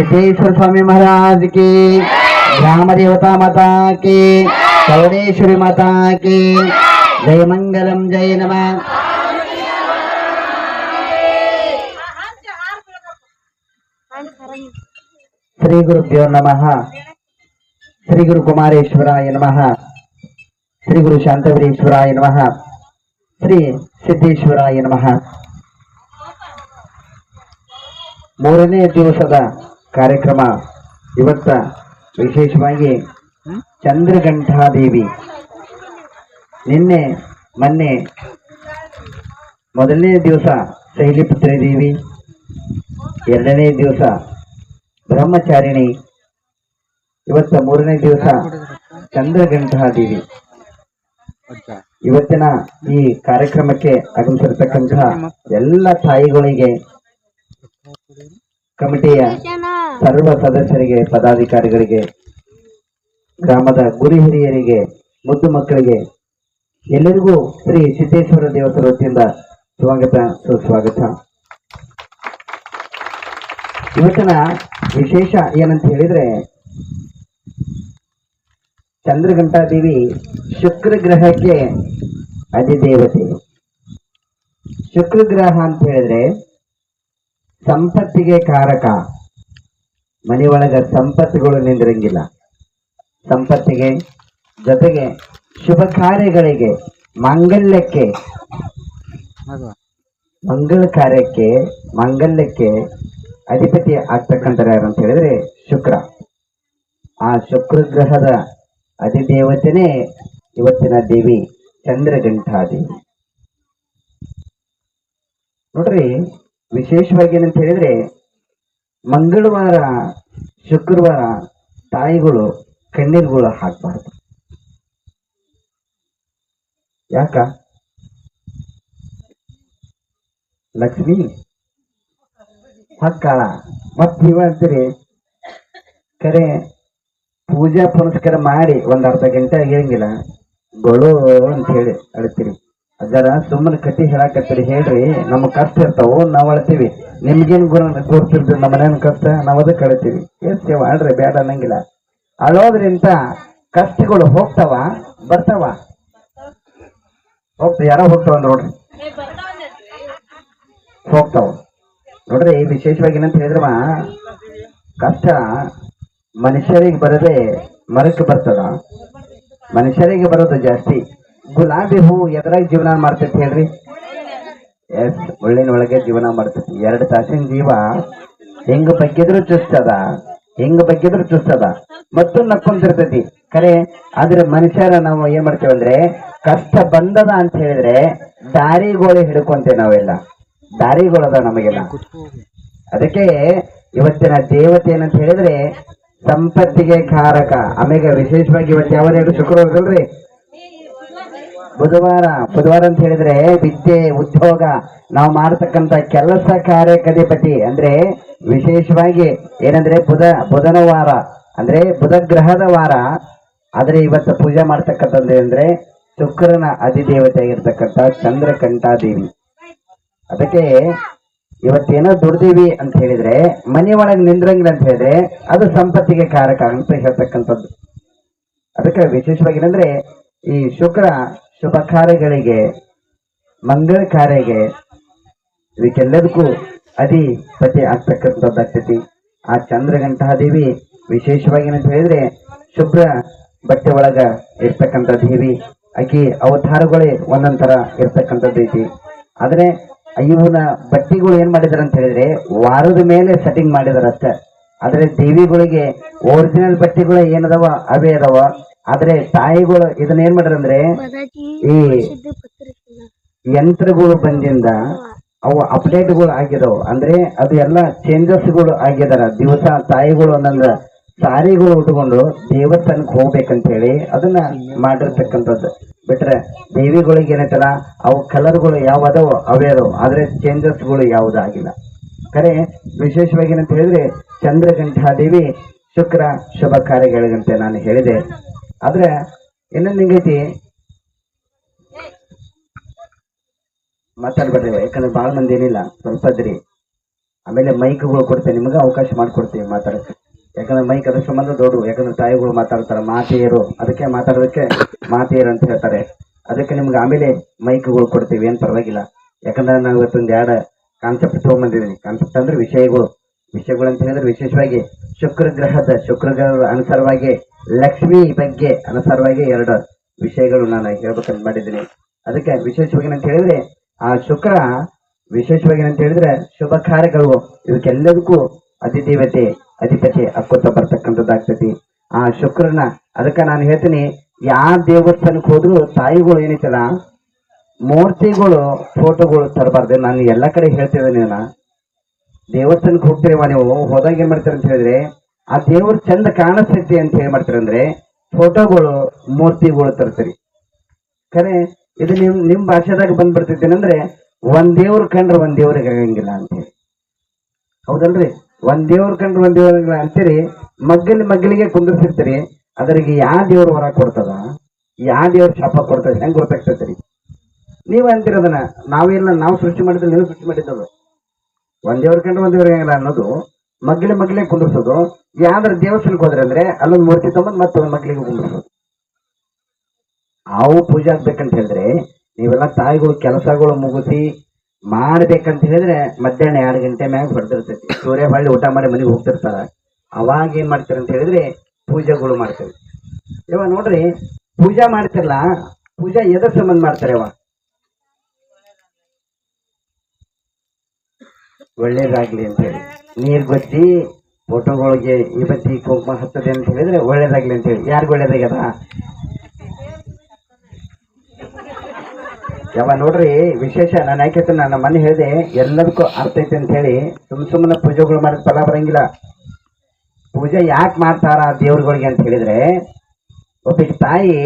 सिद्धेश्वर स्वामी महाराज की, ग्राम देवता माता की, चौड़ेश्वरी माता की जय। मंगलम जय नमः। श्री गुरुभ्यो नमः। श्री गुरु कुमारेश्वराय नमः। श्री गुरु शांतवीरेश्वराय नमः। श्री सिद्धेश्वराय नमः। ಮೂರನೇ ದಿವಸದ ಕಾರ್ಯಕ್ರಮ ಇವತ್ತ ವಿಶೇಷವಾಗಿ ಚಂದ್ರಘಂಟಾದೇವಿ. ನಿನ್ನೆ ಮೊನ್ನೆ ಮೊದಲನೇ ದಿವಸ ಶೈಲಿಪುತ್ರಿ ದೇವಿ, ಎರಡನೇ ದಿವಸ ಬ್ರಹ್ಮಚಾರಿಣಿ, ಇವತ್ತ ಮೂರನೇ ದಿವಸ ಚಂದ್ರಘಂಟಾದೇವಿ. ಇವತ್ತಿನ ಈ ಕಾರ್ಯಕ್ರಮಕ್ಕೆ ಆಗಮಿಸಿರ್ತಕ್ಕಂತಹ ಎಲ್ಲ ತಾಯಿಗಳಿಗೆ, ಕಮಿಟಿಯ ಸರ್ವ ಸದಸ್ಯರಿಗೆ, ಪದಾಧಿಕಾರಿಗಳಿಗೆ, ಗ್ರಾಮದ ಗುರು ಹಿರಿಯರಿಗೆ, ಮುದ್ದು ಮಕ್ಕಳಿಗೆ ಎಲ್ಲರಿಗೂ ಶ್ರೀ ಸಿದ್ದೇಶ್ವರ ದೇವಸ್ಥಾನ ವತಿಯಿಂದ ಸ್ವಾಗತ ಸುಸ್ವಾಗತ. ಇವತ್ತಿನ ವಿಶೇಷ ಏನಂತ ಹೇಳಿದ್ರೆ, ಚಂದ್ರಘಂಟಾದೇವಿ ಶುಕ್ರ ಗ್ರಹಕ್ಕೆ ಅಧಿದೇವತೆ. ಶುಕ್ರ ಗ್ರಹ ಅಂತ ಹೇಳಿದ್ರೆ ಸಂಪತ್ತಿಗೆ ಕಾರಕ. ಮನೆಯೊಳಗ ಸಂಪತ್ತುಗಳು ನಿಂದಿರಂಗಿಲ್ಲ. ಸಂಪತ್ತಿಗೆ ಜೊತೆಗೆ ಶುಭ ಕಾರ್ಯಗಳಿಗೆ, ಮಾಂಗಲ್ಯಕ್ಕೆ, ಮಂಗಳ ಕಾರ್ಯಕ್ಕೆ, ಮಾಂಗಲ್ಯಕ್ಕೆ ಅಧಿಪತಿ ಆಗ್ತಕ್ಕಂಥ ಯಾರು ಅಂತ ಹೇಳಿದ್ರೆ ಶುಕ್ರ. ಆ ಶುಕ್ರ ಗ್ರಹದ ಅಧಿದೇವತೆನೇ ಇವತ್ತಿನ ದೇವಿ ಚಂದ್ರಘಂಟಾದೇವಿ. ನೋಡ್ರಿ, ವಿಶೇಷವಾಗಿ ಏನಂತ ಹೇಳಿದ್ರೆ, ಮಂಗಳವಾರ ಶುಕ್ರವಾರ ತಾಯಿಗಳು ಕಣ್ಣೀರುಗಳು ಹಾಕಬಾರ್ದು. ಯಾಕ? ಲಕ್ಷ್ಮಿ ಹಕ್ಕಾಳ ಮತ್ ನೀವ ಅಂತೀರಿ ಕರೆ ಪೂಜಾ ಪುನಸ್ಕಾರ ಮಾಡಿ ಒಂದ್ ಅರ್ಧ ಗಂಟೆ ಆಗಿರಂಗಿಲ್ಲ, ಗೊಳು ಅಂತ ಹೇಳಿ ಅಳ್ತೀರಿ. ಅದರ ಸುಮ್ಮನೆ ಕತಿ ಹೇಳಾಕತ್ತೀರಿ. ಹೇಳ್ರಿ, ನಮ್ಮ ಕಷ್ಟ ಇರ್ತಾವು, ನಾವ್ ಅಳ್ತೀವಿ. ನಿಮ್ಗೇನ್ ಗೊತ್ತಿರ್ತದೆ ನಮ್ಮ ಮನೇನ ಕಷ್ಟ, ನಾವ್ ಅದಕ್ಕೆ ಅಳ್ತೀವಿ. ಎಷ್ಟೇ ಆಡ್ರಿ, ಬೇಡ ಅನ್ನಂಗಿಲ್ಲ. ಅಳೋದ್ರಿಂದ ಕಷ್ಟಗಳು ಹೋಗ್ತಾವ ಬರ್ತಾವ? ಹೋಗ್ತಾವ. ಯಾರೋ ಹೋಗ್ತಾವ ನೋಡ್ರಿ, ಹೋಗ್ತಾವ ನೋಡ್ರಿ. ವಿಶೇಷವಾಗಿ ಏನಂತ ಹೇಳಿದ್ರಮ್ಮ, ಕಷ್ಟ ಮನುಷ್ಯರಿಗೆ ಬರದೆ ಮರಕ್ಕೆ ಬರ್ತದ. ಮನುಷ್ಯರಿಗೆ ಬರೋದು ಜಾಸ್ತಿ. ಗುಲಾಬಿ ಹೂ ಎದ್ರಾಗ ಜೀವನ ಮಾಡ್ತೈತಿ ಹೇಳ್ರಿ? ಎಸ್, ಒಳ್ಳಿನೊಳಗೆ ಜೀವನ ಮಾಡ್ತೈತಿ. 2 ತಾಸಿನ ಜೀವ ಹೆಂಗ ಬಗ್ಗಿದ್ರು ಚುಸ್ತದ, ಹೆಂಗ ಬಗ್ಗಿದ್ರು ಚುಸ್ತದ, ಮತ್ತೊಂದು ನಕ್ಕೊಂತಿರ್ತೈತಿ ಖರೆ. ಆದ್ರೆ ಮನುಷ್ಯರ ನಾವು ಏನ್ ಮಾಡ್ತೇವೆ ಅಂದ್ರೆ, ಕಷ್ಟ ಬಂದದ ಅಂತ ಹೇಳಿದ್ರೆ ದಾರಿಗೋಳಿ ಹಿಡ್ಕೊಂತೇವೆ. ನಾವೆಲ್ಲ ದಾರಿಗೋಳದ ನಮಗೆಲ್ಲ. ಅದಕ್ಕೆ ಇವತ್ತಿನ ದೇವತೆ ಏನಂತ ಹೇಳಿದ್ರೆ ಸಂಪತ್ತಿಗೆ ಕಾರಕ. ಆಮೇಲೆ ವಿಶೇಷವಾಗಿ ಇವತ್ತು ಯಾವ ಹೇಳಿ ಶುಕ್ರವಾರದಲ್ರಿ? ಬುಧವಾರ ಅಂತ ಹೇಳಿದ್ರೆ ವಿದ್ಯೆ, ಉದ್ಯೋಗ, ನಾವು ಮಾಡತಕ್ಕಂತ ಕೆಲಸ ಕಾರ್ಯಕ್ಕೆ ಅಧಿಪತಿ. ಅಂದ್ರೆ ವಿಶೇಷವಾಗಿ ಏನಂದ್ರೆ ಬುಧನ ವಾರ ಅಂದ್ರೆ ಬುಧ ಗ್ರಹದ ವಾರ. ಆದ್ರೆ ಇವತ್ತು ಪೂಜೆ ಮಾಡ್ತಕ್ಕಂಥದ್ದು ಅಂದ್ರೆ ಶುಕ್ರನ ಅಧಿದೇವತೆ ಆಗಿರ್ತಕ್ಕಂಥ ಚಂದ್ರಘಂಟಾದೇವಿ. ಅದಕ್ಕೆ ಇವತ್ತೇನೋ ದುಡ್ದೀವಿ ಅಂತ ಹೇಳಿದ್ರೆ, ಮನೆ ಒಳಗೆ ನಿಂದ್ರಂಗಿಲ್ಲ ಅಂತ ಹೇಳಿದ್ರೆ ಅದು ಸಂಪತ್ತಿಗೆ ಕಾರಕ ಅಂತ ಹೇಳ್ತಕ್ಕಂಥದ್ದು. ಅದಕ್ಕೆ ವಿಶೇಷವಾಗಿ ಏನಂದ್ರೆ, ಈ ಶುಕ್ರ ಶುಭ ಕಾರ್ಯಗಳಿಗೆ, ಮಂಗಳ ಕಾರ್ಯಗೆ, ಇದಕ್ಕೆಲ್ಲದಕ್ಕೂ ಅಧಿಪತಿ ಆಗ್ತಕ್ಕಂಥದ್ದಾಗ್ತೈತಿ ಆ ಚಂದ್ರಘಂಟಾದೇವಿ. ವಿಶೇಷವಾಗಿ ಏನಂತ ಹೇಳಿದ್ರೆ, ಶುಭ್ರ ಬಟ್ಟೆ ಒಳಗ ಇರ್ತಕ್ಕಂಥ ದೇವಿ. ಆಕಿ ಅವತಾರಗಳೇ ಒಂದೊಂದರ ಇರ್ತಕ್ಕಂಥದ್ದು ಐತಿ. ಆದ್ರೆ ಇವನ ಬಟ್ಟೆಗಳು ಏನ್ ಮಾಡಿದಾರ ಅಂತ ಹೇಳಿದ್ರೆ ವಾರದ ಮೇಲೆ ಸೆಟ್ಟಿಂಗ್ ಮಾಡಿದಾರ ಅಷ್ಟೇ. ಆದ್ರೆ ದೇವಿಗಳಿಗೆ ಒರಿಜಿನಲ್ ಬಟ್ಟೆಗಳು ಏನದಾವ ಅವೇ ಅದಾವ. ಆದ್ರೆ ತಾಯಿಗಳು ಇದನ್ನ ಏನ್ ಮಾಡ್ಯಾರ ಅಂದ್ರೆ, ಈ ಯಂತ್ರಗಳು ಬಂದಿಂದ ಅವು ಅಪ್ಡೇಟ್ಗಳು ಆಗಿದಾವ. ಅಂದ್ರೆ ಅದು ಎಲ್ಲ ಚೇಂಜಸ್ಗಳು ಆಗಿದಾರ. ದಿವಸ ತಾಯಿಗಳು ಒಂದೊಂದು ಸಾರಿಗಳು ಉಟ್ಕೊಂಡು ದೇವಸ್ಥಾನಕ್ಕೆ ಹೋಗ್ಬೇಕಂತ ಹೇಳಿ ಅದನ್ನ ಮಾಡಿರ್ತಕ್ಕಂಥದ್ದು. ಬಿಟ್ರೆ ದೇವಿಗಳಿಗೆ ಏನೈತಲ್ಲ, ಅವು ಕಲರ್ಗಳು ಯಾವ ಅದಾವ ಅವೇ ಅದಾವ. ಆದ್ರೆ ಚೇಂಜಸ್ಗಳು ಯಾವುದಾಗಿಲ್ಲ ಖರೆ. ವಿಶೇಷವಾಗಿ ಏನಂತ ಹೇಳಿದ್ರೆ ಚಂದ್ರಘಂಟಾದೇವಿ ಶುಕ್ರ ಶುಭ ಕಾರ್ಯಗಳಿಗಂತೆ ನಾನು ಹೇಳಿದೆ. ಆದ್ರೆ ಇನ್ನೊಂದು ಹಿಂಗೈತಿ, ಮಾತಾಡ್ಬೇಡ್ರಿ ಯಾಕಂದ್ರೆ ಬಾಳ ಮಂದಿ ಏನಿಲ್ಲ, ಸ್ವಲ್ಪ ಇದ್ರಿ. ಆಮೇಲೆ ಮೈಕ್ಗಳು ಕೊಡ್ತೇವೆ, ನಿಮಗೆ ಅವಕಾಶ ಮಾಡಿಕೊಡ್ತೀವಿ ಮಾತಾಡಕ್ಕೆ. ಯಾಕಂದ್ರೆ ಮೈಕ್ ಅದ್ರ ಸಂಬಂಧ ದೊಡ್ಡ, ಯಾಕಂದ್ರೆ ತಾಯಿಗಳು ಮಾತಾಡ್ತಾರೆ, ಮಾತೆಯರು, ಅದಕ್ಕೆ ಮಾತಾಡೋದಕ್ಕೆ ಮಾತೆಯರು ಅಂತ ಹೇಳ್ತಾರೆ. ಅದಕ್ಕೆ ನಿಮ್ಗೆ ಆಮೇಲೆ ಮೈಕ್ಗಳು ಕೊಡ್ತೀವಿ, ಏನು ಪರವಾಗಿಲ್ಲ. ಯಾಕಂದ್ರೆ ನಾವು ಇವತ್ತೊಂದು ಎರಡು ಕಾನ್ಸೆಪ್ಟ್ ತೊಗೊಂಬಂದಿದ್ದೀನಿ. ಕಾನ್ಸೆಪ್ಟ್ ಅಂದ್ರೆ ವಿಷಯಗಳು ಅಂತ ಹೇಳಿದ್ರೆ ವಿಶೇಷವಾಗಿ ಶುಕ್ರಗ್ರಹದ ಅನುಸಾರವಾಗಿ ಲಕ್ಷ್ಮಿ ಬಗ್ಗೆ ಅನುಸಾರವಾಗಿ ಎರಡು ವಿಷಯಗಳು ನಾನು ಹೇಳ್ಬೇಕಂತ ಮಾಡಿದ್ದೀನಿ. ಅದಕ್ಕೆ ವಿಶೇಷವಾಗಿ ಅಂತ ಹೇಳಿದ್ರೆ ಆ ಶುಕ್ರ ವಿಶೇಷವಾಗಿ ಅಂತ ಹೇಳಿದ್ರೆ ಶುಭ ಕಾರ್ಯಗಳು ಇವಕ್ಕೆಲ್ಲದಕ್ಕೂ ಅಧಿದೇವತೆ ಅಧಿಪತಿ ಅಕ್ಕೋತ ಬರ್ತಕ್ಕಂಥದ್ದಾಗ್ತೈತಿ ಆ ಶುಕ್ರನ. ಅದಕ್ಕೆ ನಾನು ಹೇಳ್ತೀನಿ, ಯಾವ ದೇವಸ್ಥಾನಕ್ಕೆ ಹೋದ್ರು ತಾಯಿಗಳು ಏನೈತಲ್ಲ ಮೂರ್ತಿಗಳು ಫೋಟೋಗಳು ತರಬಾರ್ದು. ನಾನು ಎಲ್ಲ ಕಡೆ ಹೇಳ್ತಿದ್ದೇನೆ, ದೇವಸ್ಥಾನಕ್ಕೆ ಹೋಗ್ತೀರವ ನೀವು, ಹೋದಾಗ ಏನ್ ಮಾಡ್ತೀರ ಅಂತ ಹೇಳಿದ್ರೆ ಆ ದೇವ್ರ ಚಂದ ಕಾಣಿಸ್ತೈತಿ ಅಂತ ಏನ್ ಮಾಡ್ತೀರ ಅಂದ್ರೆ ಫೋಟೋಗಳು ಮೂರ್ತಿಗಳು ತರ್ತೀರಿ. ಖರೆ ಇದು ನಿಮ್ ಭಾಷೆದಾಗ ಬಂದ್ಬಿಡ್ತೈತೇನಂದ್ರೆ ಒಂದ್ ದೇವ್ರ ಕಂಡ್ರೆ ಒಂದ್ ದೇವ್ರಿಗೆ ಆಗಂಗಿಲ್ಲ ಅಂತ ಹೇಳಿ. ಹೌದಲ್ರಿ? ಒಂದ್ ದೇವ್ರ ಕಂಡ್ರೆ ಒಂದ್ ದೇವ್ರಿಗೆ ಅಂತೀರಿ, ಮಗ್ಗಲಿಗೆ ಕುಂದಿರ್ಸಿರ್ತೀರಿ. ಅದರಿಗೆ ಯಾವ ದೇವ್ರ ಹೊರ ಕೊಡ್ತದ, ಯಾವ ದೇವ್ರ ಶಾಪ ಕೊಡ್ತದ, ಹೆಂಗ್ ಗೊತ್ತಾಗ್ತೈತ್ರಿ? ನೀವ್ ಅಂತೀರದನ್ನ ನಾವು ಸೃಷ್ಟಿ ಮಾಡಿದ್ರೆ ನೀವು ಸೃಷ್ಟಿ ಮಾಡಿದ್ದದು. ಒಂದ್ ದೇವ್ರ ಕಂಡ್ರೆ ಒಂದ್ ದೇವ್ರಿಗೆ ಆಗಲ್ಲ ಅನ್ನೋದು ಮಗ್ಗಲಿಗೆ ಕುಂದಿರ್ಸೋದು. ಯಾವ್ದಾರ ದೇವಸ್ಥಾನಕ್ಕೆ ಹೋದ್ರೆ ಅಂದ್ರೆ ಅಲ್ಲೊಂದು ಮೂರ್ತಿ ತಗೊಂಡ್ ಮತ್ತೊಂದು ಮಗ್ಗಲಿಗೆ ಕುಂದಿರ್ಸೋದು. ಅವು ಪೂಜೆ ಆಗ್ಬೇಕಂತ ಹೇಳಿದ್ರೆ ನೀವೆಲ್ಲ ತಾಯಿಗಳು ಕೆಲಸಗಳು ಮುಗಿಸಿ ಮಾಡ್ಬೇಕಂತ ಹೇಳಿದ್ರೆ ಮಧ್ಯಾಹ್ನ 2 ಗಂಟೆ ಮ್ಯಾಗ ಹೊಡೆದಿರ್ತೈತಿ. ಸೂರ್ಯ ಹೊಳ್ಳಿ ಊಟ ಮಾಡಿ ಮನೆಗೆ ಹೋಗ್ತಿರ್ತಾರ. ಅವಾಗ ಏನ್ ಮಾಡ್ತೀರ ಅಂತ ಹೇಳಿದ್ರೆ ಪೂಜೆಗಳು ಮಾಡ್ತೇವೆ. ಇವ ನೋಡ್ರಿ, ಪೂಜಾ ಮಾಡ್ತಿರಲ್ಲ, ಪೂಜಾ ಎದ್ರ ಸಂಬಂಧ ಮಾಡ್ತಾರೆ? ಒಳ್ಳೇದಾಗ್ಲಿ ಅಂತ ಹೇಳಿ ನೀರ್ ಗೊತ್ತಿ ಫೋಟೋಗಳಿಗೆ ಈ ಬತ್ತಿ ಕುಂಕುಮ ಹತ್ತದೆ ಅಂತ ಹೇಳಿದ್ರೆ ಒಳ್ಳೇದಾಗ್ಲಿ ಅಂತ ಹೇಳಿ. ಯಾರಿಗ ಒಳ್ಳೇದಾಗ್ಯದ? ನೋಡ್ರಿ ವಿಶೇಷ. ನಾನು ಯಾಕೆ ನನ್ನ ಮನೆ ಹೇಳಿದೆ ಎಲ್ಲದಕ್ಕೂ ಅರ್ಥ ಐತೆ ಅಂತ ಹೇಳಿ ಸುಮ್ಮನೆ ಪೂಜೆಗಳು ಮಾಡಿದ ಫಲ ಬರಂಗಿಲ್ಲ. ಪೂಜೆ ಯಾಕೆ ಮಾಡ್ತಾರ ದೇವ್ರಗಳಿಗೆ ಅಂತ ಹೇಳಿದ್ರೆ, ಒಬ್ಬ ತಾಯಿ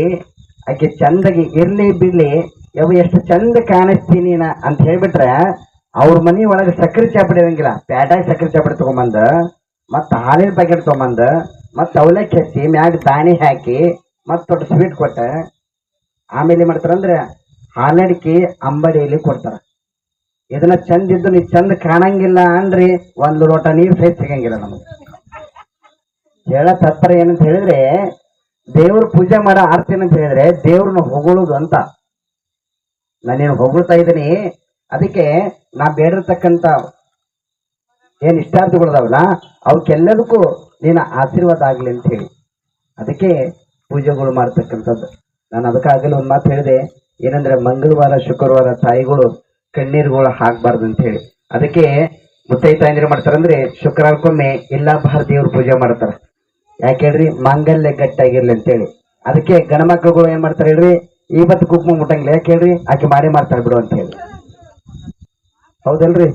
ಆಕೆ ಚಂದಗಿ ಇರ್ಲಿ ಬಿಡ್ಲಿ, ಎಷ್ಟು ಚಂದ ಕಾಣಿಸ್ತೀನಿ ಅಂತ ಹೇಳ್ಬಿಟ್ರೆ ಅವ್ರ ಮನಿ ಒಳಗೆ ಸಕ್ಕರೆ ಚಾಪಡಿ ಇರಂಗಿಲ್ಲ. ಪ್ಯಾಟಾಗಿ ಸಕ್ಕರೆ ಚಾಪಡಿ ತಗೊಂಬಂದ ಮತ್ತ ಹಾಲಿನ ಪ್ಯಾಕೆಟ್ ತಗೊಂಬಂದ ಮತ್ತ ಅವಲಕ್ಕಿ ಹಚ್ಚಿ ಮ್ಯಾಗ ದಾಣಿ ಹಾಕಿ ಮತ್ತ ದೊಡ್ಡ ಸ್ವೀಟ್ ಕೊಟ್ಟ ಆಮೇಲೆ ಏನ್ ಮಾಡ್ತಾರಂದ್ರೆ ಹಾಲಡಿಕೆ ಅಂಬಡಿಯಲ್ಲಿ ಕೊಡ್ತಾರ. ಇದನ್ನ ಚಂದ ಇದ್ದು ನೀ ಚಂದ ಕಾಣಂಗಿಲ್ಲ ಅನ್ರಿ ಒಂದು ಲೋಟ ನೀರು ಸಹಿತ ಸಿಗಂಗಿಲ್ಲ ನಮಗೆ. ಹೇಳ ತತ್ಪರ ಏನಂತ ಹೇಳಿದ್ರೆ ದೇವ್ರ ಪೂಜೆ ಮಾಡೋ ಆರ್ತಿ ಏನಂತ ಹೇಳಿದ್ರೆ ದೇವ್ರನ್ನ ಹೊಗಳೋದು ಅಂತ. ನಾನೇನು ಹೊಗಳ್ತಾ ಇದ್ದೀನಿ, ಅದಕ್ಕೆ ನಾ ಬೇಡಿರ್ತಕ್ಕಂಥ ಏನ್ ಇಷ್ಟಾರ್ಥಗಳದಾವಲ್ಲ ಅವಕ್ಕೆಲ್ಲದಕ್ಕೂ ನೀನು ಆಶೀರ್ವಾದ ಆಗ್ಲಿ ಅಂತ ಹೇಳಿ ಅದಕ್ಕೆ ಪೂಜೆಗಳು ಮಾಡ್ತಕ್ಕಂಥದ್ದು. ನಾನು ಅದಕ್ಕಾಗಲಿ ಒಂದು ಮಾತು ಹೇಳಿದೆ, ಏನಂದ್ರೆ ಮಂಗಳವಾರ ಶುಕ್ರವಾರ ತಾಯಿಗಳು ಕಣ್ಣೀರುಗಳು ಹಾಕ್ಬಾರ್ದು ಅಂತ ಹೇಳಿ. ಅದಕ್ಕೆ ಮುತ್ತೈತಾಯಂದ್ರೆ ಮಾಡ್ತಾರಂದ್ರೆ ಶುಕ್ರವಾರಕ್ಕೊಮ್ಮೆ ಇಲ್ಲ ಬಾರ ದೇವ್ರ ಪೂಜೆ ಮಾಡ್ತಾರ. ಯಾಕೆ ಹೇಳ್ರಿ? ಮಾಂಗಲ್ಯ ಗಟ್ಟಾಗಿರ್ಲಿ ಅಂತೇಳಿ. ಅದಕ್ಕೆ ಗಣಮಕ್ಳುಗಳು ಏನ್ ಮಾಡ್ತಾರೆ ಹೇಳ್ರಿ? ಇವತ್ತು ಕುಕ್ಮ ಮುಟ್ಟಂಗಿಲ್ಲ. ಯಾಕೆ ಹೇಳ್ರಿ? ಆಕೆ ಮಾಡೇ ಮಾಡ್ತಾಳೆ ಬಿಡು ಅಂತ ಹೇಳಿ. ಹೌದಲ್ರಿ?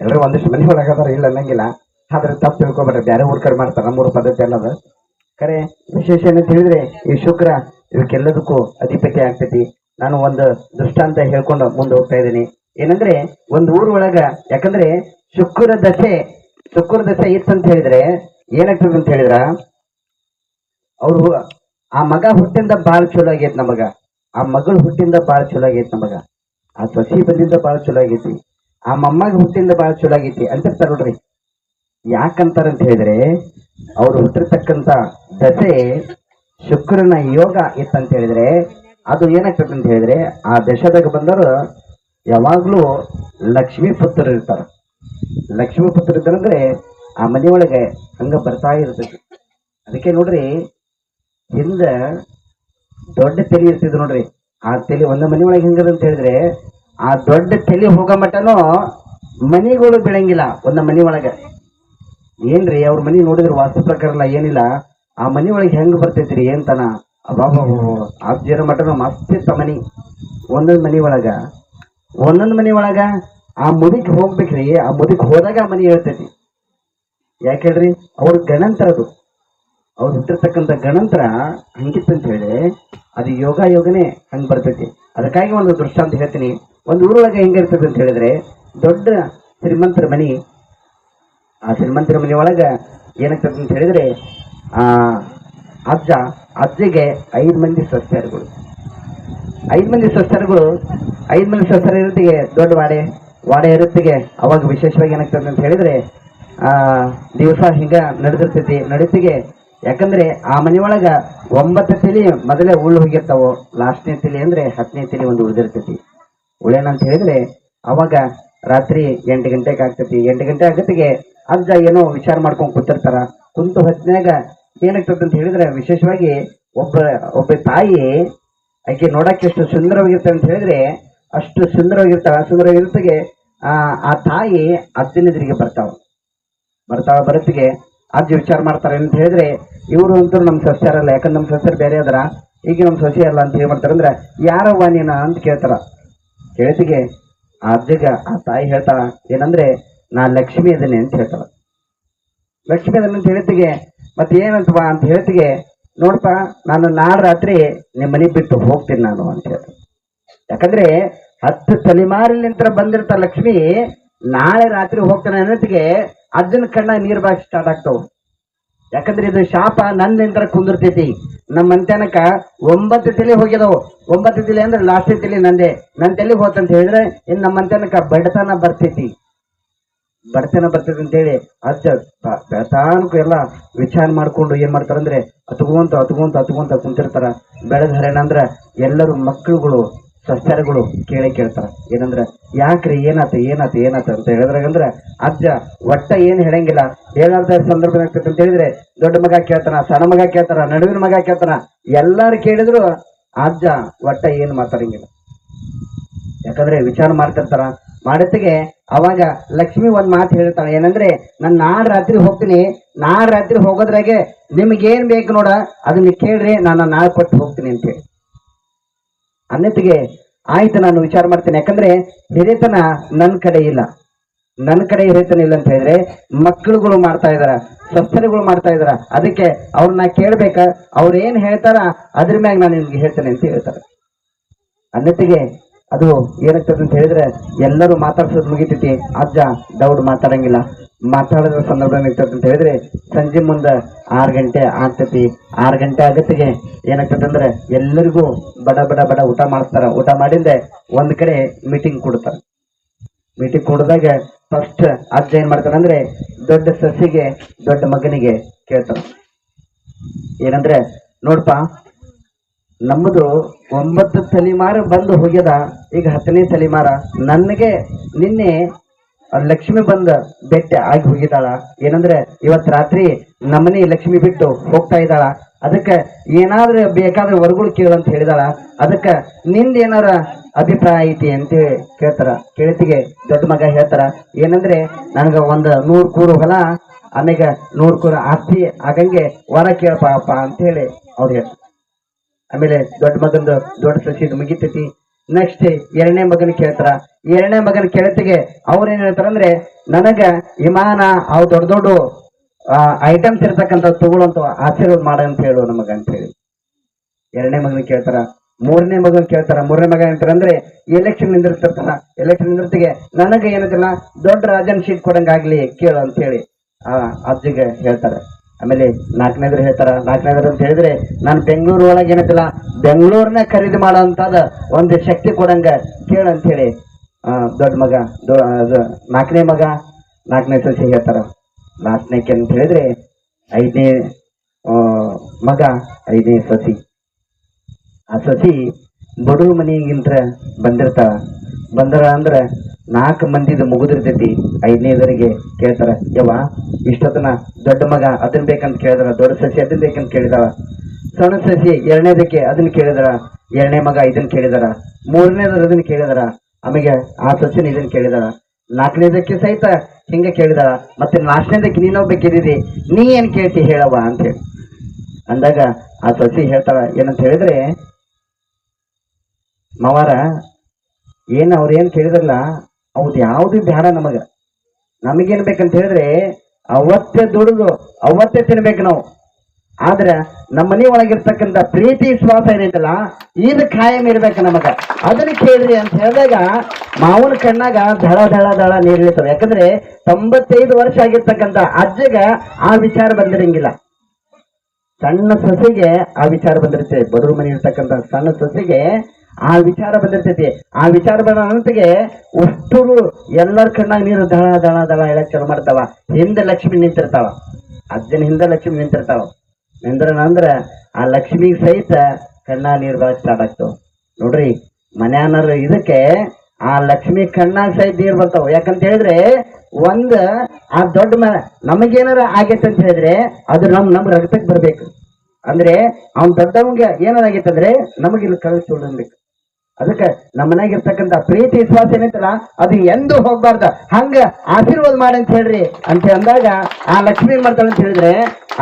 ಎಲ್ಲರೂ ಒಂದಿಷ್ಟು ಮನೆ ಒಳಗದಾರ, ಇಲ್ಲ ಅನ್ನಂಗಿಲ್ಲ. ಆದ್ರೆ ತಪ್ಪು ತಿಳ್ಕೊಬೇಡ್ರಿ, ಬೇರೆ ಊರ್ ಕಡೆ ಮಾಡ್ತಾರ. ನಮ್ಮೂರು ಪದ್ಧತಿ ಅನ್ನೋದು ಕರೆ. ವಿಶೇಷ ಏನಂತ ಹೇಳಿದ್ರೆ ಈ ಶುಕ್ರ ಇವಕ್ಕೆಲ್ಲದಕ್ಕೂ ಅಧಿಪತಿ ಆಗ್ತೈತಿ. ನಾನು ಒಂದು ದೃಷ್ಟಾಂತ ಹೇಳ್ಕೊಂಡು ಮುಂದೆ ಹೋಗ್ತಾ ಇದ್ದೀನಿ. ಏನಂದ್ರೆ ಒಂದು ಊರ್ ಒಳಗ, ಯಾಕಂದ್ರೆ ಶುಕ್ರ ದಶೆ ಇತ್ತಂತ ಹೇಳಿದ್ರೆ ಏನಾಗ್ತದೆ ಅಂತ ಹೇಳಿದ್ರ, ಅವ್ರು ಆ ಮಗ ಹುಟ್ಟಿಂದ ಬಾಳ ಚಲೋ ಆಗೈತಿ ನಮಗ, ಆ ಮಗಳು ಹುಟ್ಟಿಂದ ಬಾಳ ಚಲೋ ಆಗೈತಿ ನಮಗ, ಆ ಸೊಸಿ ಬಂದಿಂದ ಬಾಳ ಚಲೋ ಆಗೈತಿ, ಆ ಮೊಮ್ಮಗ ಹುಟ್ಟಿಂದ ಬಾಳ ಚಲೋ ಆಗೈತಿ ಅಂತಿರ್ತಾರ ನೋಡ್ರಿ. ಯಾಕಂತಾರಂತ ಹೇಳಿದ್ರೆ ಅವ್ರು ಹುಟ್ಟಿರ್ತಕ್ಕಂಥ ದಶೆ ಶುಕ್ರನ ಯೋಗ ಇತ್ತಂತ ಹೇಳಿದ್ರೆ ಅದು ಏನಾಗ್ತದೆ ಅಂತ ಹೇಳಿದ್ರೆ ಆ ದಶದಾಗ ಬಂದವರು ಯಾವಾಗ್ಲೂ ಲಕ್ಷ್ಮೀ ಪುತ್ರರು ಇರ್ತಾರ. ಲಕ್ಷ್ಮೀ ಪುತ್ರ ಇದ್ದಾರಂದ್ರೆ ಆ ಮನೆಯೊಳಗೆ ಹಂಗ ಬರ್ತಾ ಇರ್ತೈತಿ. ಅದಕ್ಕೆ ನೋಡ್ರಿ, ಹಿಂದ ದೊಡ್ಡ ತಲೆ ಇರ್ತಿದ್ ನೋಡ್ರಿ. ಆ ತಲೆ ಒಂದ ಮನೆ ಒಳಗೆ ಹೆಂಗದ ಅಂತ ಹೇಳಿದ್ರೆ ಆ ದೊಡ್ಡ ತಲೆ ಹೋಗೋ ಮಟನೂ ಮನಿಗಳು ಬೆಳಂಗಿಲ್ಲ. ಒಂದ ಮನಿ ಒಳಗೆ ಏನ್ರಿ ಅವ್ರ ಮನಿ ನೋಡಿದ್ರೆ ವಾಸ್ತು ಪ್ರಕಾರ ಎಲ್ಲ ಏನಿಲ್ಲ, ಆ ಮನಿ ಒಳಗೆ ಹೆಂಗ್ ಬರ್ತೈತ್ರಿ ಏನ್ತನ ಅಬಾಬಾ ಅಜ್ಜರ ಮಟನು ಮಸ್ತ್ ಇತ್ತ ಮನಿ. ಒಂದೊಂದ್ ಮನಿ ಒಳಗ ಆ ಮುದಿಕ್ ಹೋಗ್ಬೇಕ್ರಿ. ಆ ಮುದಿಕ್ ಹೋದಾಗ ಆ ಮನಿ ಹೇಳ್ತೈತಿ. ಯಾಕೆ ಹೇಳ್ರಿ? ಅವ್ರ ಗಣಂತರ ಅದು, ಅವ್ರು ಹುಟ್ಟಿರ್ತಕ್ಕಂಥ ಗಣಂತರ ಹಂಗಿತ್ತಂತ ಹೇಳಿ ಅದು ಯೋಗನೇ ಹಂಗ್ ಬರ್ತೈತಿ. ಅದಕ್ಕಾಗಿ ಒಂದು ದೃಷ್ಟಾಂತ ಹೇಳ್ತೀನಿ. ಒಂದು ಊರೊಳಗೆ ಹೆಂಗಿರ್ತದೆ ಅಂತ ಹೇಳಿದ್ರೆ ದೊಡ್ಡ ಶ್ರೀಮಂತರ ಮನಿ. ಆ ಶ್ರೀಮಂತರ ಮನಿ ಒಳಗ ಏನಾಗ್ತದೆ ಅಂತ ಹೇಳಿದ್ರೆ ಅಜ್ಜಿಗೆ 5 ಮಂದಿ ಸಸ್ಯರುಗಳು. 5 ಮಂದಿ ಸಸ್ಯರುಗಳು 5 ಮಂದಿ ಸಸ್ಯರ ಇರೋದಿಗೆ ದೊಡ್ಡ ವಾಡೆ ವಾಡ ಇರುತ್ತಿಗೆ ಅವಾಗ ವಿಶೇಷವಾಗಿ ಏನಾಗ್ತದೆ ಅಂತ ಹೇಳಿದ್ರೆ ದಿವಸ ಹಿಂಗ ನಡೀತಿಗೆ. ಯಾಕಂದ್ರೆ ಆ ಮನೆಯೊಳಗ 9 ತಲಿ ಮೊದಲೇ ಉಳ್ಳು ಹೋಗಿರ್ತಾವ, ಲಾಸ್ಟ್ನೇ ತಲಿ ಅಂದ್ರೆ 10ನೇ ತಲಿ ಒಂದು ಉಳಿದಿರ್ತೈತಿ. ಉಳೇನಂತ ಹೇಳಿದ್ರೆ ಅವಾಗ ರಾತ್ರಿ 8 ಗಂಟೆಗೆ ಆಗ್ತೈತಿ. 8 ಗಂಟೆ ಆಗತ್ತಿಗೆ ಅಜ್ಜ ಏನೋ ವಿಚಾರ ಮಾಡ್ಕೊಂಡು ಕೂತಿರ್ತಾರ. ಕುಂತು ಹೊತ್ತಿನಾಗ ಏನಾಗ್ತದೆ ಅಂತ ಹೇಳಿದ್ರೆ ವಿಶೇಷವಾಗಿ ಒಬ್ಬ ತಾಯಿ ಆಕೆ ನೋಡಕ್ಕೆ ಎಷ್ಟು ಸುಂದರವಾಗಿರ್ತಾಳೆ ಅಂತ ಹೇಳಿದ್ರೆ ಅಷ್ಟು ಸುಂದರವಾಗಿರ್ತಾಳೆ. ಆ ತಾಯಿ ಅಜ್ಜನೆದುರಿಗೆ ಬರತ್ತಿಗೆ ಅಜ್ಜಿ ವಿಚಾರ ಮಾಡ್ತಾರೆ ಅಂತ ಹೇಳಿದ್ರೆ ಇವರು ಅಂತೂ ನಮ್ಮ ಸಸ್ಯಾರಲ್ಲ, ಯಾಕಂದ್ರೆ ನಮ್ಮ ಸಸ್ಯರು ಬೇರೆ ಅದರ, ಈಗ ನಮ್ಮ ಸಸಿ ಅಲ್ಲ ಅಂತ ಏನ್ ಮಾಡ್ತಾರೆ ಅಂದ್ರೆ ಯಾರವ್ವ ನೀನ ಅಂತ ಕೇಳ್ತಾರ. ಕೇಳ್ತಿಗೆ ಆ ಅಜ್ಜಗ ಆ ತಾಯಿ ಹೇಳ್ತಾಳ ಏನಂದ್ರೆ ನಾ ಲಕ್ಷ್ಮಿ ಅದನ್ನೇ ಅಂತ ಹೇಳ್ತಾಳ. ಲಕ್ಷ್ಮಿ ಅದನ್ನ ಅಂತ ಹೇಳ್ತಿಗೆ ಮತ್ತೆ ಏನಂತವಾ ಅಂತ ಹೇಳ್ತಿಗೆ ನೋಡಪ್ಪ ನಾನು ನಾಳೆ ರಾತ್ರಿ ನಿಮ್ಮ ಮನೆ ಬಿಟ್ಟು ಹೋಗ್ತೀನಿ ನಾನು ಅಂತ ಹೇಳ್ತೀನಿ. ಯಾಕಂದ್ರೆ 10 ತಲೆಮಾರಿಲಿಂತ ಬಂದಿರ್ತ ಲಕ್ಷ್ಮಿ ನಾಳೆ ರಾತ್ರಿ ಹೋಗ್ತಾನೆ ಅನ್ನೋತ್ತಿಗೆ ಅಜ್ಜನ ಕಣ್ಣ ನೀರ್ ಬಾಗಿ ಸ್ಟಾರ್ಟ್ ಆಗ್ತಾವ. ಯಾಕಂದ್ರೆ ಇದು ಶಾಪ ನನ್ನಿಂದ ಕುಂದಿರ್ತೈತಿ. ನಮ್ಮ ಮಂತ್ಯಾನಕ 9 ತಲೆ ಹೋಗ್ಯದವು. 9 ತಲೆ ಅಂದ್ರೆ ಲಾಸ್ಟ್ ತಲೆ ನಂದೇ, ನನ್ನ ತಲೆಗೆ ಹೋತಂತ ಹೇಳಿದ್ರೆ ಇನ್ನು ನಮ್ಮ ಮಂತ್ಯಾನಕ ಬಡತನ ಬರ್ತೈತಿ ಅಂತ ಹೇಳಿ ಅಜ್ಜ ಬೆಳತಾನಕ್ಕೂ ಎಲ್ಲ ವಿಚಾರ ಮಾಡ್ಕೊಂಡು ಏನ್ ಮಾಡ್ತಾರಂದ್ರೆ ಹತ್ಕೊಂತ ಕುಂತಿರ್ತಾರ. ಬೆಳೆದ ಹರಣ ಅಂದ್ರ ಎಲ್ಲರೂ ಮಕ್ಕಳುಗಳು ಸಸ್ಯಾರಗಳು ಕೇಳ್ತಾರ ಏನಂದ್ರ ಯಾಕ್ರಿ ಏನಾತ ಅಂತ ಹೇಳಿದ್ರಾಗಂದ್ರ ಅಜ್ಜ ಒಟ್ಟ ಏನ್ ಹೇಳಂಗಿಲ್ಲ. ಏನಾದ ಸಂದರ್ಭ ಆಗ್ತೈತೆ ಅಂತ ಹೇಳಿದ್ರೆ ದೊಡ್ಡ ಮಗ ಕೇಳ್ತಾನ, ಸಣ್ಣ ಮಗ ಕೇಳ್ತಾನ, ನಡುವಿನ ಮಗ ಕೇಳ್ತಾನ, ಎಲ್ಲಾರು ಕೇಳಿದ್ರು ಅಜ್ಜ ಒಟ್ಟ ಏನ್ ಮಾತಾಡಂಗಿಲ್ಲ. ಯಾಕಂದ್ರೆ ವಿಚಾರ ಮಾಡ್ತಿರ್ತಾರ. ಮಾಡತ್ತಿಗೆ ಅವಾಗ ಲಕ್ಷ್ಮಿ ಒಂದ್ ಮಾತು ಹೇಳ್ತಾಳೆ ಏನಂದ್ರೆ ನಾನು ನಾಳೆ ರಾತ್ರಿ ಹೋಗ್ತೀನಿ, ನಾಳೆ ರಾತ್ರಿ ಹೋಗೋದ್ರಾಗೆ ನಿಮ್ಗೇನ್ ಬೇಕು ನೋಡ ಅದನ್ನ ಕೇಳ್ರಿ, ನಾನು ನಾಳೆ ಕೊಟ್ಟು ಹೋಗ್ತೀನಿ ಅಂತೇಳಿ. ಅನ್ನತ್ತಿಗೆ ಆಯ್ತು ನಾನು ವಿಚಾರ ಮಾಡ್ತೀನಿ. ಯಾಕಂದ್ರೆ ಹಿರಿತನ ನನ್ನ ಕಡೆ ಇಲ್ಲ ಹಿರಿತನ ಇಲ್ಲ ಅಂತ ಹೇಳಿದ್ರೆ ಮಕ್ಕಳುಗಳು ಮಾಡ್ತಾ ಇದಾರ, ಸಸ್ಯಗಳು ಮಾಡ್ತಾ ಇದಾರ. ಅದಕ್ಕೆ ಅವ್ರನ್ನ ಕೇಳ್ಬೇಕ, ಅವ್ರ ಏನ್ ಹೇಳ್ತಾರ ಅದ್ರ ಮ್ಯಾಗ ನಾನು ನಿಮ್ಗೆ ಹೇಳ್ತೇನೆ ಅಂತ ಹೇಳ್ತಾರೆ. ಅನ್ನತ್ತಿಗೆ ಅದು ಏನಾಗ್ತದೆ ಅಂತ ಹೇಳಿದ್ರೆ ಎಲ್ಲರೂ ಮಾತಾಡ್ಸೋದು ಮುಗಿತೈತಿ. ಅಜ್ಜ ದೌಡ್ ಮಾತಾಡಂಗಿಲ್ಲ. ಮಾತಾಡಿದ ಸಂದರ್ಭ ಏನಾಗ್ತದೆ ಅಂತ ಹೇಳಿದ್ರೆ ಸಂಜೆ ಮುಂದೆ 6 ಗಂಟೆ ಆಗ್ತೈತಿ. 6 ಗಂಟೆ ಆಗತ್ತಿಗೆ ಏನಾಗ್ತದೆ ಅಂದ್ರೆ ಎಲ್ಲರಿಗೂ ಬಡ ಊಟ ಮಾಡಿಸ್ತಾರ. ಊಟ ಮಾಡಿಂದೆ ಒಂದ್ ಕಡೆ ಮೀಟಿಂಗ್ ಕೊಡ್ತಾರ. ಮೀಟಿಂಗ್ ಕೊಡಿದಾಗ ಫಸ್ಟ್ ಅಜ್ಜ ಏನ್ ಮಾಡ್ತಾರ ಅಂದ್ರೆ ದೊಡ್ಡ ಸಸಿಗೆ ದೊಡ್ಡ ಮಗನಿಗೆ ಕೇಳ್ತಾರ ಏನಂದ್ರೆ ನೋಡ್ಪಾ ನಮ್ಮದು 9 ತಲೆಮಾರ ಬಂದು ಹೋಗ್ಯದ, ಈಗ 10ನೇ ತಲೆಮಾರ. ನನಗೆ ನಿನ್ನೆ ಲಕ್ಷ್ಮಿ ಬಂದ ಬೆಟ್ಟ ಆಗಿ ಹೋಗಿದ್ದಾಳ. ಏನಂದ್ರೆ ಇವತ್ ರಾತ್ರಿ ನಮ್ಮನೆ ಲಕ್ಷ್ಮಿ ಬಿಟ್ಟು ಹೋಗ್ತಾ ಇದ್ದಾಳ. ಅದಕ್ಕೆ ಏನಾದ್ರೂ ಬೇಕಾದ್ರೆ ಹೊರಗಳು ಕೇಳಂತ ಹೇಳಿದಾಳ. ಅದಕ್ಕ ನಿಂದ ಏನಾರ ಅಭಿಪ್ರಾಯ ಐತಿ ಅಂತ ಕೇಳ್ತಾರ. ಕೇಳ್ತಿಗೆ ದೊಡ್ಡ ಮಗ ಹೇಳ್ತಾರ ಏನಂದ್ರೆ ನನಗ 100 ಕೂರು ಹೊಲ, ಆಮೇಲೆ 100 ಕೂರು ಆಸ್ತಿ ಆಗಂಗೆ ವರ ಕೇಳಪ್ಪ ಅಂತ ಹೇಳಿ ಅವ್ರು ಹೇಳ್ತಾರೆ. ಆಮೇಲೆ ದೊಡ್ಡ ಮಗಂದು ದೊಡ್ಡ ಸಸಿದು ಮುಗಿತೈತಿ. ನೆಕ್ಸ್ಟ್ 2ನೇ ಮಗನ ಕೇಳ್ತಾರ. 2ನೇ ಮಗನ ಕೇಳತಿಗೆ ಅವ್ರೇನ್ ಹೇಳ್ತಾರಂದ್ರೆ ನನಗ ವಿಮಾನ ಅವು ದೊಡ್ಡ ಐಟಮ್ಸ್ ಇರ್ತಕ್ಕಂಥ ತಗೊಳ್ಳಂತ ಆಶೀರ್ವಾದ ಮಾಡ ಅಂತ ಹೇಳು ನಮಗ ಅಂತ ಹೇಳಿ 2ನೇ ಮಗನ ಕೇಳ್ತಾರ. 3ನೇ ಮಗನ ಕೇಳ್ತಾರ. 3ನೇ ಮಗ ಏನಂತಾರಂದ್ರೆ ಎಲೆಕ್ಷನ್ ನಿಂದಿರ್ತಾರ. ಎಲೆಕ್ಷನ್ ನಿಂದಿರ್ತಿಗೆ ನನಗ ಏನಂತಿಲ್ಲ ದೊಡ್ಡ ರಾಜನ್ ಶೀಟ್ ಕೊಡಂಗಾಗ್ಲಿ ಕೇಳು ಅಂತ ಹೇಳಿ ಅಜ್ಜಿಗೆ ಹೇಳ್ತಾರ. ಆಮೇಲೆ 4ನೇದ್ರು ಹೇಳ್ತಾರ. 4ನೇದ್ರು ಅಂತ ಹೇಳಿದ್ರೆ ನಾನು ಬೆಂಗಳೂರು ಒಳಗೆ ಏನಂತಿಲ್ಲ ಬೆಂಗಳೂರನ್ನ ಖರೀದಿ ಮಾಡೋಂಥದ ಒಂದು ಶಕ್ತಿ ಕೊಡಂಗ ಕೇಳಂತ ಹೇಳಿ ದೊಡ್ಡ ಮಗ 4ನೇ ಮಗ 4ನೇ ಸಸಿ ಹೇಳ್ತಾರ. ಲಾಸ್ಟ್ನೇಕೆ ಅಂತ ಹೇಳಿದ್ರೆ 5ನೇ ಮಗ 5ನೇ ಸಸಿ. ಆ ಸಸಿ ಬಡವ ಮನೆಗಿಂತ ಬಂದರ ಅಂದ್ರ 4 ಮಂದಿದು ಮುಗಿದಿರ್ತೈತಿ. 5ನೇದರಿಗೆ ಕೇಳ್ತಾರ ಯವ್ವ ಇಷ್ಟೊತ್ತನ ದೊಡ್ಡ ಮಗ ಅದನ್ ಬೇಕಂತ ಕೇಳಿದಾರ, ದೊಡ್ಡ ಸಸಿ ಅದನ್ ಬೇಕಂತ ಕೇಳಿದಾಳ. ಸಣ್ಣ ಸಸಿ 2ನೇದಕ್ಕೆ ಅದನ್ನ ಕೇಳಿದಾರ, 2ನೇ ಮಗ ಇದನ್ನ ಕೇಳಿದಾರ, 3ನೇದ ಅದನ್ನ ಕೇಳಿದಾರ, ಆಮೇಲೆ ಆ ಸಸಿನ ಇದನ್ನ ಕೇಳಿದಾರ, 4ನೇದಕ್ಕೆ ಸಹಿತ ಹಿಂಗ ಕೇಳಿದಾಳ. ಮತ್ತೆ ಲಾಸ್ಟ್ನೇದಕ್ಕೆ ನೀನೊಬ್ಬೇಕಿದ್ದೀರಿ, ನೀ ಏನ್ ಕೇಳ್ತಿ ಹೇಳವ್ವ ಅಂತ ಹೇಳಿ ಅಂದಾಗ ಆ ಸಸಿ ಹೇಳ್ತಾಳ ಏನಂತ ಹೇಳಿದ್ರೆ ಮವಾರ ಏನ್ ಅವ್ರೇನ್ ಕೇಳಿದ್ರಲ್ಲ ಅವ್ದು ಯಾವ್ದು ಬೇಡ ನಮಗೇನ್ ಬೇಕಂತ ಹೇಳಿದ್ರೆ ಅವತ್ತೇ ದುಡಿದು ಅವತ್ತೇ ತಿನ್ಬೇಕು ನಾವು. ಆದ್ರ ನಮ್ಮ ಮನೆ ಒಳಗಿರ್ತಕ್ಕಂಥ ಪ್ರೀತಿ ವಿಶ್ವಾಸ ಏನೈತಲ್ಲ ಇದು ಖಾಯಂ ಇರ್ಬೇಕು ನಮಗ, ಅದನ್ನ ಕೇಳ್ರಿ ಅಂತ ಹೇಳಿದಾಗ ಮಾವನ ಕಣ್ಣಾಗ ದಳ ನೀರಿರ್ತದೆ. ಯಾಕಂದ್ರೆ 95 ವರ್ಷ ಆಗಿರ್ತಕ್ಕಂಥ ಅಜ್ಜಗ ಆ ವಿಚಾರ ಬಂದಿರಂಗಿಲ್ಲ. ಸಣ್ಣ ಸೊಸೆಗೆ ಆ ವಿಚಾರ ಬಂದಿರುತ್ತೆ. ಬಡವ್ರ ಮನೆ ಇರ್ತಕ್ಕಂಥ ಸಣ್ಣ ಸೊಸೆಗೆ ಆ ವಿಚಾರ ಬಂದಿರ್ತೈತಿ. ಆ ವಿಚಾರ ಬರೋ ಅನ್ನತಿಗೆ ಅಷ್ಟರು ಎಲ್ಲರ ಕಣ್ಣಾಗ ನೀರು ದಳ ದಳ ದಳ ಹೇಳಕ್ ಚಾಲು ಮಾಡ್ತಾವ. ಹಿಂದೆ ಲಕ್ಷ್ಮಿ ನಿಂತಿರ್ತಾವ, ಅಜ್ಜನ ಹಿಂದೆ ಲಕ್ಷ್ಮಿ ನಿಂತಿರ್ತಾವ. ಅಂದ್ರ ಆ ಲಕ್ಷ್ಮಿ ಸಹಿತ ಕಣ್ಣಾಗ ನೀರು ಬರಕ್ ಸ್ಟಾರ್ಟ್ ಆಗ್ತಾವ. ನೋಡ್ರಿ ಮನ್ಯಾನರು ಇದಕ್ಕೆ ಆ ಲಕ್ಷ್ಮಿ ಕಣ್ಣಾಗ ಸಹಿತ ನೀರು ಬರ್ತಾವ. ಯಾಕಂತ ಹೇಳಿದ್ರೆ ಒಂದ್ ಆ ದೊಡ್ಡ ನಮಗೇನಾರ ಆಗೈತೆ ಅಂತ ಹೇಳಿದ್ರೆ ಅದು ನಮ್ ರಕ್ತಕ್ಕೆ ಬರ್ಬೇಕು. ಅಂದ್ರೆ ಅವ್ನ್ ದೊಡ್ಡವಂಗೆ ಏನಾರ ಆಗೈತೆ ಅಂದ್ರೆ ನಮಗ್ ಇಲ್ಲಿ ಕಳಿಸ್ಕೊಡ್ಬೇಕು. ಅದಕ್ಕೆ ನಮ್ಮ ಮನ್ಯಾಗಿರ್ತಕ್ಕಂಥ ಪ್ರೀತಿ ವಿಶ್ವಾಸ ಏನೈತಲ್ಲ ಅದು ಎಂದೂ ಹೋಗ್ಬಾರ್ದ. ಹಂಗ ಆಶೀರ್ವಾದ ಮಾಡಿ ಅಂತ ಹೇಳ್ರಿ ಅಂತ ಅಂದಾಗ ಆ ಲಕ್ಷ್ಮಿ ಏನ್ ಮಾಡ್ತಾಳೆ ಅಂತ ಹೇಳಿದ್ರೆ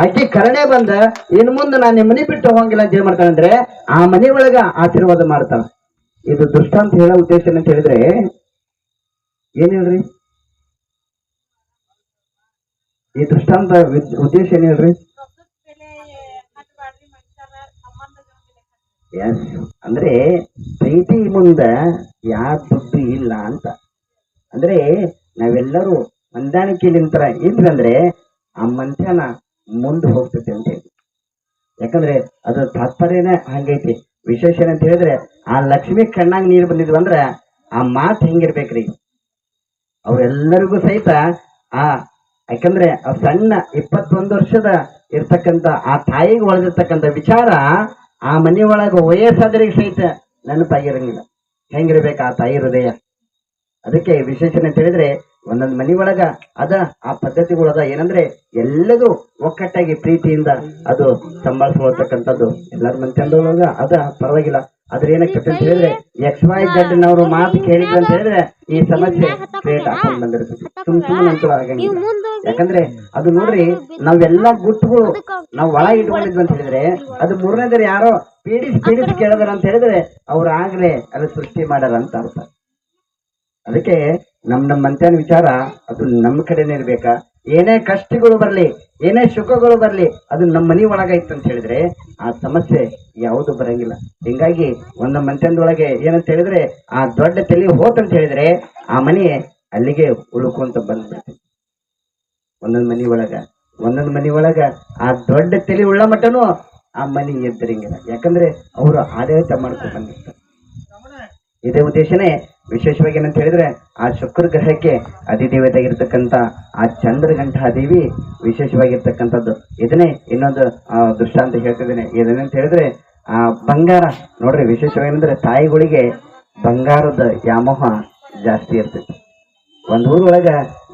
ಅಕ್ಕಿ ಕರುಣೆ ಬಂದ ಇನ್ ಮುಂದೆ ನಾನು ನಿಮ್ಮ ಮನೆ ಬಿಟ್ಟು ಹೋಗಂಗಿಲ್ಲ ಅಂತ ಏನ್ ಮಾಡ್ತಾಳೆ ಅಂದ್ರೆ ಆ ಮನೆ ಒಳಗ ಆಶೀರ್ವಾದ ಮಾಡ್ತಾಳ. ಇದು ದೃಷ್ಟಾಂತ ಹೇಳೋ ಉದ್ದೇಶ ಅಂತ ಹೇಳಿದ್ರೆ ಏನ್ ಹೇಳ್ರಿ, ಈ ದೃಷ್ಟಾಂತ ಉದ್ದೇಶ ಏನ್ ಹೇಳ್ರಿ? ಎಸ್, ಅಂದ್ರೆ ಪ್ರೀತಿ ಮುಂದ ಯಾವ ದುಡ್ಡು ಇಲ್ಲ ಅಂತ. ಅಂದ್ರೆ ನಾವೆಲ್ಲರೂ ಹೊಂದಾಣಿಕೆಲಿಂತರ ಇದ್ರಂದ್ರೆ ಆ ಮನುಷ್ಯನ ಮುಂದೆ ಹೋಗ್ತೈತಿ ಅಂತ ಹೇಳಿ. ಯಾಕಂದ್ರೆ ಅದು ತಾತ್ಪರ್ಯನೇ ಹಂಗೈತಿ. ವಿಶೇಷ ಏನಂತ ಹೇಳಿದ್ರೆ ಆ ಲಕ್ಷ್ಮಿ ಕಣ್ಣಾಗ ನೀರು ಬಂದಿದ್ವು ಅಂದ್ರ ಆ ಮಾತು ಹೆಂಗಿರ್ಬೇಕ್ರಿ ಅವ್ರೆಲ್ಲರಿಗೂ ಸಹಿತ ಆ ಯಾಕಂದ್ರೆ ಆ ಸಣ್ಣ 21 ವರ್ಷದ ಇರ್ತಕ್ಕಂಥ ಆ ತಾಯಿಗೆ ಒಳಗಿರ್ತಕ್ಕಂಥ ವಿಚಾರ ಆ ಮನೆ ಒಳಗ ವಯಸ್ಸಾದ್ರಿಗೆ ಸಹಿತ ನೆನಪಾಗಿರಂಗಿಲ್ಲ. ಹೆಂಗಿರ್ಬೇಕು ಆ ತಾಯಿ ಹೃದಯ. ಅದಕ್ಕೆ ವಿಶೇಷಣೆ ಅಂತ ಹೇಳಿದ್ರೆ ಒಂದೊಂದು ಮನೆ ಒಳಗ ಅದ ಆ ಪದ್ಧತಿಗಳದ ಏನಂದ್ರೆ ಎಲ್ಲದೂ ಒಕ್ಕಟ್ಟಾಗಿ ಪ್ರೀತಿಯಿಂದ ಅದು ಸಂಭಾಳಿಸ್ಕೊಳ್ತಕ್ಕಂಥದ್ದು ಎಲ್ಲರ ಮನ್ತಂದೊಳಗ ಅದ ಪರವಾಗಿಲ್ಲ. ಆದ್ರೆ ಏನಕ್ಕೆ ಅಂತ ಹೇಳಿದ್ರೆ XYZ ನವರು ಮಾತು ಕೇಳಿದ್ರು ಅಂತ ಹೇಳಿದ್ರೆ ಈ ಸಮಸ್ಯೆ ಕ್ರಿಯೇಟ್ ಹಾಕೊಂಡ್ ಬಂದಿರ್ತದೆ. ಸುಮ್ಮನೆ ಅಂತೂ ಆಗಂಗಿಲ್ಲ. ಯಾಕಂದ್ರೆ ಅದು ನೋಡ್ರಿ ನಾವೆಲ್ಲಾ ಗುಟ್ಟುಗಳು ನಾವು ಒಳ ಇಟ್ಕೊಂಡಿದ್ವಿ ಅಂತ ಹೇಳಿದ್ರೆ ಅದು ಮೂರನೇದರ ಯಾರೋ ಪೀಡಿಸಿ ಕೇಳಿದಾರ ಅಂತ ಹೇಳಿದ್ರೆ ಅವ್ರು ಆಗ್ಲೇ ಅದು ಸೃಷ್ಟಿ ಮಾಡ್ಯಾರ ಅಂತ ಅರ್ಥ. ಅದಕ್ಕೆ ನಮ್ಮ ಮಂತ್ಯಾನ ವಿಚಾರ ಅದು ನಮ್ಮ ಕಡೆನೇ ಇರ್ಬೇಕಾ. ಏನೇ ಕಷ್ಟಗಳು ಬರ್ಲಿ ಏನೇ ಸುಖಗಳು ಬರ್ಲಿ ಅದು ನಮ್ಮ ಮನಿ ಒಳಗೈತೆ ಅಂತ ಹೇಳಿದ್ರೆ ಆ ಸಮಸ್ಯೆ ಯಾವುದು ಬರಂಗಿಲ್ಲ. ಹಿಂಗಾಗಿ ಒಂದು ಮಂತ್ಯದೊಳಗೆ ಏನಂತ ಹೇಳಿದ್ರೆ ಆ ದೊಡ್ಡ ತಲೆ ಹೋತಂತ ಹೇಳಿದ್ರೆ ಆ ಮನೆ ಅಲ್ಲಿಗೆ ಉಳ್ಕೊಂತ ಬಂದ್ಬಿಡ್ತೈತಿ. ಒಂದೊಂದು ಮನಿ ಒಳಗ ಆ ದೊಡ್ಡ ತಲೆ ಉಳ್ಳ ಮಟ್ಟನು ಆ ಮನೆ ಎದ್ದರಿಂಗಿಲ್ಲ. ಯಾಕಂದ್ರೆ ಅವರು ಆಡಳಿತ ಮಾಡ್ಕೊಂಡು ಬಂದಿರ್ತಾರೆ. ಇದೇ ಉದ್ದೇಶನೇ ವಿಶೇಷವಾಗಿ ಏನಂತ ಹೇಳಿದ್ರೆ ಆ ಶುಕ್ರ ಗ್ರಹಕ್ಕೆ ಅಧಿದೇವತೆಯಾಗಿರ್ತಕ್ಕಂಥ ಆ ಚಂದ್ರಗಂಠ ದೇವಿ ವಿಶೇಷವಾಗಿರ್ತಕ್ಕಂಥದ್ದು. ಇದನ್ನೇ ಇನ್ನೊಂದು ದೃಷ್ಟಾಂತ ಹೇಳ್ತಿದ್ದೇನೆ. ಏನಂತ ಹೇಳಿದ್ರೆ ಆ ಬಂಗಾರ ನೋಡ್ರಿ, ವಿಶೇಷವೇನಂದ್ರೆ ತಾಯಿಗಳಿಗೆ ಬಂಗಾರದ ವ್ಯಾಮೋಹ ಜಾಸ್ತಿ ಇರ್ತೈತಿ. ಒಂದ್ ಊರೊಳಗ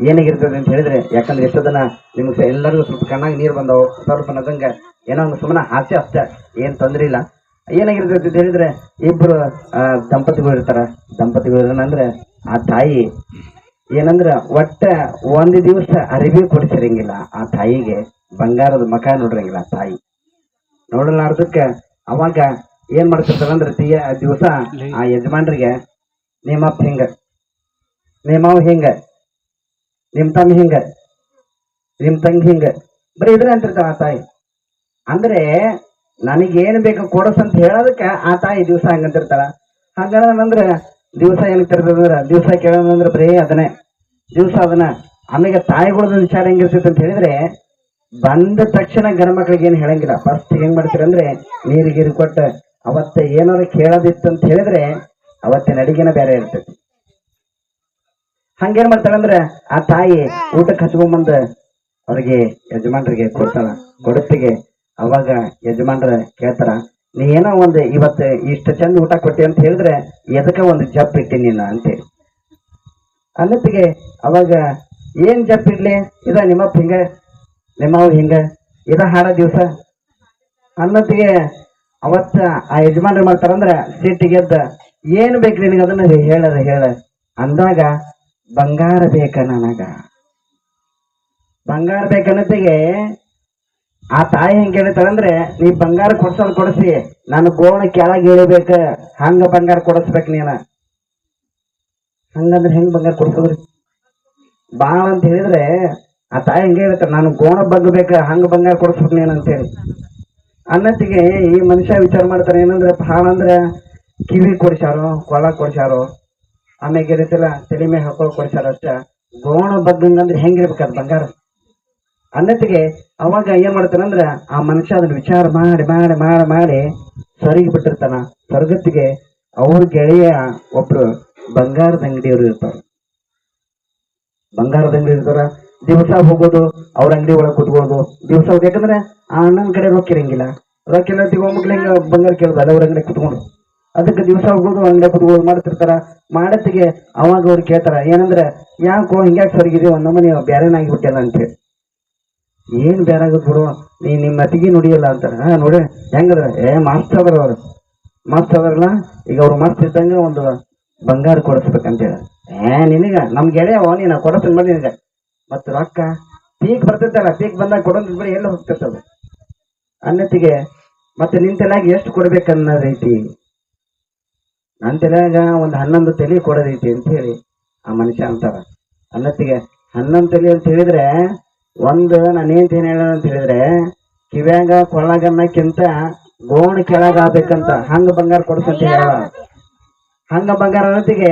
ಏನಾಗಿರ್ತದೆ ಅಂತ ಹೇಳಿದ್ರೆ, ಯಾಕಂದ್ರೆ ಎಷ್ಟೋ ಜನ ನಿಮ್ಗೆ ಎಲ್ಲರಿಗೂ ಸ್ವಲ್ಪ ಕಣ್ಣಾಗ ನೀರು ಬಂದವು ಸ್ವಲ್ಪ ನದಂಗ ಏನೋ ಒಂದು ಸುಮ್ಮನೆ ಹಾಸ್ಯ ಅಷ್ಟೇ, ಏನ್ ತೊಂದ್ರೆ ಇಲ್ಲ. ಏನಾಗಿರ್ತೈತಿ ಅಂತ ಹೇಳಿದ್ರೆ ಇಬ್ರು ದಂಪತಿಗಳು ಇರ್ತಾರ. ದಂಪತಿಗಳು ಆ ತಾಯಿ ಏನಂದ್ರ ಒಟ್ಟ ಒಂದು ದಿವಸ ಅರಿವಿ ಕೊಡಿಸಿರಂಗಿಲ್ಲ. ಆ ತಾಯಿಗೆ ಬಂಗಾರದ ಮಕ ನೋಡಿರಂಗಿಲ್ಲ. ಆ ತಾಯಿ ನೋಡಲಾರ್ದಕ್ಕ ಅವಾಗ ಏನ್ ಮಾಡ್ತಿರ್ತಾರಂದ್ರೆ ದಿವಸ ಆ ಯಜಮಾನ್ರಿಗೆ ನಿಮ್ಮಪ್ಪ ಹಿಂಗ, ನಿಮ್ಮವ್ ಹಿಂಗ, ನಿಮ್ ತಮ್ಮ ಹಿಂಗ, ನಿಮ್ ತಂಗಿ ಹಿಂಗ ಬರೀ ಇದ್ರೆ ಅಂತಿರ್ತಾವ ಆ ತಾಯಿ. ಅಂದ್ರೆ ನನಗೇನು ಬೇಕು ಕೊಡಸಂತ ಹೇಳೋದಕ್ಕ ಆ ತಾಯಿ ದಿವಸ ಹಂಗಂತಿರ್ತಾಳ. ಹಂಗಂದ್ರ ದಿವಸ ಏನಂತಿರ್ತದಂದ್ರ ದಿವಸ ಕೇಳೋದಂದ್ರೆ ಬರೀ ಅದನ್ನೇ ದಿವಸ ಅದನ್ನ. ಆಮೇಲೆ ತಾಯಿಗಳದ ವಿಚಾರ ಹೆಂಗಿರ್ತೈತೆ ಅಂತ ಹೇಳಿದ್ರೆ ಬಂದ ತಕ್ಷಣ ಗಂಡ ಮಕ್ಳಿಗೆ ಏನು ಹೇಳಂಗಿಲ್ಲ. ಫಸ್ಟ್ ಹೆಂಗ್ ಮಾಡ್ತೀರಂದ್ರೆ ನೀರಿಗೀರು ಕೊಟ್ಟ ಅವತ್ತ ಏನಾದ್ರು ಕೇಳೋದಿತ್ತು ಅಂತ ಹೇಳಿದ್ರೆ ಅವತ್ತಿನ ಅಡಿಗೆನ ಬೇರೆ ಇರ್ತೈತಿ. ಹಂಗೇನ್ ಮಾಡ್ತಾಳಂದ್ರೆ ಆ ತಾಯಿ ಊಟಕ್ಕೆ ಹಚ್ಕೊಂಬಂದ ಅವ್ರಿಗೆ ಯಜಮಾನ್ರಿಗೆ ಕೊಡ್ತಾಳ. ಕೊಡತ್ತಿಗೆ ಅವಾಗ ಯಜಮಾನ್ರ ಕೇಳ್ತಾರ, ನೀ ಏನೋ ಒಂದು ಇವತ್ತು ಇಷ್ಟು ಚಂದ ಊಟ ಕೊಟ್ಟಿ ಅಂತ ಹೇಳಿದ್ರೆ ಎದಕ್ಕ ಒಂದು ಜಪ್ ಇಟ್ಟಿ ನೀನ ಅಂತೇಳಿ ಅನ್ನತ್ತಿಗೆ ಅವಾಗ ಏನ್ ಜಪ್ ಇಡ್ಲಿ, ಇದ ನಿಮ್ಮಪ್ಪ ಹಿಂಗ ನಿಮ್ಮವ್ ಹಿಂಗ ಇದ ಹಾಡ ದಿವಸ ಅನ್ನತ್ತಿಗೆ ಅವತ್ತ ಆ ಯಜಮಾನ್ರು ಮಾಡ್ತಾರಂದ್ರ ಸಿಟ್ಟಿಗೆದ್ದ ಏನ್ ಬೇಕು ನಿನಗೆ ಅದನ್ನ ಹೇಳ ಅಂದಾಗ ಬಂಗಾರ ಬೇಕ ನನಗ, ಬಂಗಾರ ಬೇಕನ್ನತ್ತಿಗೆ ಆ ತಾಯಿ ಹೆಂಗ್ ಹೇಳ್ತಾಳಂದ್ರೆ ನೀ ಬಂಗಾರ ಕೊಡ್ಸಿ ನಾನು ಗೋಣ ಕೆಳಗೆ ಇಳಿಬೇಕ, ಹಂಗ ಬಂಗಾರ ಕೊಡಿಸ್ಬೇಕು ನೀನ. ಹಂಗಂದ್ರೆ ಹೆಂಗ್ ಬಂಗಾರ ಕೊಡ್ಸೋದ್ರಿ ಬಾಳ ಅಂತ ಹೇಳಿದ್ರೆ ಆ ತಾಯಿ ಹೆಂಗೆ ಹೇಳ್ತಾರ ನಾನು ಗೋಣ ಬಗ್ಬೇಕ, ಹಂಗ ಬಂಗಾರ ಕೊಡಿಸ್ಬೇಕು ನೀನ್ ಅಂತೇಳಿ ಅನ್ನತ್ತಿಗೆ ಈ ಮನುಷ್ಯ ವಿಚಾರ ಮಾಡ್ತಾನೆ ಏನಂದ್ರೆ ಭಾಳ ಅಂದ್ರೆ ಕಿವಿ ಕೊಡ್ಸಾರೋ, ಕೊಳ ಕೊಡ್ಸಾರೋ, ಆಮೇಲೆ ಇರುತ್ತಲ್ಲ ತಲೆ ಮೇಲೆ ಹಾಕೋ ಕೊಡ್ಸಾರ ಅಷ್ಟ. ಗೋಣ ಬಗ್ಗಂಗಂದ್ರೆ ಹೆಂಗಿರ್ಬೇಕದ ಬಂಗಾರ ಅನ್ನತ್ತಿಗೆ ಅವಾಗ ಏನ್ ಮಾಡ್ತಾನಂದ್ರ ಆ ಮನುಷ್ಯ ಅದನ್ನ ವಿಚಾರ ಮಾಡಿ ಮಾಡಿ ಮಾಡಿ ಮಾಡಿ ಸ್ವರ್ಗ ಬಿಟ್ಟಿರ್ತಾನ. ಸ್ವರ್ಗತ್ತಿಗೆ ಅವ್ರ ಗೆಳೆಯ ಒಬ್ರು ಬಂಗಾರದ ಅಂಗಡಿಯವರು ಇರ್ತಾರ. ಬಂಗಾರದ ಅಂಗಡಿ ಇರ್ತಾರ, ದಿವಸ ಹೋಗೋದು ಅವ್ರ ಅಂಗಡಿ ಒಳಗೆ ಕುತ್ಕೊಳ್ಳೋದು, ದಿವಸ ಹೋಗಿ. ಯಾಕಂದ್ರೆ ಆ ಅಣ್ಣನ ಕಡೆ ರೊಕ್ಕ ಇರಂಗಿಲ್ಲ, ರೊಕ್ಕ ಎಲ್ಲ ತಗೊಂಡ್ಬಿಟ್ಲೆ ಹಿಂಗ ಬಂಗಾರ ಕೇಳೋದು ಅಲ್ಲ, ಅವ್ರ ಅಂಗಡಿ ಕುತ್ಕೊಂಡು. ಅದಕ್ಕೆ ದಿವಸ ಹೋಗೋದು ಅಂಗಡಿ ಕುತ್ಕೊಳ್ಳೋದು ಮಾಡ್ತಿರ್ತಾರ. ಮಾಡತ್ತಿಗೆ ಅವಾಗ ಅವ್ರು ಕೇಳ್ತಾರ, ಏನಂದ್ರೆ ಯಾಕೋ ಹಿಂಗ್ಯಾಕೆ ಸರಿಗಿದೆ ಒಂದೊಮ್ಮೆ ನೀವು ಬ್ಯಾರೇನಾಗಿಬಿಟ್ಟಲ್ಲ ಅಂತೇಳಿ. ಏನ್ ಬೇರೆ ಆಗುತ್ತೆ ಬಿಡು, ನೀ ನಿಮ್ಮ ಅತಿಗೆ ನುಡಿಯಲ್ಲ ಅಂತಾರ. ನೋಡಿ ಹೆಂಗದ್ರ, ಮಸ್ತ್ ಅದ್ರ ಅವ್ರು, ಮಸ್ತ್ ಅದ್ರಲ್ಲ. ಈಗ ಅವ್ರು ಮಸ್ತ್ ಇದ್ದಂಗೆ ಒಂದು ಬಂಗಾರ ಕೊಡಿಸ್ಬೇಕಂತೇಳಿ. ನಿನಗ ನಮ್ ಗೆಳೆಯವ ನೀನು ಕೊಡಸ್ತೀನಿ ಬನ್ನಿ ನಿನಗ. ಮತ್ ರೊಕ್ಕ ಪೀಕ್ ಬರ್ತಿರ್ತಲ್ಲ, ಪೀಕ್ ಬಂದಾಗ ಕೊಡೋದ್ ಬಿಡಿ ಎಲ್ಲ ಹೋಗ್ತಿರ್ತದ ಅನ್ನತ್ತಿಗೆ. ಮತ್ತೆ ನಿನ್ ತಲೆಯಾಗ ಎಷ್ಟು ಕೊಡ್ಬೇಕನ್ನೋದೈತಿ, ನನ್ನ ತಲೆಯಾಗ ಒಂದು 11 ತಲೆ ಕೊಡೋದೈತಿ ಅಂತ ಹೇಳಿ ಆ ಮನುಷ್ಯ ಅಂತಾರ. ಅನ್ನತ್ತಿಗೆ 11 ತಲೆ ಅಂತ ಹೇಳಿದ್ರೆ ಒಂದು ನಾನೇನ್ ಹೇಳ ಅಂತ ಹೇಳಿದ್ರೆ, ಕಿವ್ಯಾಗ ಕೊಳ್ಳಗನ್ನಕ್ಕಿಂತ ಗೋಣ ಕೆಳಗ ಆಗ್ಬೇಕಂತ ಹಂಗ ಬಂಗಾರ ಕೊಡ್ಸಂತ ಹೇಳ. ಹಂಗ ಬಂಗಾರ ಅನ್ನತ್ತಿಗೆ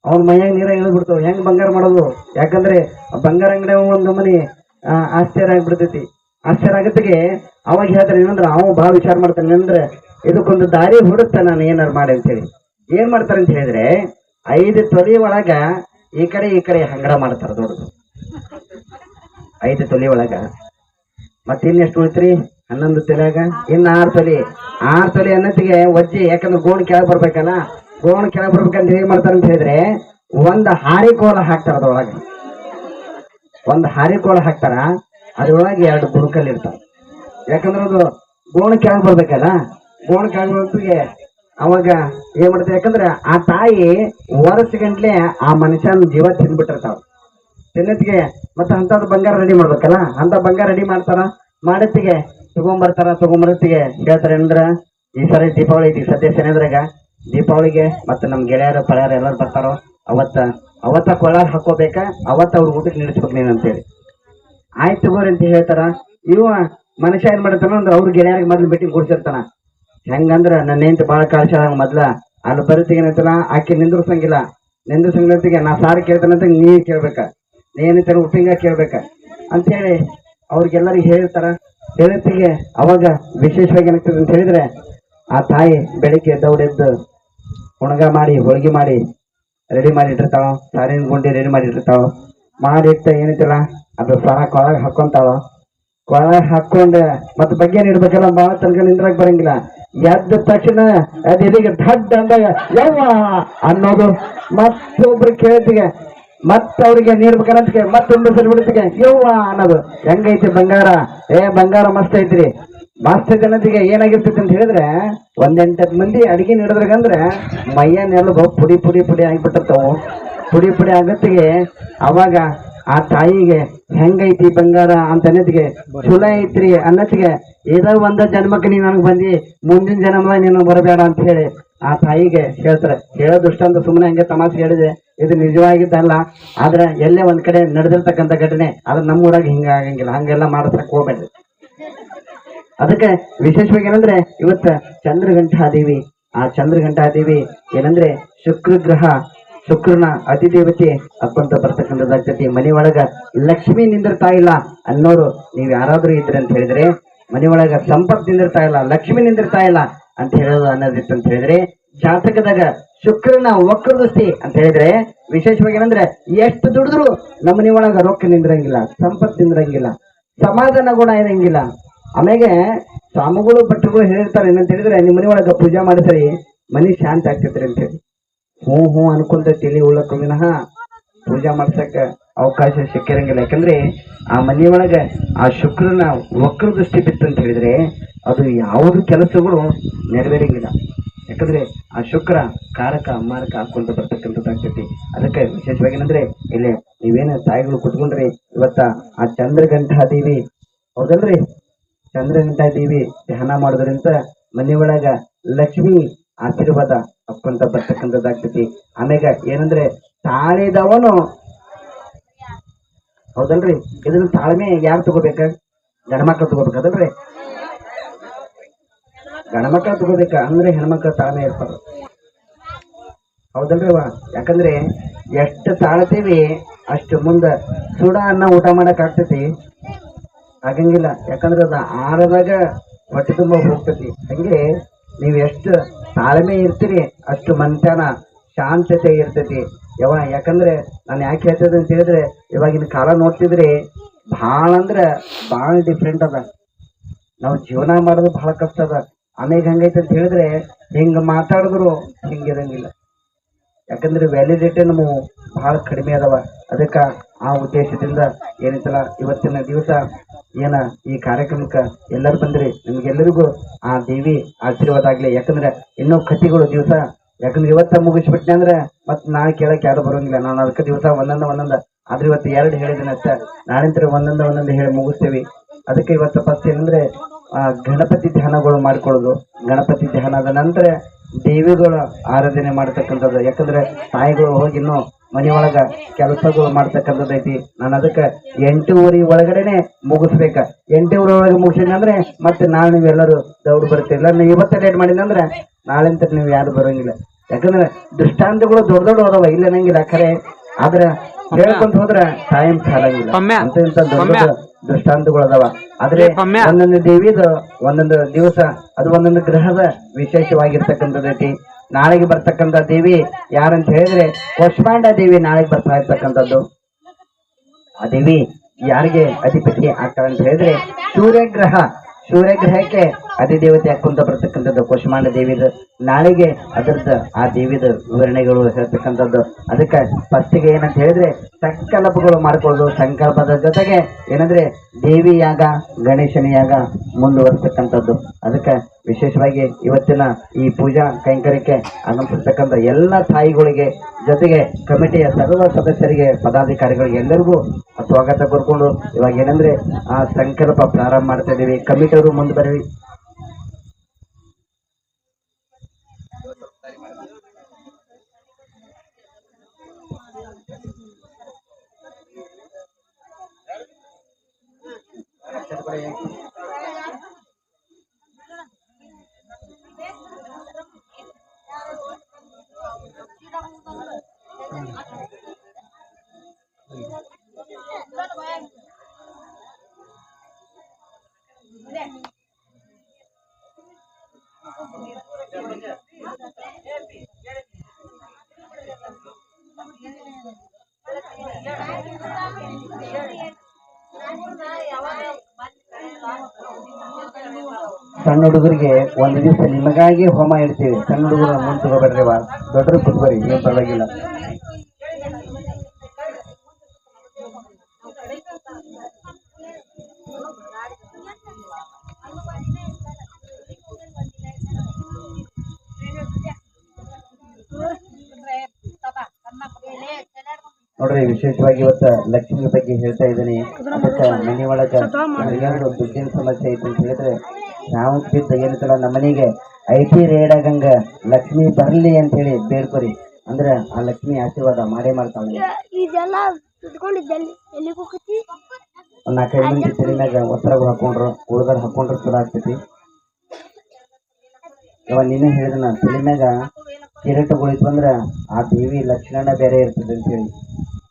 ಅವ್ನ ಮೈಯಾಗ ನೀರ ಇಳಿದ್ಬಿಡ್ತಾವ. ಹೆಂಗ್ ಬಂಗಾರ ಮಾಡೋದು? ಯಾಕಂದ್ರೆ ಬಂಗಾರ ಅಂಗಡಿ ಒಂದು ಮನಿ ಆಶ್ಚರ್ಯ ಆಗ್ಬಿಡ್ತೈತಿ. ಆಶ್ಚರ್ಯ ಆಗತ್ತಿಗೆ ಅವಾಗ ಹೇಳ್ತಾನೆ, ಏನಂದ್ರೆ ಅವ ಭಾಳ ವಿಚಾರ ಮಾಡ್ತಾನೆ, ಏನಂದ್ರೆ ಇದಕ್ಕೊಂದು ದಾರಿ ಹುಡುಕ್ತಾನೆ ನಾನು ಏನಾರು ಮಾಡಿ ಅಂತೇಳಿ. ಏನ್ ಮಾಡ್ತಾರೆ ಅಂತ ಹೇಳಿದ್ರೆ 5 ತೊಲಿ ಒಳಗ ಈ ಕಡೆ ಹಂಗಡ ಮಾಡ್ತಾರ ದೊಡ್ಡದು. 5 ತೊಲಿ ಒಳಗ ಮತ್ತೆ ಇನ್ನೆಷ್ಟು ಉಳಿತ್ರಿ? 11 ತೊಲಿಯಾಗ ಇನ್ನು 6 ತೊಲಿ. 6 ತೊಲಿ ಅನ್ನತ್ತಿಗೆ ವಜ್ಜಿ, ಯಾಕಂದ್ರೆ ಗೋಣ್ ಕೆಳಗೆ ಬರ್ಬೇಕಲ್ಲ. ಗೋಣ್ ಕೆಳಗೆ ಬರ್ಬೇಕಂತ ಏನ್ ಮಾಡ್ತಾರ ಅಂತ ಹೇಳಿದ್ರೆ ಒಂದು ಹಾರಿಕೋಲ ಹಾಕ್ತಾರ. ಅದ್ರೊಳಗೆ ಒಂದು ಹಾರಿಕೋಲ ಹಾಕ್ತಾರ, ಅದ್ರೊಳಗೆ 2 ಬುಣಕಲ್ ಇರ್ತಾವ. ಯಾಕಂದ್ರೆ ಅದು ಗೋಣ ಕೆಳಗೆ ಬರ್ಬೇಕಲ್ಲ. ಗೋಣ ಕೆಳಗೆ ಬರ್ತಿಗೆ ಅವಾಗ ಏನ್ ಮಾಡ್ತಾರೆ, ಯಾಕಂದ್ರೆ ಆ ತಾಯಿ ವರ್ಷಗಂಟ್ಲೆ ಆ ಮನುಷ್ಯನ ಜೀವ ತಿಂದ್ಬಿಟ್ಟಿರ್ತಾವ. ತಿನ್ನತ್ತಿಗೆ ಮತ್ತೆ ಅಂತದ್ ಬಂಗಾರ ರೆಡಿ ಮಾಡ್ಬೇಕಲ್ಲ, ಅಂತ ಬಂಗಾರ ರೆಡಿ ಮಾಡ್ತಾರ. ಮಾಡತ್ತಿಗೆ ತಗೊಂಬರತ್ತಿಗೆ ಹೇಳ್ತಾರೆ, ಅಂದ್ರ ಈ ಸರಿ ದೀಪಾವಳಿ ಐತಿ, ಸದ್ಯ ಶನಿದ್ರಾಗ ದೀಪಾವಳಿಗೆ ಮತ್ತೆ ನಮ್ ಗೆಳೆಯರು ಪಳೆಯರು ಎಲ್ಲಾರು ಬರ್ತಾರೋ, ಅವತ್ತ ಕೊಳ್ಳಾರ ಹಾಕೋಬೇಕ, ಅವತ್ತ ಅವ್ರ ಊಟಕ್ಕೆ ನಿಲ್ಲಿಸ್ಬೇಕು ನೀನ್ ಅಂತೇಳಿ. ಆಯ್ತು ತಗೋರಿ ಅಂತ ಹೇಳ್ತಾರ. ಇವ ಮನುಷ್ಯ ಏನ್ ಮಾಡ್ತಾನ ಅಂದ್ರೆ ಅವ್ರ ಗೆಳೆಯರಿಗೆ ಮೊದ್ಲು ಮೀಟಿಂಗ್ ಕೊಡ್ಸಿರ್ತಾನ. ಹೆಂಗಂದ್ರ ನನ್ನ ಹೆಂಡತಿ ಬಾಳ ಕಾಳ್ಸಾಳ, ಮೊದ್ಲ ಅಲ್ಲಿ ಬರೀತಿಗೇನೈತಲ್ಲ ಆಕೆ ನಿಂದ್ರಸಂಗತಿಗೆ ನಾ ಸಾರಿ ಕೇಳ್ತಾನಂತ ನೀ ಕೇಳ್ಬೇಕ, ನೀನೈತೆ ಉಪ್ಪಿಂಗ ಕೇಳ್ಬೇಕ ಅಂತ ಹೇಳಿ ಅವ್ರಿಗೆಲ್ಲರಿಗೆ ಹೇಳ್ತಾರ. ಹೇಳತ್ತಿಗೆ ಅವಾಗ ವಿಶೇಷವಾಗಿ ಏನಾಗ್ತದೆ ಅಂತ ಹೇಳಿದ್ರೆ, ಆ ತಾಯಿ ಬೆಳಿಗ್ಗೆ ದೌಡೆದ್ದು ಉಣಗ ಮಾಡಿ ಹೋಳಿಗೆ ಮಾಡಿ ರೆಡಿ ಮಾಡಿ ಇಟ್ಟಿರ್ತಾವ. ಸಾರಿನ ಗುಂಡಿ ರೆಡಿ ಮಾಡಿ ಇಟ್ಟಿರ್ತಾವ. ಮಾಡಿಟ್ಟ ಏನೈತಿಲ್ಲ ಅದು ಸಾರ ಕೊಳಗ ಹಾಕೊಂತಾವ. ಕೊಳಗ ಹಾಕೊಂಡ ಮತ್ತ ಬಗ್ಗೆ ಇಡ್ಬೇಕಲ್ಲ, ಬಾಳ ತನಕ ನಿಂದ್ರಾಗ ಬರಂಗಿಲ್ಲ. ಎದ್ದ ತಕ್ಷಣ ಅದ್ ಎದಿಗೆ ಧಡ್ ಅಂದಾಗ ಯವ್ವ ಅನ್ನೋದು. ಮತ್ತೊಬ್ರು ಕೇಳ್ತಿಗೆ ಮತ್ತ ಅವ್ರಿಗೆ ನೀಡ್ಬೇಕನ್ನತ್ತಿಗೆ ಮತ್ತೊಂದು ಸರಿ ಬಿಡ್ತಿಗೆ ಯವ್ವ ಅನ್ನೋದು. ಹೆಂಗೈತಿ ಬಂಗಾರ? ಬಂಗಾರ ಮಸ್ತ್ ಐತ್ರಿ, ಮಸ್ತ್ ಐತಿ ಅನ್ನೋದಿಗೆ ಏನಾಗಿರ್ತೈತಿ ಅಂತ ಹೇಳಿದ್ರೆ, 1-8 ಮಂದಿ ಅಡಿಗೆ ನೀಡಿದ್ರಾಗಂದ್ರೆ ಮೈಯನ್ನೆಲ್ಲ ಪುಡಿ ಪುಡಿ ಪುಡಿ ಆಗಿಬಿಟ್ಟಿರ್ತಾವು. ಪುಡಿ ಪುಡಿ ಆಗತ್ತಿಗೆ ಅವಾಗ ಆ ತಾಯಿಗೆ ಹೆಂಗೈತಿ ಬಂಗಾರ ಅಂತ ಅನ್ನತ್ತಿಗೆ ಚಲೋ ಐತ್ರಿ ಅನ್ನತ್ತಿಗೆ, ಇದ ಒಂದ ಜನ್ಮಕ್ಕೆ ನೀ ನನಗೆ ಬಂದಿ, ಮುಂದಿನ ಜನ್ಮ ನೀನು ಬರಬೇಡ ಅಂತ ಹೇಳಿ ಆ ತಾಯಿಗೆ ಹೇಳ್ತಾರೆ. ಹೇಳೋದುಷ್ಟ ಅಂತ ಸುಮ್ಮನೆ ಹಂಗೆ ತಮಾಷೆ ಹೇಳಿದೆ, ಇದು ನಿಜವಾಗಿದ್ದಲ್ಲ. ಆದ್ರೆ ಎಲ್ಲೇ ಒಂದ್ ಕಡೆ ನಡೆದಿರ್ತಕ್ಕಂಥ ಘಟನೆ. ಆದ್ರೆ ನಮ್ಮೂರಾಗ ಹಿಂಗ ಆಗಂಗಿಲ್ಲ, ಹಂಗೆಲ್ಲ ಮಾಡಸಕ್ ಹೋಗ್ಬೇಡ್ರಿ. ಅದಕ್ಕೆ ವಿಶೇಷವಾಗಿ ಏನಂದ್ರೆ ಇವತ್ತ ಚಂದ್ರಘಂಟಾದೇವಿ, ಆ ಚಂದ್ರಘಂಟಾದೇವಿ ಏನಂದ್ರೆ ಶುಕ್ರನ ಅತಿದೇವತೆ ಅಕ್ಕಂತ ಬರ್ತಕ್ಕಂಥದ್ದಾಗ್ತೈತಿ. ಮನೆ ಒಳಗ ಲಕ್ಷ್ಮಿ ನಿಂದಿರ್ತಾ ಇಲ್ಲ ಅನ್ನೋರು ನೀವ್ ಯಾರಾದ್ರೂ ಇದ್ರಿ ಅಂತ ಹೇಳಿದ್ರೆ, ಮನೆ ಒಳಗ ಸಂಪತ್ ನಿಂದಿರ್ತಾ ಇಲ್ಲ, ಲಕ್ಷ್ಮಿ ನಿಂದಿರ್ತಾ ಇಲ್ಲ ಅಂತ ಹೇಳೋದು ಅನ್ನೋದಿತ್ತು ಅಂತ ಹೇಳಿದ್ರೆ, ಜಾತಕದಾಗ ಶುಕ್ರನ ವಕ್ರ ದೃಷ್ಟಿ ಅಂತ ಹೇಳಿದ್ರೆ ವಿಶೇಷವಾಗಿ ಏನಂದ್ರೆ ಎಷ್ಟು ದುಡಿದ್ರು ನಮ್ಮ ಮನೆ ಒಳಗ ರೊಕ್ಕ ನಿಂದ್ರಂಗಿಲ್ಲ, ಸಂಪತ್ ನಿಂದ್ರಂಗಿಲ್ಲ, ಸಮಾಧಾನ ಗುಣ ಇರಂಗಿಲ್ಲ. ಆಮೇಲೆ ಸ್ವಾಮಿಗಳು ಭಟ್ರುಗಳು ಹೇಳಿರ್ತಾರೆ ಏನಂತ ಹೇಳಿದ್ರೆ, ನಿಮ್ಮ ಮನೆ ಒಳಗ ಪೂಜೆ ಮಾಡಿಸರಿ ಮನಿ ಶಾಂತಿ ಆಗ್ತೈತ್ರಿ ಅಂತ ಹೇಳಿ. ಹ್ಞೂ ಅನ್ಕೊಂತ ತಿಳಿ ಉಳ್ಳಕ್ಕ ವಿನಃ ಪೂಜಾ ಮಾಡ್ಸಕ್ಕ ಅವಕಾಶ ಸಿಕ್ಕಿರಂಗಿಲ್ಲ. ಯಾಕಂದ್ರೆ ಆ ಮನೆಯೊಳಗ ಆ ಶುಕ್ರನ ವಕ್ರ ದೃಷ್ಟಿ ಬಿತ್ತು ಅಂತ ಹೇಳಿದ್ರೆ ಅದು ಯಾವುದು ಕೆಲಸಗಳು ನೆರವೇರಂಗಿಲ್ಲ. ಯಾಕಂದ್ರೆ ಆ ಶುಕ್ರ ಕಾರಕ ಮಾರಕ ಹಾಕೊಂತ ಬರ್ತಕ್ಕಂಥದ್ದಾಗ್ತೈತಿ. ಅದಕ್ಕೆ ವಿಶೇಷವಾಗಿ ಏನಂದ್ರೆ ಇಲ್ಲಿ ನೀವೇನ ತಾಯಿಗಳು ಕುತ್ಕೊಂಡ್ರಿ ಇವತ್ತ ಆ ಚಂದ್ರಘಂಟಾದೇವಿ, ಹೌದಲ್ರಿ, ಚಂದ್ರಘಂಟಾದೇವಿ ಧ್ಯಾನ ಮಾಡೋದ್ರಿಂದ ಮನೆಯೊಳಗ ಲಕ್ಷ್ಮಿ ಆಶೀರ್ವಾದ ಹಾಕೊಂತ ಬರ್ತಕ್ಕಂಥದ್ದಾಗ್ತೈತಿ. ಆಮ್ಯಾಗ ಏನಂದ್ರೆ ತಾಳಿದವನು, ಹೌದಲ್ರಿ, ಇದನ್ನ ತಾಳ್ಮೆ ಯಾರು ತಗೋಬೇಕ? ಗಣಮಕ್ಳು ತಗೋಬೇಕದಲ್ರಿ. ಗಣಮಕ್ಳು ತಗೋಬೇಕ ಅಂದ್ರೆ ಹೆಣ್ಮಕ್ಳ ತಾಳ್ಮೆ ಇರ್ತಾರ, ಹೌದಲ್ರಿ ವಾ. ಯಾಕಂದ್ರೆ ಎಷ್ಟು ತಾಳ್ತೀವಿ ಅಷ್ಟು ಮುಂದ ಸುಡ ಅನ್ನ ಊಟ ಮಾಡಕ್ ಆಗ್ತೈತಿ, ಆಗಂಗಿಲ್ಲ. ಯಾಕಂದ್ರೆ ಅದ ಆರದಾಗ ಹೊಟ್ಟೆ ತುಂಬ ಹೋಗ್ತೈತಿ. ಹಂಗೆ ನೀವು ಎಷ್ಟು ತಾಳ್ಮೆ ಇರ್ತೀರಿ ಅಷ್ಟು ಮನುಷ್ಯನ ಶಾಂತತೆ ಇರ್ತೈತಿ. ಯಾಕಂದ್ರೆ ನಾನು ಯಾಕೆ ಹೇಳ್ತದೆ ಅಂತ ಹೇಳಿದ್ರೆ, ಇವಾಗಿನ ಕಾಲ ನೋಡ್ತಿದ್ರಿ ಭಾಳ ಅಂದ್ರೆ ಭಾಳ ಡಿಫ್ರೆಂಟ್ ಅದ. ನಾವು ಜೀವನ ಮಾಡೋದು ಬಹಳ ಕಷ್ಟ ಅದ. ಆಮೇಲೆ ಹಂಗೈತೆ ಅಂತ ಹೇಳಿದ್ರೆ ಹಿಂಗ ಮಾತಾಡಿದ್ರು ಹಿಂಗಿರಂಗಿಲ್ಲ. ಯಾಕಂದ್ರೆ ವ್ಯಾಲಿಡಿಟಿ ನಮಗೂ ಬಹಳ ಕಡಿಮೆ ಅದಾವ. ಅದಕ್ಕೆ ಆ ಉದ್ದೇಶದಿಂದ ಏನೈತಲ್ಲ ಇವತ್ತಿನ ದಿವಸ ಏನ ಈ ಕಾರ್ಯಕ್ರಮಕ್ಕೆ ಎಲ್ಲರೂ ಬಂದ್ರಿ, ನಿಮ್ಗೆಲ್ಲರಿಗೂ ಆ ದೇವಿ ಆಶೀರ್ವಾದ ಆಗ್ಲಿ. ಯಾಕಂದ್ರೆ ಇನ್ನೂ ಕಥೆಗಳು ದಿವಸ, ಯಾಕಂದ್ರೆ ಇವತ್ತ ಮುಗಿಸ್ಬಿಟ್ನೆ ಅಂದ್ರೆ ಮತ್ತೆ ನಾಳೆ ಕೇಳಕ್ಕೆ ಯಾರು ಬರೋಂಗಿಲ್ಲ. ನಾನು ಅದಕ್ಕೆ ದಿವಸ ಒಂದೊಂದು ಆದ್ರೆ ಇವತ್ತು 2 ಹೇಳಿದ್ದೀನಿ ಅಷ್ಟೇ. ನಾಳಿಂತ್ರ ಒಂದೊಂದು ಹೇಳಿ ಮುಗಿಸ್ತೀವಿ. ಅದಕ್ಕೆ ಇವತ್ತು ಫಸ್ಟ್ ಏನಂದ್ರೆ ಗಣಪತಿ ಧ್ಯಾನಗಳು ಮಾಡ್ಕೊಳ್ಳೋದು. ಗಣಪತಿ ಧ್ಯಾನದ ನಂತರ ದೇವಿಗಳ ಆರಾಧನೆ ಮಾಡ್ತಕ್ಕಂಥದ್ದು. ಯಾಕಂದ್ರೆ ತಾಯಿಗಳು ಹೋಗಿ ಇನ್ನೂ ಮನೆಯೊಳಗ ಕೆಲಸಗಳು ಮಾಡ್ತಕ್ಕಂಥದ್ದು ಐತಿ. ನಾನು ಅದಕ್ಕೆ 8:30 ಒಳಗಡೆನೆ ಮುಗಿಸ್ಬೇಕ. 8:30 ಒಳಗೆ ಮುಗಿಸಿದ ಅಂದ್ರೆ ಮತ್ತೆ ನಾಳೆ ನೀವೆಲ್ಲರೂ ದೌಡ್ ಬರ್ತೀರಿ. ನೀವು ಇವತ್ತೇ ಲೇಟ್ ಮಾಡಿದಂದ್ರೆ ನಾಳೆಂತ ನೀವು ಯಾರು ಬರೋಂಗಿಲ್ಲ. ಯಾಕಂದ್ರೆ ದೃಷ್ಟಾಂತಗಳು ದೊಡ್ಡ ದೊಡ್ಡ ಹೋದವ, ಇಲ್ಲ ನಂಗಿಲ್ಲ ಖರೆ. ಆದ್ರೆ ಹೇಳ್ಕೊಂತ ಹೋದ್ರೆ ಟೈಮ್ ಸಾಲಂಗಿಲ್ಲ. ಅಂತ ಇಂತ ದೊಡ್ಡ ದೃಷ್ಟಾಂತಗಳು ಅದಾವ. ಆದ್ರೆ ಒಂದೊಂದು ದೇವಿದ ಒಂದೊಂದು ದಿವಸ ಅದು ಒಂದೊಂದು ಗ್ರಹದ ವಿಶೇಷವಾಗಿರ್ತಕ್ಕಂಥದ್ದೈತಿ. ನಾಳೆಗೆ ಬರ್ತಕ್ಕಂಥ ದೇವಿ ಯಾರಂತ ಹೇಳಿದ್ರೆ ಕೋಶಮಾಂಡ ದೇವಿ ನಾಳೆಗೆ ಬರ್ತಾ ಇರ್ತಕ್ಕಂಥದ್ದು. ಆ ದೇವಿ ಯಾರಿಗೆ ಅಧಿಪತಿ ಆಗ್ತಾಳೆ ಅಂತ ಹೇಳಿದ್ರೆ ಸೂರ್ಯಗ್ರಹಕ್ಕೆ ಅಧಿದೇವತೆ ಹಾಕೊಂತ ಬರ್ತಕ್ಕಂಥದ್ದು ಕೋಶಮಾಂಡ ದೇವಿದ. ನಾಳೆಗೆ ಅದರದ್ದು ಆ ದೇವಿದ ವಿವರಣೆಗಳು ಹೇಳ್ತಕ್ಕಂಥದ್ದು. ಅದಕ್ಕೆ ಫಸ್ಟಿಗೆ ಏನಂತ ಹೇಳಿದ್ರೆ ಸಂಕಲ್ಪಗಳು ಮಾಡ್ಕೊಳ್ಳೋದು. ಸಂಕಲ್ಪದ ಜೊತೆಗೆ ಏನಂದ್ರೆ ದೇವಿ ಯಾಗ, ಗಣೇಶನ ಯಾಗ ಮುಂದುವರಿಸ್ತಕ್ಕಂಥದ್ದು. ಅದಕ್ಕೆ ವಿಶೇಷವಾಗಿ ಇವತ್ತಿನ ಈ ಪೂಜಾ ಕೈಂಕರ್ಯಕ್ಕೆ ಆಗಮಿಸಿರ್ತಕ್ಕಂಥ ಎಲ್ಲ ತಾಯಿಗಳಿಗೆ, ಜೊತೆಗೆ ಕಮಿಟಿಯ ಸರ್ವ ಸದಸ್ಯರಿಗೆ, ಪದಾಧಿಕಾರಿಗಳಿಗೆ ಎಲ್ಲರಿಗೂ ಸ್ವಾಗತ ಕೋರ್ಕೊಂಡು ಇವಾಗ ಏನಂದ್ರೆ ಆ ಸಂಕಲ್ಪ ಪ್ರಾರಂಭ ಮಾಡ್ತಾ ಇದೀವಿ. ಕಮಿಟಿಯವರು ಮುಂದೆ ಬರವಿ. ಸಣ್ಣ ಹುಡುಗರಿಗೆ ಒಂದು ದಿವಸ ನಿಮಗಾಗಿ ಹೋಮ ಇಡ್ತೀವಿ. ಸಣ್ಣ ಹುಡುಗರು ಮುಂದೆ ತಗೋಬೇಡ್ರಿ, ದೊಡ್ಡರು ಕುತ್ಕೋರಿ, ಏನ್ ಪರವಾಗಿಲ್ಲ. ನೋಡ್ರಿ, ವಿಶೇಷವಾಗಿ ಇವತ್ತ ಲಕ್ಷ್ಮಿ ಬಗ್ಗೆ ಹೇಳ್ತಾ ಇದ್ದೀನಿ. ಅದಕ್ಕೆ ಮನೆ ಒಳಗ ಯಾರಿಗಾದ್ರು ದುಡ್ಡಿನ ಸಮಸ್ಯೆ ಐತೆ ಅಂತ ಹೇಳಿದ್ರೆ ನಾವು ಬಿದ್ದ ಏನಂತಲ್ಲ ನಮ್ಮ ಮನೆಗೆ IT ರೇಡ್ ಆಗಂಗ ಲಕ್ಷ್ಮಿ ಬರ್ಲಿ ಅಂತ ಹೇಳಿ ಬೇಡ್ಕೊರಿ. ಅಂದ್ರೆ ಆ ಲಕ್ಷ್ಮಿ ಆಶೀರ್ವಾದ ಮಾಡೇ ಮಾಡ್ತಾಳೆ. ಒಂದ್ 4-5 ಮಂದಿ ತಲೆ ಮ್ಯಾಗ ಒತ್ತರಗಳು ಹಾಕೊಂಡ್ರು, ಉಳ್ದಾರ ಹಾಕೊಂಡ್ರು ಚಲೋ ಆಗ್ತೈತಿ. ಇವಾಗ ನೀನೇ ಹೇಳಿದ ತಲೆ ಮ್ಯಾಗ ಕಿರೀಟಗಳು ಇತ್ತು ಅಂದ್ರೆ ಆ ದೇವಿ ಲಕ್ಷಣ ಬೇರೆ ಇರ್ತದೆ ಅಂತ ಹೇಳಿ.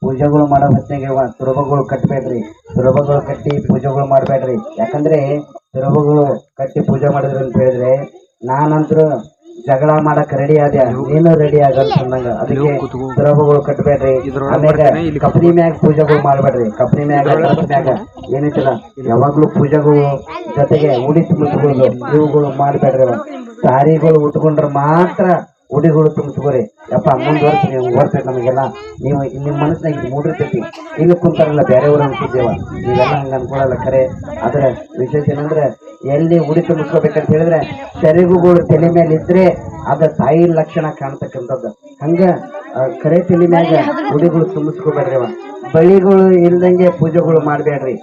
ಪೂಜೆಗಳು ಮಾಡೋ ಹೊತ್ತಿನಾಗ ಸುರಭಗಳು ಕಟ್ಟಬೇಡ್ರಿ. ಸುರಭಗಳು ಕಟ್ಟಿ ಪೂಜೆಗಳು ಮಾಡಬೇಡ್ರಿ. ಯಾಕಂದ್ರೆ ಸುರಭಗಳು ಕಟ್ಟಿ ಪೂಜೆ ಮಾಡಿದ್ರು ಅಂತ ಹೇಳಿದ್ರೆ ನಾನಂತರೂ ಜಗಳ ಮಾಡಕ್ ರೆಡಿ ಆದ್ಯಾ, ನೀನು ರೆಡಿ ಆಗಲ್ಲ ಅಂದಂಗ. ಅದಕ್ಕೆ ಸುರಭಗಳು ಕಟ್ಟಬೇಡ್ರಿ. ಆಮ್ಯಾಗ ಕಪ್ನಿ ಮ್ಯಾಗ ಪೂಜೆಗಳು ಮಾಡ್ಬೇಡ್ರಿ. ಕಪ್ನಿ ಮ್ಯಾಗ ಏನೈತಿಲ್ಲ ಯಾವಾಗ್ಲೂ ಪೂಜೆಗಳು ಜೊತೆಗೆ ಉಡಿ ತುಂಬಿಸ್ಕೊಳ್ಳೋದು ಇವುಗಳು ಮಾಡ್ಬೇಡ್ರಿ. ಸಾರಿಗಳು ಉಟ್ಕೊಂಡ್ರೆ ಮಾತ್ರ ಉಡಿಗಳು ತುಂಬಿಸ್ಕೋರಿ. ಯಪ್ಪ ಮುಂದುವರ್ಸಿ ಓಡ್ತೈತಿ ನಮಗೆಲ್ಲ. ನೀವು ನಿಮ್ಮ ಮನಸ್ಸಿನಾಗ ಇದು ಮೂಡಿರ್ತೈತಿ. ಇಲ್ಲಿ ಕುಂತಾರಲ್ಲ ಬೇರೆಯವರು ಅನ್ಸಿದ್ದೇವ, ನೀವೆಲ್ಲ ಹಂಗ ಅನ್ಕೊಳಲ್ಲ ಖರೆ. ಆದ್ರೆ ವಿಶೇಷ ಏನಂದ್ರೆ ಎಲ್ಲಿ ಉಡಿ ತುಂಬಿಸ್ಕೋಬೇಕಂತ ಹೇಳಿದ್ರೆ ಸೆರಗುಗಳು ತಲೆ ಮೇಲೆ ಇದ್ರೆ ಅದ ತಾಯಿ ಲಕ್ಷಣ ಕಾಣ್ತಕ್ಕಂಥದ್ದು. ಹಂಗ ಕರೆ ತಲೆ ಮ್ಯಾಗ ಉಡಿಗಳು ತುಂಬಿಸ್ಕೋಬೇಡ್ರಿ. ಬಳಿಗಳು ಇಲ್ದಂಗೆ ಪೂಜೆಗಳು ಮಾಡ್ಬೇಡ್ರಿ.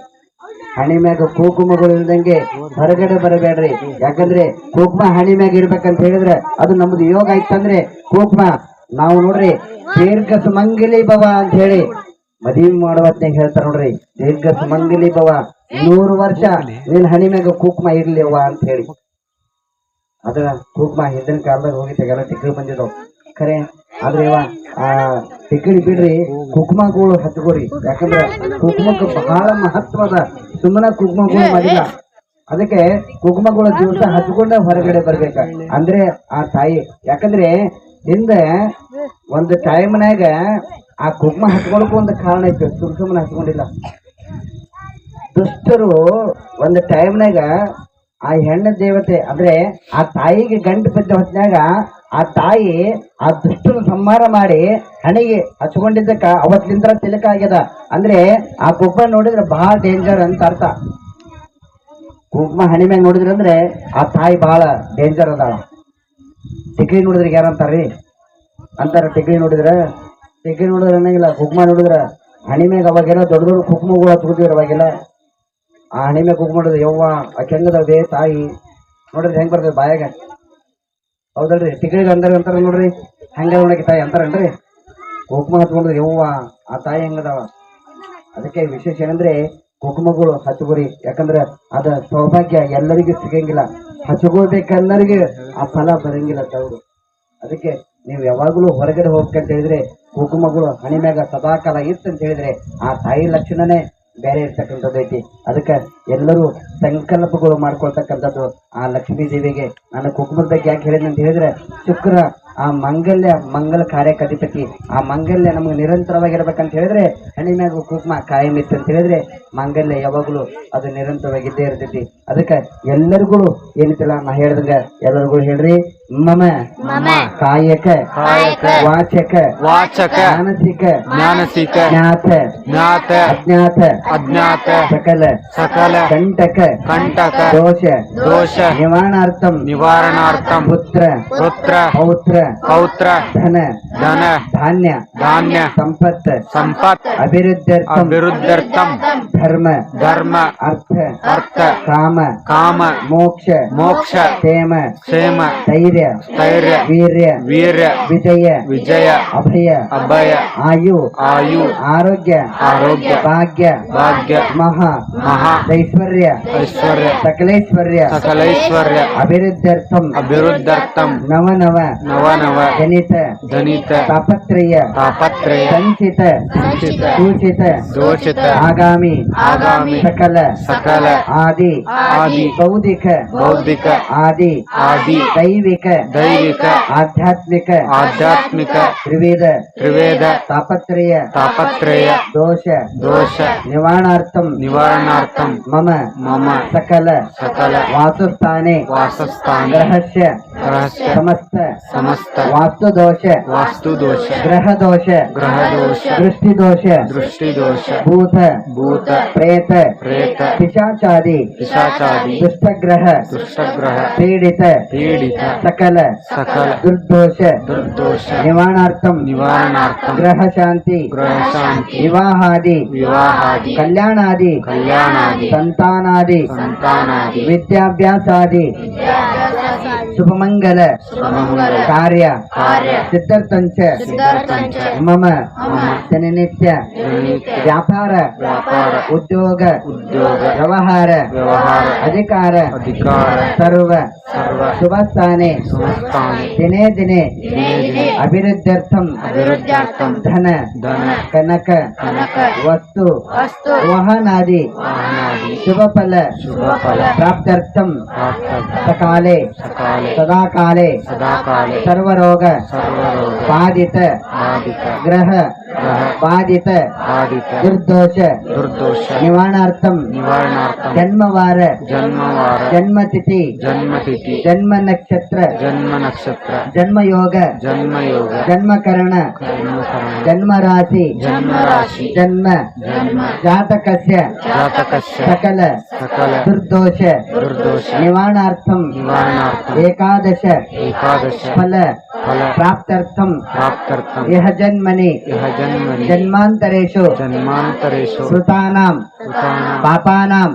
ಹಣಿ ಮ್ಯಾಗ ಕುಂಕುಮಗಳು ಇಲ್ದಂಗೆ ಹೊರಗಡೆ ಬರಬೇಡ್ರಿ. ಯಾಕಂದ್ರೆ ಕುಂಕುಮ ಹಣಿ ಮ್ಯಾಗ ಇರ್ಬೇಕಂತ ಹೇಳಿದ್ರೆ ಅದು ನಮ್ದು ಯೋಗ ಆಯ್ತಂದ್ರೆ ಕುಂಕುಮ ನಾವು ನೋಡ್ರಿ ದೀರ್ಘ ಸುಮಂಗಲಿ ಭವ ಅಂತ ಹೇಳಿ ಮದುವೆ ಮಾಡುವತ್ನಾಗ ಹೇಳ್ತಾರ ನೋಡ್ರಿ, ದೀರ್ಘ ಸುಮಂಗಲಿ ಭವ, 100 ವರ್ಷ ನಿನ್ ಹಣಿ ಮ್ಯಾಗ ಕುಂಕುಮ ಇರ್ಲಿ ಅವ್ವ ಅಂತ ಹೇಳಿ. ಅದ್ರ ಕುಂಕುಮ ಹಿಂದಿನ ಕಾಲದಾಗ ಹೋಗಿದ್ದಾಗೆಲ್ಲ ಟಿಕ್ಕಳಿ ಬಂದಿದ್ದವು ಖರೆ. ಆದ್ರೆ ಟಿಕ್ಕಳಿ ಬಿಡ್ರಿ, ಕುಂಕುಮಗಳು ಹಚ್ಕೋರಿ. ಯಾಕಂದ್ರೆ ಕುಂಕುಮಕ್ಕೆ ಬಹಳ ಮಹತ್ವದ. ಸುಮ್ಮನೆ ಕುಂಕುಮಗಳು ಮಾಡಿಲ್ಲ, ಅದಕ್ಕೆ ಕುಂಕುಮಗಳು ದಿವಸ ಹಚ್ಕೊಂಡ ಹೊರಗಡೆ ಬರ್ಬೇಕ. ಅಂದ್ರೆ ಆ ತಾಯಿ, ಯಾಕಂದ್ರೆ ಹಿಂದೆ ಒಂದು ಟೈಮ್ನಾಗ ಆ ಕುಂಕುಮ ಹಚ್ಕೊಳಕ್ಕೂ ಒಂದು ಕಾರಣ ಇತ್ತು, ಸುಮ್ಮನೆ ಹಚ್ಕೊಂಡಿಲ್ಲ. ದುಷ್ಟರು ಒಂದು ಟೈಮ್ನಾಗ ಆ ಹೆಣ್ಣು ದೇವತೆ ಅಂದ್ರೆ ಆ ತಾಯಿಗೆ ಗಂಟು ಬಿದ್ದ ಹೊತ್ನಾಗ ಆ ತಾಯಿ ಆ ದುಷ್ಟನ ಸಂಹಾರ ಮಾಡಿ ಹಣೆಗೆ ಹಚ್ಕೊಂಡಿದ್ದಕ್ಕ ಅವತ್ತಿನಿಂದ ತಿಲಕ ಆಗ್ಯದ. ಅಂದ್ರೆ ಆ ಕುಂಕುಮ ನೋಡಿದ್ರೆ ಬಹಳ ಡೇಂಜರ್ ಅಂತ ಅರ್ಥ. ಕುಂಕುಮ ಹಣಿ ಮ್ಯಾಗ ನೋಡಿದ್ರಿ ಅಂದ್ರೆ ಆ ತಾಯಿ ಬಹಳ ಡೇಂಜರ್ ಅದಾಳ. ಟಿಕ್ರಿ ನೋಡಿದ್ರೆ ಯಾರಂತಾರ್ರಿ ಅಂತಾರ, ಟಿಕ್ರಿ ನೋಡಿದ್ರ ಅನ್ನಂಗಿಲ್ಲ. ಕುಂಕುಮ ನೋಡಿದ್ರ ಹಣಿ ಮ್ಯಾಗ ಅವಾಗೆಲ್ಲ ದೊಡ್ಡ ದೊಡ್ಡ ಕುಂಕುಮಗಳು ಹಚ್ಕೊತಿದ್ರು ಅವಾಗೆಲ್ಲ. ಆ ಹಣಿ ಮ್ಯಾಗ ಕುಂಕುಮ ನೋಡಿದ್ರೆ ಯವ್ವ ಆ ಕೆಂಗದೇ ತಾಯಿ ನೋಡಿದ್ರೆ ಹೆಂಗ್ ಬರ್ತದೆ ಬಾಯಾಗ, ಹೌದಲ್ರಿ? ಟಿಕ್ರಿಗೆ ಅಂತಾರ ನೋಡ್ರಿ, ಹೆಂಗ ನೋಡಕ್ಕೆ ತಾಯಿ ಅಂತಾರನ್ರಿ. ಕುಂಕುಮ ಹಚ್ಕೊಂಡ್ರೆ ಯವ್ವ ಆ ತಾಯಿ ಹೆಂಗದಾವ. ಅದಕ್ಕೆ ವಿಶೇಷ ಏನಂದ್ರೆ ಕುಂಕುಮಗಳು ಹಚ್ಚುಗುರಿ, ಯಾಕಂದ್ರೆ ಅದ ಸೌಭಾಗ್ಯ ಎಲ್ಲರಿಗೂ ಸಿಗಂಗಿಲ್ಲ. ಹಚ್ಕೋಬೇಕೆಲ್ಲರಿಗೆ ಆ ಫಲ ಬರಂಗಿಲ್ಲ ತವರು. ಅದಕ್ಕೆ ನೀವು ಯಾವಾಗಲೂ ಹೊರಗಡೆ ಹೋಗ್ಬೇಕಂತ ಹೇಳಿದ್ರೆ ಕುಂಕುಮಗಳು ಹಣಿ ಮ್ಯಾಗ ಸದಾಕಾಲ ಇತ್ತಂತ ಹೇಳಿದ್ರೆ ಆ ತಾಯಿ ಲಕ್ಷಣನೇ ಬೇರೆ ಇರ್ತಕ್ಕಂಥದ್ದು ಐತಿ. ಅದಕ್ಕೆ ಎಲ್ಲರೂ ಸಂಕಲ್ಪಗಳು ಮಾಡ್ಕೊಳ್ತಕ್ಕಂಥದ್ದು ಆ ಲಕ್ಷ್ಮೀ ದೇವಿಗೆ. ನಾನು ಕುಂಕುಮದ ಬಗ್ಗೆ ಯಾಕೆ ಹೇಳಿದೆ ಅಂತ ಹೇಳಿದ್ರೆ, ಶುಕ್ರ ಆ ಮಂಗಲ ಕಾರ್ಯಕ್ಕೆ ಅಧಿಪತಿ. ಆ ಮಂಗಲ್ಯ ನಮ್ಗೆ ನಿರಂತರವಾಗಿರ್ಬೇಕಂತ ಹೇಳಿದ್ರೆ ಹಣಿ ಮ್ಯಾಗ ಕುಂಕುಮ ಕಾಯಂ ಇತ್ತು ಅಂತ ಹೇಳಿದ್ರೆ ಮಂಗಲ್ಯ ಯಾವಾಗಲೂ ಅದು ನಿರಂತರವಾಗಿದ್ದೇ ಇರ್ತೈತಿ. ಅದಕ್ಕೆ ಎಲ್ಲರಿಗೂ ಏನಿತ್ತಲ್ಲ ನಾ ಹೇಳ್ದಂಗ ಎಲ್ಲರಿಗೂ ಹೇಳ್ರಿ, ಮಮ ಕಾಯಕ ವಾಚಕ ಜ್ಞಾನಸಿಕ ಜ್ಞಾತ ಅಜ್ಞಾತ ಸಕಲ ಕಂಟಕ ದೋಷ ನಿವಾರಣಾರ್ಥಂ ಪುತ್ರ ಪೌತ್ರ ಧನ ಧಾನ್ಯ ಸಂಪತ್ ಅಭಿವೃದ್ಧರ್ಥಂ ಧರ್ಮ ಅರ್ಥ ಕಾಮ ಮೋಕ್ಷ ಕ್ಷೇಮ ಧೈರ್ಯ ವೀರ್ಯ ವಿಜಯ ಅಭಯ ಆಯು ಆರೋಗ್ಯ ಭಾಗ್ಯ ಮಹಾ ಐಶ್ವರ್ಯ ಸಕಲೈಶ್ವರ್ಯ ಅಭಿವೃದ್ಧರ್ಥಂ ನವ ಜನಿತ ತಾಪತ್ರಯ ಸಂಚಿತ ದೋಷಿತ ಆಗಾಮಿ ಸಕಲ ಆದಿ ಬೌದ್ಧಿಕ ಆದಿ ದೈವಿಕ ಆಧ್ಯಾತ್ಮಿಕ ತ್ರಿವೇದ ತಾಪತ್ರಯ ದೋಷ ನಿವಾರಣಾರ್ಥಂ ಮಮ ಸಕಲ ವಾಸುಸ್ಥಾನೆ ಗ್ರಹಸ್ಯ ಸಮಸ್ತ ವಾಸ್ತುದೋಷ ಗ್ರಹದೋಷ ದೃಷ್ಟಿದೋಷ ಭೂತ ಪ್ರೇತ ಪಿಶಾಚಾದಿ ದುಷ್ಟಗ್ರಹ ಪೀಡಿತ ಸಕಲ ದುರ್ದೋಷ ನಿವಾರಣಾರ್ಥಂ ಗ್ರಹ ಶಾಂತಿ ವಿವಾಹಾದಿ ಕಲ್ಯಾಣಾದಿ ಸಂತಾನಾದಿ ವಿದ್ಯಾಭ್ಯಾಸಾದಿ ಶುಭಮಂಗಲ ಕಾರ್ಯ ಸಿದ್ಧಾರ್ಥಂಚ ಮಮ ದಿನನಿತ್ಯ ವ್ಯಾಪಾರ ಉದ್ಯೋಗ ವ್ಯವಹಾರ ಅಧಿಕಾರ ಸರ್ವ ಶುಭಸ್ಥಾನೆ ದಿನೇ ಅಭಿವೃದ್ಧರ್ಥಂ ಧನ ಕನಕ ವಸ್ತು ವಾಹನಾದಿ ಶುಭಫಲ ಪ್ರಾಪ್ತ್ಯರ್ಥಂ ಸಕಾಲೆ ಸದಾಕಾಲೆ ಸರ್ವರೋಗ ಬಾಧಿತ ಗ್ರಹ ಬಾಧಿತ ದುರ್ದೋಷ ನಿವಾರಣಾರ್ಥಂ ಜನ್ಮವಾರ ಜನ್ಮತಿಥಿ ಜನ್ಮ ನಕ್ಷತ್ರ ಜನ್ಮಯೋಗ ಜನ್ಮಕರಣ ಜನ್ಮರಾಶಿ ಜನ್ಮ ಜಾತಕಸ್ಯ ಸಕಲ ದುರ್ದೋಷ ನಿವಾರಣಾರ್ಥಂ ಏಕಾದಶ ಫಲ ಪ್ರಾಪ್ತ್ಯರ್ಥಂ ಇಹ ಜನ್ಮನಿ ಜನ್ಮಾಂತರೇಷು ಕೃತಾನಾಂ ಪಾಪಾನಾಂ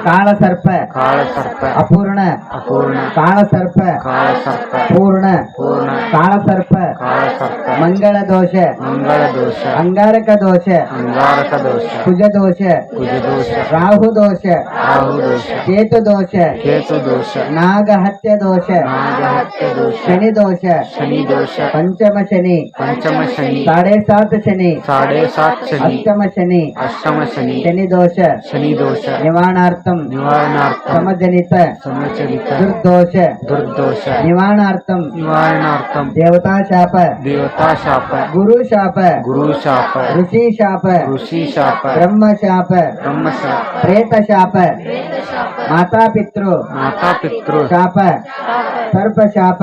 ಕಾಳಸರ್ಪ ಅಪೂರ್ಣ ಕಾಳಸರ್ಪ ಪೂರ್ಣ ಕಾಳಸರ್ಪ ಮಂಗಳ ದೋಷ ಅಂಗಾರಕ ದೋಷ ಕುಜ ದೋಷ ರಾಹು ದೋಷ ಕೇತು ದೋಷ ನಾಗಹತ್ಯ ದೋಷ ಶನಿ ದೋಷ ಪಂಚಮ ಶನಿ ಸಾಡೆ 7.5 ಶನಿ 7.5 शनी ಅಷ್ಟಮ ಶನಿ शनि ಶನಿ ದೋಷ निवारणार्थम ಸಮಜನಿತ समचलित ದುರ್ದೋಷ ನಿವಾರಣಾರ್ಥಂ देवता शाप ಗುರು ಶಾಪ ಋಷಿ ಶಾಪ ಬ್ರಹ್ಮ ಶಾಪ ಪ್ರೇತ ಶಾಪ ಮಾತಾ ಪಿತೃ ಶಾಪ ಸರ್ಪ ಶಾಪ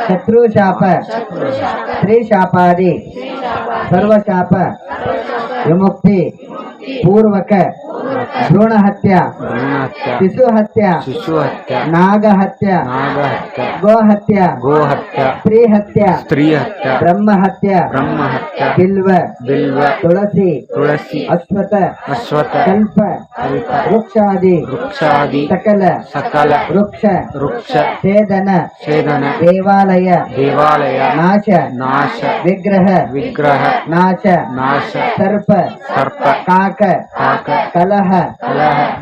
ಶತ್ರು ಶಾಪ ಸ್ತ್ರೀ ಶಾಪಾದಿ ಸರ್ವ ಶಾಪ ವಿಮುಕ್ತಿ ಪೂರ್ವಕ ಭ್ರೂಣ ಹತ್ಯ ಶಿಶು ಹತ್ಯ ನಾಗ ಹತ್ಯ ಗೋ ಹತ್ಯ ಸ್ತ್ರೀ ಹತ್ಯ ಬ್ರಹ್ಮ ಹತ್ಯ ಬಿಲ್ವ ತುಳಸಿ ಅಶ್ವಥ ಕಲ್ಪ ವೃಕ್ಷಾದಿ ಸಕಲ ವೃಕ್ಷ ಛೇದನ ದೇವಾಲಯ ನಾಶ ವಿಗ್ರಹ ನಾಶ ಸರ್ಪ ಕಾಕ ಕಲಹ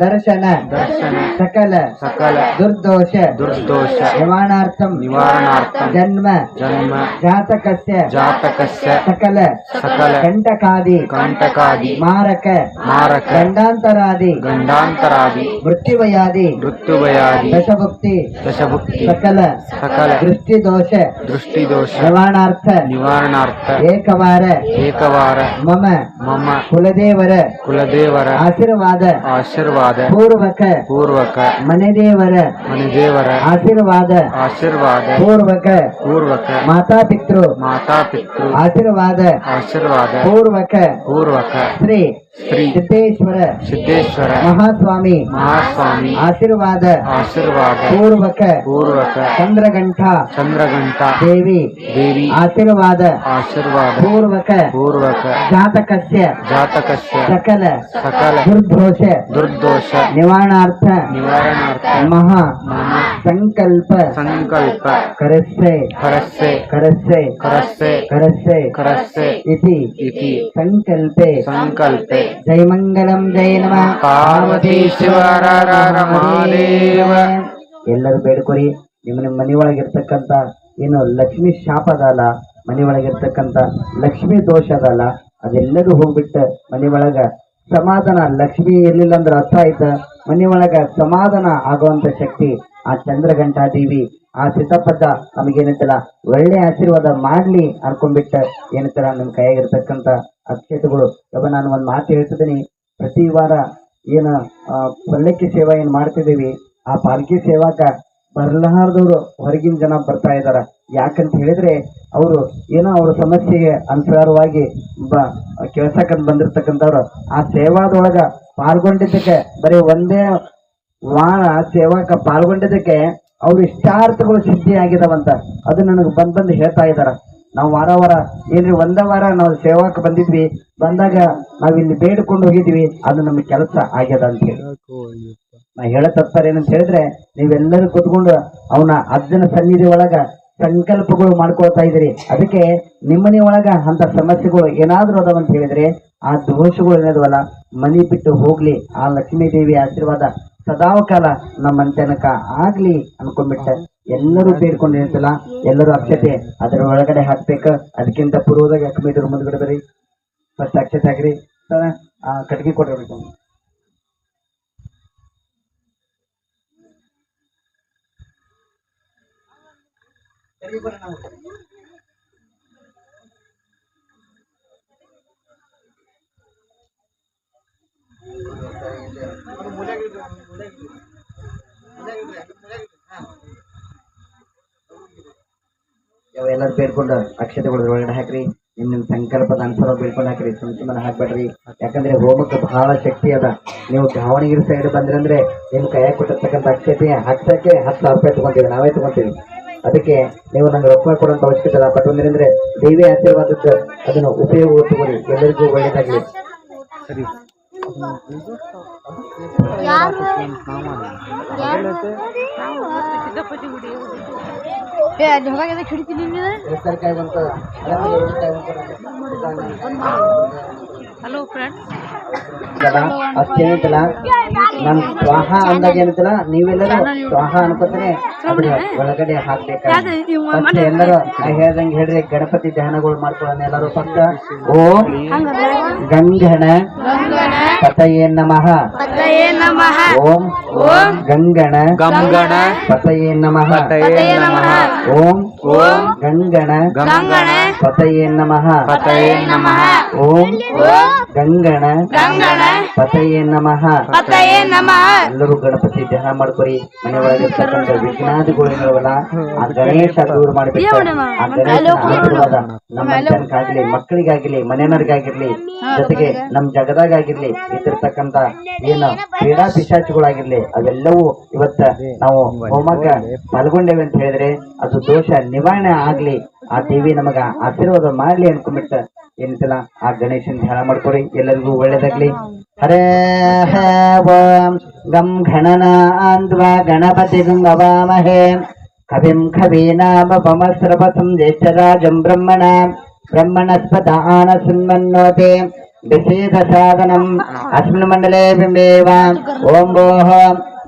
ದರ್ಶನ ಸಕಲ ದುರ್ದೋಷ ನಿವಾರಣಾರ್ಥಂ ಜನ್ಮ ಜಾತಕಸ್ಯ ಸಕಲ ಕಂಟಕಾದಿ ಮಾರಕ ಗಂಡಾಂತರಾದಿ ಮೃತ್ಯುವಯಾದಿ ದಶಭುಕ್ತಿ ಸಕಲ ದೃಷ್ಟಿದೋಷ ನಿವಾರಣಾರ್ಥ ಏಕವಾರ ಮಮ ಕುಲದೇವರ ಆಶೀರ್ವಾದ ಪೂರ್ವಕ ಮನೆದೇವರ ಆಶೀರ್ವಾದ ಪೂರ್ವಕ ಮಾತಾ ಪಿತೃ ಆಶೀರ್ವಾದ ಪೂರ್ವಕ ಶ್ರೀ ಸಿದ್ದೇಶ್ವರ ಮಹಾಸ್ವಾಮಿ ಆಶೀರ್ವಾದ ಪೂರ್ವಕ ಚಂದ್ರಗಂಠ ದೇವಿ ಆಶೀರ್ವಾದ ಪೂರ್ವಕ ಜಾತಕಸ್ಯ ಸಕಲ ದುರ್ದೋಷ ನಿವಾರಣಾರ್ಥ ಮಹಾ ಸಂಕಲ್ಪ ಕರಸ್ಸೆ ಇತಿ ಸಂಕಲ್ಪೆ ಜೈ ಮಂಗಲಂ ಜೈ ನಮಃ ಪಾರ್ವತಿ ಶಿವರ ಮಹಾದೇವ. ಎಲ್ಲರೂ ಬೇಡ್ಕೊರಿ. ನಿಮ್ಮ ಮನೆ ಒಳಗಿರ್ತಕ್ಕಂಥ ಏನು ಲಕ್ಷ್ಮಿ ಶಾಪ ಅದಲ್ಲ, ಮನೆ ಒಳಗಿರ್ತಕ್ಕಂಥ ಲಕ್ಷ್ಮಿ ದೋಷ ಅದಲ್ಲ, ಅದೆಲ್ಲರೂ ಹೋಗ್ಬಿಟ್ಟು ಮನೆ ಒಳಗ ಸಮಾಧಾನ, ಲಕ್ಷ್ಮಿ ಇರ್ಲಿಲ್ಲ ಅಂದ್ರೆ ಅರ್ಥ ಆಯ್ತ, ಮನೆ ಒಳಗ ಸಮಾಧಾನ ಆಗುವಂತ ಶಕ್ತಿ ಆ ಚಂದ್ರಘಂಟಾ ದೇವಿ, ಆ ಸಿದ್ದಪ್ಪಜ್ಜ ನಮಗೇನಂತಲ್ಲ ಒಳ್ಳೆ ಆಶೀರ್ವಾದ ಮಾಡ್ಲಿ ಅನ್ಕೊಂಡ್ಬಿಟ್ಟ ಏನಂತಾರ ನಿಮ್ ಕೈಯಾಗಿರ್ತಕ್ಕಂಥ ಅಕ್ಷತೆಗಳು. ಇವಾಗ ನಾನು ಒಂದ್ ಮಾತು ಹೇಳ್ತಿದ್ದೀನಿ, ಪ್ರತಿ ವಾರ ಏನು ಪಲ್ಲಕ್ಕಿ ಸೇವಾ ಏನ್ ಮಾಡ್ತಿದ್ದೀವಿ, ಆ ಪಾಲ್ಕಿ ಸೇವಾಕ ಬರ್ಲಾರ್ದವ್ರು ಹೊರಗಿನ ಜನ ಬರ್ತಾ ಇದಾರ. ಯಾಕಂತ ಹೇಳಿದ್ರೆ ಅವರು ಏನೋ ಅವ್ರ ಸಮಸ್ಯೆಗೆ ಅನುಸಾರವಾಗಿ ಕೆಲ್ಸಕ್ಕಂತ ಬಂದಿರ್ತಕ್ಕಂಥವ್ರು ಆ ಸೇವಾದೊಳಗ ಪಾಲ್ಗೊಂಡಿದ್ದಕ್ಕೆ, ಬರೀ ಒಂದೇ ವಾರ ಸೇವಾಕ ಪಾಲ್ಗೊಂಡಿದ್ದಕ್ಕೆ ಅವ್ರ ಇಷ್ಟಾರ್ಥಗಳು ಸಿದ್ಧಿ ಆಗಿದಾವಂತ. ಅದು ನನಗೆ ಬಂದು ಹೇಳ್ತಾ ಇದಾರ. ನಾವು ವಾರ ಏನ್ರಿ ಒಂದೇ ವಾರ ನಾವು ಸೇವಾಕ ಬಂದಿದ್ವಿ, ಬಂದಾಗ ನಾವ್ ಇಲ್ಲಿ ಬೇಡ್ಕೊಂಡು ಹೋಗಿದ್ವಿ, ಅದು ನಮಗೆ ಕೆಲಸ ಆಗ್ಯದ ಅಂತ ಹೇಳಿ ನಾ ಹೇಳತ್ತಾರೆ. ಏನಂತ ಹೇಳಿದ್ರೆ ನೀವೆಲ್ಲರೂ ಕೂತ್ಕೊಂಡು ಅವನ ಅಜ್ಜನ ಸನ್ನಿಧಿ ಒಳಗ ಸಂಕಲ್ಪಗಳು ಮಾಡ್ಕೊಳ್ತಾ ಇದ್ರಿ. ಅದಕ್ಕೆ ನಿಮ್ಮನೆ ಒಳಗ ಅಂತ ಸಮಸ್ಯೆಗಳು ಏನಾದ್ರೂ ಅದಾವಂತ ಹೇಳಿದ್ರೆ ಆ ದೋಷಗಳು ಏನದವಲ್ಲ ಮನಿ ಬಿಟ್ಟು ಹೋಗ್ಲಿ, ಆ ಲಕ್ಷ್ಮೀ ದೇವಿ ಆಶೀರ್ವಾದ ಸದಾವಕಾಲ ನಮ್ಮ ತನಕ ಆಗ್ಲಿ ಅನ್ಕೊಂಡ್ಬಿಟ್ಟ ಎಲ್ಲರೂ ಬೇಡ್ಕೊಂಡು ಇರ್ತಲ್ಲ, ಎಲ್ಲರೂ ಅಕ್ಷತೆ ಅದರ ಒಳಗಡೆ ಹಾಕ್ಬೇಕು. ಅದಕ್ಕಿಂತ ಪೂರ್ವದಾಗ ಅಕ್ಕಮಿದ್ರ ಮುಂದ್ಗಡೆ ಬರ್ರಿ, ಫಸ್ಟ್ ಅಕ್ಷತೆ ಹಾಕ್ರಿ. ಕಟ್ಗಿ ಕೊಟ್ಟಿರ್ಬೇಕು. ಎಲ್ಲರೂ ಬೇಡ್ಕೊಂಡು ಅಕ್ಷತೆಗಳು ಒಳಗಡೆ ಹಾಕ್ರಿ. ನಿಮ್ ಸಂಕಲ್ಪದ ಅನುಸಾರ ಬೇಡ್ಕೊಂಡು ಹಾಕ್ರಿ, ಸುಮ್ಮನೆ ಹಾಕ್ಬೇಡ್ರಿ. ಯಾಕಂದ್ರೆ ಹೋಮಕ್ಕೆ ಬಹಳ ಶಕ್ತಿ ಅದ. ನೀವು ದಾವಣಗೆರೆ ಸೈಡ್ ಬಂದ್ರಂದ್ರೆ ನಿಮ್ ಕೈಯಾಗ ಕೊಟ್ಟಿರ್ತಕ್ಕಂಥ ಅಕ್ಷತೆ ಹಾಕ್ಸಕ್ಕೆ 10,000 ರೂಪಾಯಿ ತಗೊಂತೀವಿ, ನಾವೇ ತಗೊಂತೀವಿ. ಅದಕ್ಕೆ ನೀವು ನಂಗೆ ರೊಕ್ಕ ಕೊಡೋಂತ ಅವಶ್ಯಕತೆ ಇಲ್ಲ. ಬಟ್ ಒಂದ್ರಂದ್ರೆ ದೇವಿ ಆಶೀರ್ವಾದದ್ದು ಅದನ್ನು ಉಪಯೋಗ ತಗೋರಿ, ಎಲ್ಲರಿಗೂ ಒಳ್ಳೇದಾಗ್ಲಿ. ಸರಿ ಹಲೋ ಫ್ರೆಂಡ್ಸ್, ಅಷ್ಟೇನಿಲ್ಲ ನನ್ ಸ್ವಾಹ ಅಂದಾಗ ಏನಂತಲ್ಲ ನೀವೆಲ್ಲರೂ ಸ್ವಾಹ ಅನ್ಕೋತಾನೆ ಅದ್ರ ಒಳಗಡೆ ಹಾಕ್ಬೇಕ. ಫಸ್ಟ್ ಎಲ್ಲರೂ ನಾ ಹೇಳ್ದಂಗೆ ಹೇಳ್ರಿ, ಗಣಪತಿ ಧ್ಯಾನಗಳು ಮಾಡ್ಕೊಳ್ಳೋಣ ಎಲ್ಲರೂ. ಫಸ್ಟ್ ಓಂ ಗಂಗಣ ಪತಯೇ ನಮಃ. ಓಂ ಗಂಗಣ ಗಂಗಣ ಪತಯೇ ನಮಃ. ಪತಯೇ ನಮಃ. ಓಂ ಗಂಗಣ ಪತಯೇ ನಮಃ. ಪತಯೇ ನಮಃ. ಓಂ ಗಂಗಣ ಪತಯೇ ನಮಃ. ಎಲ್ಲರೂ ಗಣಪತಿ ಧ್ಯಾನ ಮಾಡ್ಕೊರಿ. ಮನೆ ಒಳಗಿರ್ತಕ್ಕಂಥ ವಿಘ್ನಾದಿಗಳಿರವಲ್ಲ ಆ ಗಣೇಶ ದೂರ ಮಾಡ್ಬೇಕು. ಆ ಗಣೇಶನ ಆಶೀರ್ವಾದ ನಮ್ಮ ಮನುಷ್ಯನಿಗಾಗ್ಲಿ, ಮಕ್ಕಳಿಗಾಗಿರ್ಲಿ, ಮನೆಯವರಿಗಾಗಿರ್ಲಿ, ಜೊತೆಗೆ ನಮ್ ಜಗದಾಗಿರ್ಲಿ, ಇದ್ದಿರ್ತಕ್ಕಂಥ ಏನು ಕ್ರೀಡಾ ಪಿಶಾಚಿಗಳಾಗಿರ್ಲಿ ಅವೆಲ್ಲವೂ ಇವತ್ತ ನಾವು ಹೋಮಕ್ಕ ಪಾಲ್ಗೊಂಡೇವೆ ಅಂತ ಹೇಳಿದ್ರೆ ಅದು ದೋಷ ನಿವಾರಣೆ ಆಗ್ಲಿ, ಆ ದೇವಿ ನಮಗ ಆಶೀರ್ವಾದ ಮಾಡ್ಲಿ ಅನ್ಕೊಂಡ್ಬಿಟ್ಟ ಏನಂತಲ್ಲ ಆ ಗಣೇಶನ್ ಧ್ಯಾನ ಮಾಡ್ಕೊರಿ. ಎಲ್ಲರಿಗೂ ಒಳ್ಳೇದಾಗ್ಲಿ. ಹರೇ ಓಂ ಗಂ ಘಣನಾಂದ್ವಾ ಗಣಪತಿ ಗಂಗವಾಮಹೇ ಕವಿಂ ಕವೀನಾಮಪಮಸ್ರವಸಂ ಜ್ಯೇಷ್ಠರಾಜಂ ಬ್ರಹ್ಮಣಸ್ಪತ ಆನಶೃಣ್ವನ್ನೋತಿ ವಿಶೇಷ ಸಾಧನಂ ಅಸ್ಮಿನ್ ಮಂಡಲೇ ಬಿಂಬೇವ. ಓಂ ಭೋಃ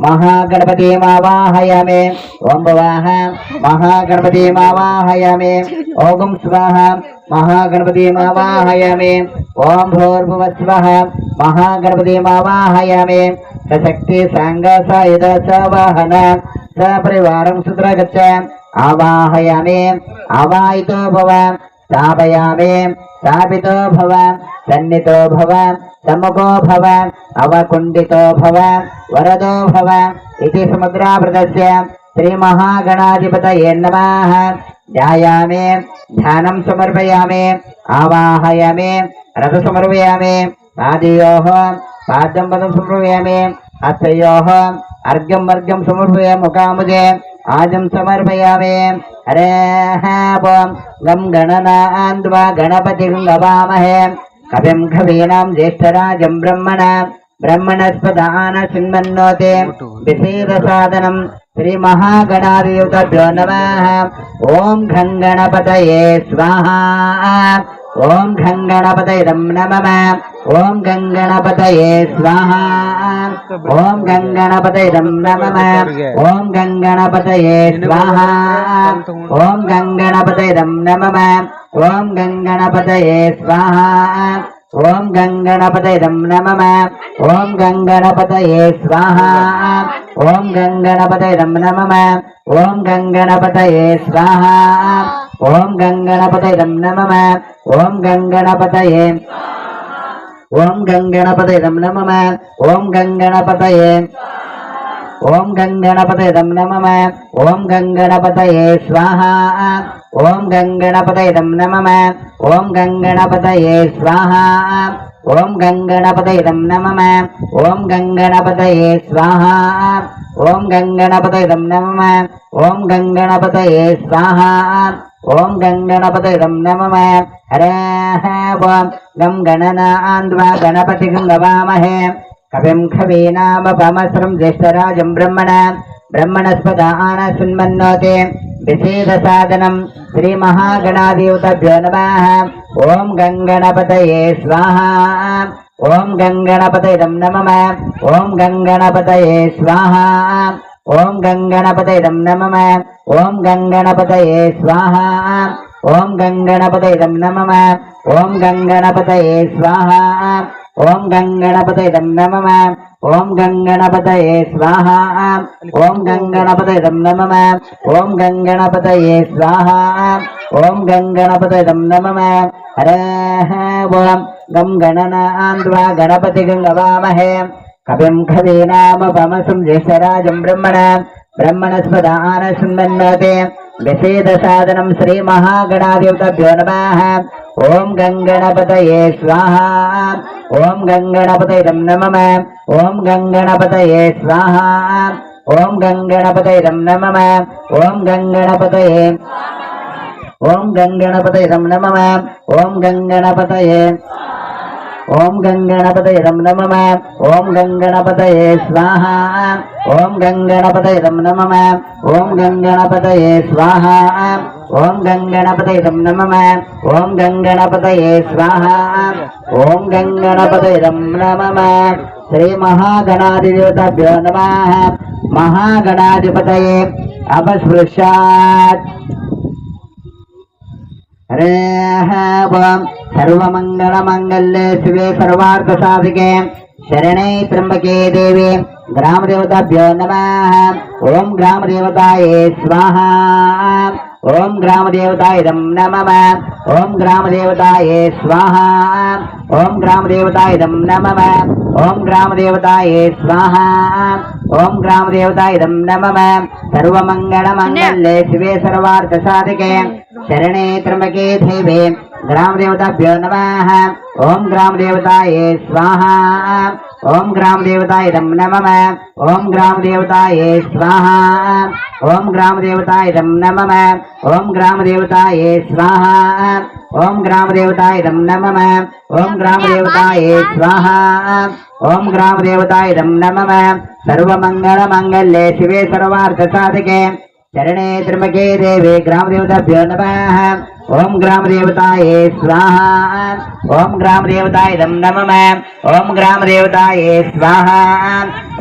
ಮಹಾಗಣಪತಿಮಾವಾಹಯಾಮಿ. ಓಂ ಭವಾಹ ಮಹಾಗಣಪತಿಮಾವಾಹಯಾಮಿ. ಓಂ ಸ್ವಾಹ ಮಹಾಗಣಪತಿಮಾವಾಹಯಾಮಿ. ಓಂ ಭೂರ್ಭುವಸ್ವಃ ಮಹಾಗಣಪತಿಮಾವಾಹಯಾಮಿ. ಸಶಕ್ತಿ ಸಾಂಗ ಸಾಯುಧ ಸವಾಹನ ಸಪರಿವಾರಂ ಸುತ್ರಗಚ್ಚ ಆವಾಹಯಾಮಿ. ಆವಾಹಿತೋ ಭವ ಸ್ಥಾಪಯಾಮಿ. ಸ್ಥಾಪಿತೋ ಭವ ಸನ್ನಿತೋ ಭವ ಸಮ್ಮುಖೋ ಭವ ಅವಕುಂಠಿತೋ ಭವ ವರದೋ ಭವ ಇತಿ ಸಮುದ್ರಾವೃತಸ್ಯ ಶ್ರೀ ಮಹಾಗಣಾಧಿಪತಯೇ ನಮಃ. ಧ್ಯಾಯಾಮಿ. ಧ್ಯಾನಂ ಸಮರ್ಪಯಾಮಿ. ಆವಾಹಯಾಮಿ. ರಥ ಸಮರ್ಪಯಾಮಿ. ಪಾದಯೋಃ ಪಾದ್ಯಂ ಪದಂ ಸಮರ್ಪಯಾಮಿ. ಹಸ್ತಯೋಃ ಅರ್ಘ್ಯಂ ವರ್ಘ್ಯಂ ಸಮರ್ಪಯಾಮಿ. ಮುಖಾಮುಖೇ ಆಜಂ ಸಮರ್ಪಯಾಮಿ. ಹರೇ ಓಂ ಗಂ ಗಣನಾಂದ್ವಾ ಗಣಪತಿ ಗಂಗವಾಮಹೇ ಕವಿಂ ಕವೀನಾಂ ಜ್ಯೇಷ್ಠರಾಜಂ ಬ್ರಹ್ಮಣಸ್ಪತ ಆನಶೃಣ್ವನ್ನೋತಿ ವಿಶೇಷ ಸಾಧನಂ ಶ್ರೀ ಮಹಾಗಣಾಧಿಪತಯೋ ನಮಃ. ಓಂ ಘಂ ಗಣಪತಯೇ ಸ್ವಾಹಾ. ಓಂ ಘಂ ಗಣಪತಯೇ ನಮಃ. ಓಂ ಗಂ ಗಣಪತಯೇ ಸ್ವಾಹಾ. ಓಂ ಗಂ ಗಣಪತಯೇ ನಮಃ. ಓಂ ಗಂ ಗಣಪತಯೇ ಸ್ವಾಹಾ. ಓಂ ಗಂ ಗಣಪತಯೇ ನಮಃ. ಓಂ ಗಂ ಗಣಪತಯೇ ಸ್ವಾಹಾ. ಓಂ ಗಂ ಗಣಪತಯೇ ನಮಃ. ಓಂ ಗಂ ಗಣಪತಯೇ ಸ್ವಾಹಾ. ಓಂ ಗಂ ಗಣಪತಯೇ ನಮಃ. ಓಂ ಗಂ ಗಣಪತಯೇ ಸ್ವಾಹಾ. ಓಂ ಗಂ ಗಣಪತಯೇ ನಮಃ. ಓಂ ಗಂ ಗಣಪತಯೇ ಓಂ ಗಂ ಗಣಪತಯೇ ನಮಃ. ಓಂ ಗಂ ಗಣಪತಯೇ ಓಂ ಗಂ ಗಣಪತಯೇ ನಮಃ. ಓಂ ಗಂ ಗಣಪತಯೇ ಸ್ವಾಹಾ. ಓಂ ಗಂ ಗಣಪತಯೇ ನಮಃ. ಓಂ ಗಂ ಗಣಪತಯೇ ಸ್ವಾಹಾ. ಓಂ ಗಂ ಗಣಪತಯೇ ನಮಃ. ಓಂ ಗಂ ಗಣಪತಯೇ ಸ್ವಾಹಾ. ಓಂ ಗಂ ಗಣಪತಯೇ ನಮಃ. ಓಂ ಗಂ ಗಣಪತಯೇ ಸ್ವಾಹಾ. ಓಂ ಗಂ ಗಣಪತಯೇ ನಮಃ. ಹರೇ ಓಂ ಗಂ ಗಣನಾಂದ್ವಾ ಗಣಪತಿ ಗಂಗವಾಮಹೇ ಕವಿಂ ಕವೀನಾಮಪಮಸ್ರಂ ಜ್ಯೇಷ್ಠರಾಜಂ ಬ್ರಹ್ಮಣಸ್ಪತ ಆನಶೃಣ್ವನ್ನೋತಿ ವಿಶೇಷ ಸಾಧನಂ ಶ್ರೀ ಮಹಾಗಣಾಧಿಪತಯೋ ನಮಃ. ಓಂ ಗಂ ಗಣಪತಯೇ ಸ್ವಾಹಾ. ಓಂ ಗಂ ಗಣಪತಯೇ ನಮಃ. ಓಂ ಗಂ ಗಣಪತಯೇ ಸ್ವಾಹಾ. ಓಂ ಗಂ ಗಣಪತಯೇ ನಮಃ. ಓಂ ಗಂ ಗಣಪತಯೇ ಸ್ವಾಹಾ. ಓಂ ಗಂ ಗಣಪತಯೇ ನಮಃ. ಓಂ ಗಂ ಗಣಪತಯೇ ಸ್ವಾಹಾ. ಓಂ ಗಂ ಗಣಪತಯೇ ನಮಃ. ಓಂ ಗಂ ಗಣಪತಯೇ ಸ್ವಾಹಾ. ಓಂ ಗಂ ಗಣಪತಯೇ ನಮಃ. ಓಂ ಗಂ ಗಣಪತಯೇ ಸ್ವಾಹಾ. ಓಂ ಗಂ ಗಣಪತಯೇ ನಮಃ. ಹರೇ ಓಂ ಗಂ ಗಣನಾಂದ್ವಾ ಗಣಪತಿ ಗಂಗವಾಮಹೇ ಕವಿಂ ಕವೀನಾಮಪಮಸ್ರಂ ಜ್ಯೇಷ್ಠರಾಜಂ ಬ್ರಹ್ಮಣಸ್ಪತ ಆನಶೃಣ್ವನ್ನೋತಿ ವಿಶೇಷ ಸಾಧನಂ ಶ್ರೀ ಮಹಾಗಣಾಧಿಪತಯೋ ನಮಃ. ಓಂ ಗಂ ಗಣಪತಯೇ ಸ್ವಾಹಾ. ಓಂ ಗಂ ಗಣಪತಯೇ ನಮಃ. ಓಂ ಗಂ ಗಣಪತಯೇ ಸ್ವಾಹಾ. ಓಂ ಗಂ ಗಣಪತಯೇ ನಮಃ. ಓಂ ಗಂ ಗಣಪತಯೇ ಓಂ ಗಂ ಗಣಪತಯೇ ನಮಃ. ಓಂ ಗಂ ಗಣಪತಯೇ ಓಂ ಗಂ ಗಣಪತಯೇ ನಮಃ. ಓಂ ಗಂ ಗಣಪತಯೇ ಸ್ವಾಹಾ. ಓಂ ಗಂ ಗಣಪತಯೇ ನಮಃ. ಓಂ ಗಂ ಗಣಪತಯೇ ಸ್ವಾಹಾ. ಓಂ ಗಂ ಗಣಪತಯೇ ನಮಃ. ಓಂ ಗಂ ಗಣಪತಯೇ ಸ್ವಾಹಾ. ಓಂ ಗಂ ಗಣಪತಯೇ ನಮಃ. ಶ್ರೀ ಮಹಾಗಣಾಧಿದೇವತಾಭ್ಯೋ ನಮಃ. ಮಹಾಗಣಾಧಿಪತಯೇ ಅಪಸ್ಪೃಶ್ಯಾತ್. ಹರೇಃ ಓಂ ಸರ್ವಮಂಗಳಮಂಗಲ್ಯೆ ಶಿವೆ ಸರ್ವಾರ್ಥಸಾಧಿಕೆ ಶರಣೇ ತ್ರ್ಯಂಬಕೆ ದೇವಿ. ಗ್ರಾಮದೇವತಾಭ್ಯೋ ನಮಃ. ಓಂ ಗ್ರಾಮದೇವತಾಯೇ ಸ್ವಾಹಾ. ಓಂ ಗ್ರಾಮದೇವತಾಯ ನಮಃ. ಓಂ ಗ್ರಾಮದೇವತಾಯೇ ಸ್ವಾಹಾ. ಓಂ ಗ್ರಾಮದೇವತಾಯ ನಮಃ. ಓಂ ಗ್ರಾಮದೇವತಾಯೇ ಸ್ವಾಹಾ. ಓಂ ಗ್ರಾಮದೇವತಾಯ ನಮಃ. ಸರ್ವಮಂಗಳಮಂಗಲ್ಯೆ ಶಿವೆ ಸರ್ವಾರ್ಥಸಾಧಿಕೆ ಶರಣೇ ತ್ರ್ಯಂಬಕೆ ದೇವಿ. ಗ್ರಾಮದೇವತಾಭ್ಯೋ ನಮಃ. ಓಂ ಗ್ರಾಮದೇವತಾಯೇ ಸ್ವಾಹಾ. ಓಂ ಗ್ರಾಮದೇವತಾಯ ನಮಃ. ಓಂ ಗ್ರಾಮದೇವತಾಯೇ ಸ್ವಾಹಾ. ಓಂ ಗ್ರಾಮದೇವತಾಯ ನಮಃ. ಓಂ ಗ್ರಾಮದೇವತಾಯೇ ಸ್ವಾಹಾ. ಓಂ ಗ್ರಾಮದೇವತಾಯ ನಮಃ. ಓಂ ಗ್ರಾಮದೇವತಾಯೇ ಸ್ವಾಹಾ. ಓಂ ಗ್ರಾಮದೇವತಾಯ ನಮಃ. ಸರ್ವಮಂಗಳಮಂಗಲ್ಯೆ ಶಿವೆ ಸರ್ವಾರ್ಥಸಾಧಿಕೆ ಶರಣೇ ತ್ರ್ಯಂಬಕೆ ದೇವಿ. ಗ್ರಾಮದೇವತಾಭ್ಯೋ ನಮಃ. ಓಂ ಗ್ರಾಮದೇವತಾಯೇ ಸ್ವಾಹಾ. ಓಂ ಗ್ರಾಮದೇವತಾಯ ನಮಃ. ಓಂ ಗ್ರಾಮದೇವತಾಯೇ ಸ್ವಾಹಾ.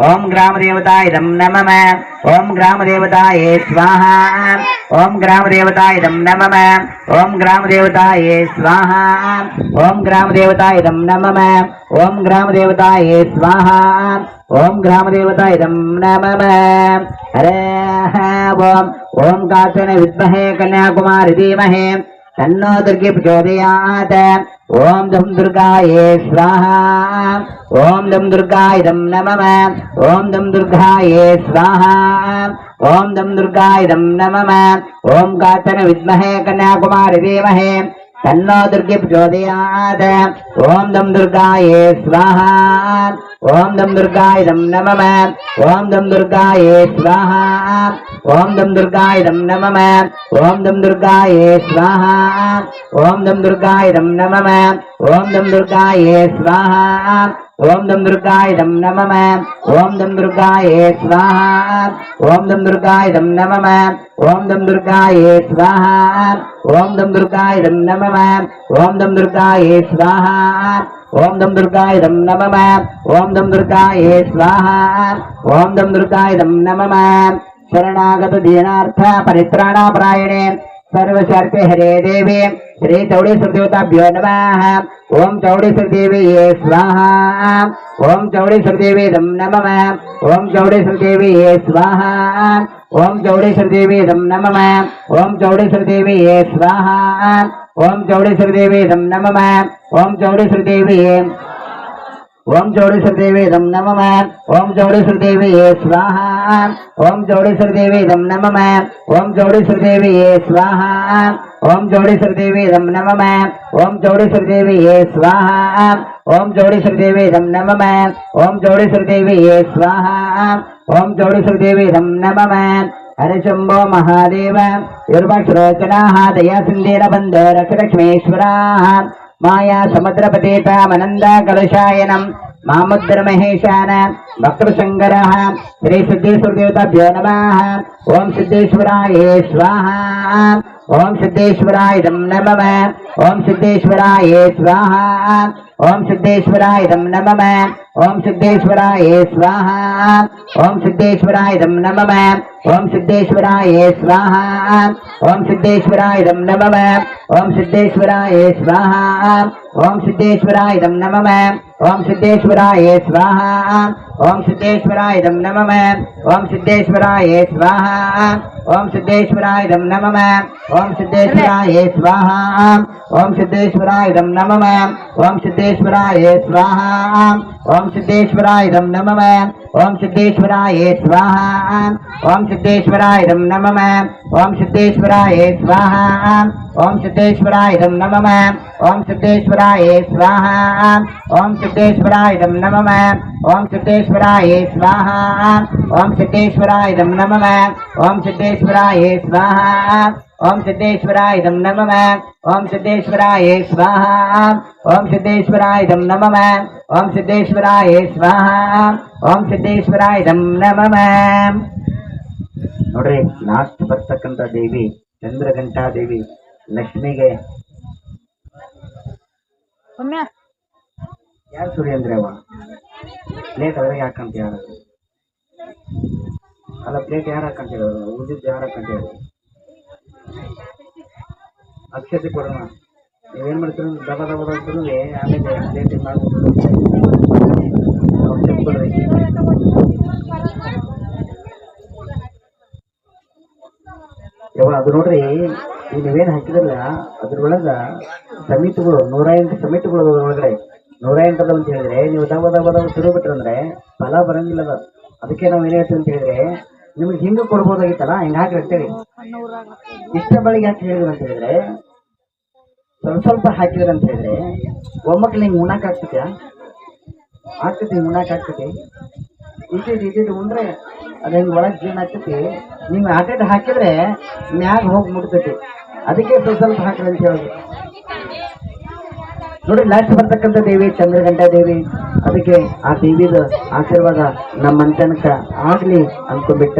ಓಂ ಗ್ರಾಮದೇವತಾಯ ನಮಃ. ಓಂ ಗ್ರಾಮದೇವತಾಯೇ ಸ್ವಾಹಾ. ಓಂ ಗ್ರಾಮದೇವತಾಯ ನಮಃ. ಓಂ ಗ್ರಾಮದೇವತಾಯೇ ಸ್ವಾಹಾ. ಓಂ ಗ್ರಾಮದೇವತಾಯ ನಮಃ. ಓಂ ಗ್ರಾಮದೇವತಾಯೇ ಸ್ವಾಹಾ. ಓಂ ಗ್ರಾಮದೇವತಾಯ ನಮಃ. ಹರೇಃ ಓಂ. ಓಂ ಕಾಚನ ವಿದ್ಮಹೇ ಕನ್ಯಾಕುಮಾರಿ ಧೀಮಹಿ ತನ್ನೋ ದುರ್ಗೆ ಪ್ರಚೋದಯಾತ್. ಓಂ ದಂ ದುರ್ಗಾಯೇ ಸ್ವಾಹಾ. ಓಂ ದಂ ದುರ್ಗಾಯ ನಮಃ. ಓಂ ದಂ ದುರ್ಗಾಯೇ ಸ್ವಾಹಾ. ಓಂ ದಂ ದುರ್ಗಾಯ ನಮಃ. ಓಂ ಕಾಚನ ವಿದ್ಮಹೇ ಕನ್ಯಾಕುಮಾರಿ ಧೀಮಹಿ ತನ್ನೋ ದುರ್ಗೆ ಪ್ರಚೋದಯಾತ್. ಓಂ ದಂ ದುರ್ಗಾಯೇ ಸ್ವಾಹಾ. ಓಂ ದಂ ದುರ್ಗಾಯ ನಮಃ. ಓಂ ದಂ ದುರ್ಗಾಯೇ ಸ್ವಾಹಾ. ಓಂ ದಂ ದುರ್ಗಾಯ ನಮಃ. ಓಂ ದಂ ದುರ್ಗಾಯೇ ಸ್ವಾಹಾ. ಓಂ ದಂ ದುರ್ಗಾಯ ನಮಃ. ಓಂ ದಂ ದುರ್ಗಾಯೇ ಸ್ವಾಹಾ. ಓಂ ದಂ ದುರ್ಗಾಯ ನಮಃ. ಓಂ ದಂ ದುರ್ಗಾಯೇ ಸ್ವಾಹಾ. ಓಂ ದಂ ದುರ್ಗಾಯ ನಮಃ. ಓಂ ದಂ ದುರ್ಗಾಯೇ ಸ್ವಾಹಾ. ಓಂ ದಂ ದುರ್ಗಾಯ ನಮಃ. ಓಂ ದಂ ದುರ್ಗಾಯೇ ಸ್ವಾಹಾ. ಓಂ ದಂ ದುರ್ಗಾಯ ನಮಃ. ಓಂ ದಂ ದುರ್ಗಾಯೇ ಸ್ವಾಹಾ. ಓಂ ದಂ ದುರ್ಗಾಯ ನಮಃ. ಶರಣಾಗತ ದೀನಾರ್ಥ ಪರಿತ್ರಾಣ ಪರಾಯಣೆ ಸರ್ವಶಕ್ತಿ ಹರೇ ದೇವಿ. ಶ್ರೀ ಚೌಡೇಶ್ವರ ದೇವತಾಭ್ಯೋ ನಮಃ. ಓಂ ಚೌಡೇಶ್ವರ ದೇವಿಯೇ ಸ್ವಾಹಾ. ಓಂ ಚೌಡೇಶ್ವರ ದೇವಿ ನಮಃ. ಓಂ ಚೌಡೇಶ್ವರ ದೇವಿಯೇ ಸ್ವಾಹಾ. ಓಂ ಚೌಡೇಶ್ವರ ದೇವಿ ನಮಃ. ಓಂ ಚೌಡೇಶ್ವರ ದೇವಿಯೇ ಸ್ವಾಹಾ. ಓಂ ಚೌಡೇಶ್ವರ ದೇವಿ ನಮಃ. ಓಂ ಚೌಡೇಶ್ವರ ದೇವಿಯೇ ಓಂ ಚೌಡೇಶ್ವರ ದೇವಿ ನಮಃ. ಓಂ ಚೌಡೇಶ್ವರ ದೇವಿಯೇ ಸ್ವಾಹಾ. ಓಂ ಚೌಡೇಶ್ವರ ದೇವಿ ನಮಃ. ಓಂ ಚೌಡೇಶ್ವರ ದೇವಿಯೇ ಸ್ವಾಹಾ. ಓಂ ಚೌಡೇಶ್ವರ ದೇವಿ ನಮಃ. ಓಂ ಚೌಡೇಶ್ವರ ದೇವಿಯೇ ಸ್ವಾಹಾ. ಓಂ ಚೌಡೇಶ್ವರ ದೇವಿ ನಮಃ. ಓಂ ಚೌಡೇಶ್ವರ ದೇವಿಯೇ ಸ್ವಾಹಾ. ಓಂ ಚೌಡೇಶ್ವರ ದೇವಿ ನಮಃ. ಹರ ಶಂಭೋ ಮಹಾದೇವ. ಯುರ್ವಕ್ಷರೋಚನಾಃ ದಯಾ ಸಿಂಧೇರ ಬಂಧೋ ರಕ್ಷಲಕ್ಷ್ಮೇಶ್ವರಾಃ. ಮಾಯಾ ಸಮುದ್ರಪತೇತ ಮನಂದ ಕಲಶಾಯನಂ ಮಾಮುದ್ರ ಮಹೇಶಾನ ಭಕ್ತಶಂಕರಃ. ಶ್ರೀ ಸಿದ್ದೇಶ್ವರ ದೇವತಾಭ್ಯೋ ನಮಃ. ಓಂ ಸಿದ್ದೇಶ್ವರಾಯೇ ಸ್ವಾಹಾ. ಓಂ ಸಿದ್ದೇಶ್ವರಾಯ ನಮಃ. ಓಂ ಸಿದ್ದೇಶ್ವರಾಯೇ ಸ್ವಾಹಾ. ಓಂ ಸಿದ್ದೇಶ್ವರಾಯ ನಮಃ. ಓಂ ಸಿದ್ದೇಶ್ವರಾಯೇ ಸ್ವಾಹಾ. ಓಂ ಸಿದ್ದೇಶ್ವರಾಯ ನಮಃ. ಓಂ ಸಿದ್ದೇಶ್ವರಾಯೇ ಸ್ವಾಹಾ. ಓಂ ಸಿದ್ದೇಶ್ವರಾಯ ನಮಃ. ಓಂ ಸಿದ್ದೇಶ್ವರಾಯೇ ಸ್ವಾಹಾ. ಓಂ ಸಿದ್ದೇಶ್ವರಾಯ ನಮಃ. ಓಂ ಸಿದ್ದೇಶ್ವರಾಯೇ ಸ್ವಾಹಾ. ಓಂ ಸಿದ್ದೇಶ್ವರಾಯ ನಮಃ. ಓಂ ಸಿದ್ದೇಶ್ವರಾಯೇ ಸ್ವಾಹಾ. ಓಂ ಸಿದ್ದೇಶ್ವರಾಯ ನಮಃ. ಓಂ ಸಿದ್ದೇಶ್ವರಾಯೇ ಸ್ವಾಹಾ. ಓಂ ಸಿದ್ದೇಶ್ವರಾಯ ನಮಃ. ಓಂ ಸಿದ್ದೇಶ್ವರಾಯೇ ಸ್ವಾಹಾ. ಓಂ ಸಿದ್ದೇಶ್ವರಾಯ ನಮಃ. ಓಂ ಸಿದ್ದೇಶ್ವರಾಯೇ ಸ್ವಾಹಾ. ಓಂ ಸಿದ್ದೇಶ್ವರಾಯ ನಮಃ. ಓಂ ಸಿದ್ದೇಶ್ವರಾಯೇ ಸ್ವಾಹಾ. ಓಂ ಸಿದ್ದೇಶ್ವರಾಯ ನಮಃ. ಓಂ ಸಿದ್ದೇಶ್ವರಾಯೇ ಸ್ವಾಹಾ. ಓಂ ಸಿದ್ದೇಶ್ವರಾಯ ನಮಃ. ಓಂ ಸಿದ್ದೇಶ್ವರಾಯೇ ಸ್ವಾಹಾ. ಓಂ ಸಿದ್ದೇಶ್ವರಾಯ ನಮಃ. ಓಂ ಸಿದ್ದೇಶ್ವರಾಯೇ ಸ್ವಾಹಾ. ಓಂ ಸಿದ್ದೇಶ್ವರಾಯ ನಮಃ. ಓಂ ಸಿದ್ದೇಶ್ವರಾಯೇ ಸ್ವಾಹಾ. ಓಂ ಸಿದ್ದೇಶ್ವರಾಯ ನಮಃ. ಓಂ ಸಿದ್ದೇಶ್ವರಾಯೇ ಸ್ವಾಹಾ. ಓಂ ಸಿದ್ದೇಶ್ವರಾಯ ನಮಃ. ನೋಡ್ರಿ, ಲಾಸ್ಟ್ ಬರ್ತಕ್ಕಂಥ ದೇವಿ ಚಂದ್ರಘಂಟಾ ದೇವಿ. ಲಕ್ಷ್ಮಿಗೆ ಯಾರು ಸುರಿ ಅಂದ್ರೆ ಅವ ಪ್ಲೇಟ್ ಅದ್ರಾಗ ಹಾಕಂತ ಯಾರು ಅಲ್ಲ ಪ್ಲೇಟ್ ಯಾರು ಹಾಕಂತ ಹೇಳೋದು ಉಳಿದಿದ್ದು ಯಾರು ಹಾಕಂತ ಹೇಳೋದು ಅಕ್ಷತೆ ಕೊಡೋಣ ನೀವೇನ್ ಮಾಡ್ತೀರ ದಬ ದಬ ತಿರುಗಿ ಆಮೇಲೆ ಪ್ಲೇಟ್ ಮಾಡ್ಬಿಟ್ಟು ಅಕ್ಷತೆ ಕೊಡ್ರಿ ಯಾವ ಅದು ನೋಡ್ರಿ ಈಗ ನೀವೇನ್ ಹಾಕಿದ್ರಲ್ಲ ಅದ್ರೊಳಗ ಸಮಿತಿಗಳು 108 ಸಮಿತಿಗಳು ಅದ್ರೊಳಗಡೆ 108 ಅಂತ ಹೇಳಿದ್ರೆ ನೀವು ದವ ದವ ದವ ತಿರುಗ್ಬಿಟ್ರಂದ್ರೆ ಫಲ ಬರಂಗಿಲ್ಲ ಅದು. ಅದಕ್ಕೆ ನಾವ್ ಏನ್ ಹೇಳ್ತೀವಿ ಅಂತ ಹೇಳಿದ್ರೆ ನಿಮ್ಗೆ ಹಿಂಗ ಕೊಡ್ಬೋದಾಗಿತ್ತಲ್ಲ ಹಿಂಗ ಹಾಕ್ರಿ ಅಂತೇಳಿ ಇಷ್ಟ ಬಳಿಗೆ ಯಾಕೆ ಹೇಳಿದ್ರು ಅಂತ ಹೇಳಿದ್ರೆ ಸ್ವಲ್ಪ ಸ್ವಲ್ಪ ಹಾಕಿದ್ರ ಅಂತ ಹೇಳಿದ್ರೆ ಒಮ್ಮಕ್ಳು ಹಿಂಗ್ ಉಣ್ಣಾಕ್ ಆಗ್ತೈತ್ಯಾ ಆಗ್ತೈತಿ ಉಣ್ಣಾಕ್ ಆಗ್ತೈತಿ ಇಟ್ಟಿಟ್ಟು ಉಂಡ್ರೆ ಅದ ಹಿಂಗ್ ಒಳಗ್ ಜೀರ್ಣ ಆಗ್ತೈತಿ ನೀವು ಆಟೇಟ್ ಹಾಕಿದ್ರೆ ಮ್ಯಾಗ ಹೋಗಿ ಮುಟ್ತೈತಿ ಅದಕ್ಕೆ ಸ್ವಲ್ಪ ಸ್ವಲ್ಪ ಹಾಕ್ರಿ ಅಂತ ಹೇಳಿ ನೋಡಿ ಲಾಸ್ಟ್ ಬರ್ತಕ್ಕಂಥ ದೇವಿ ಚಂದ್ರಗಂಟಾ ದೇವಿ ಅದಕ್ಕೆ ಆ ದೇವಿದ ಆಶೀರ್ವಾದ ನಮ್ಮ ಮಂತನಕ ಆಗ್ಲಿ ಅನ್ಕೊಂಡ್ಬಿಟ್ಟ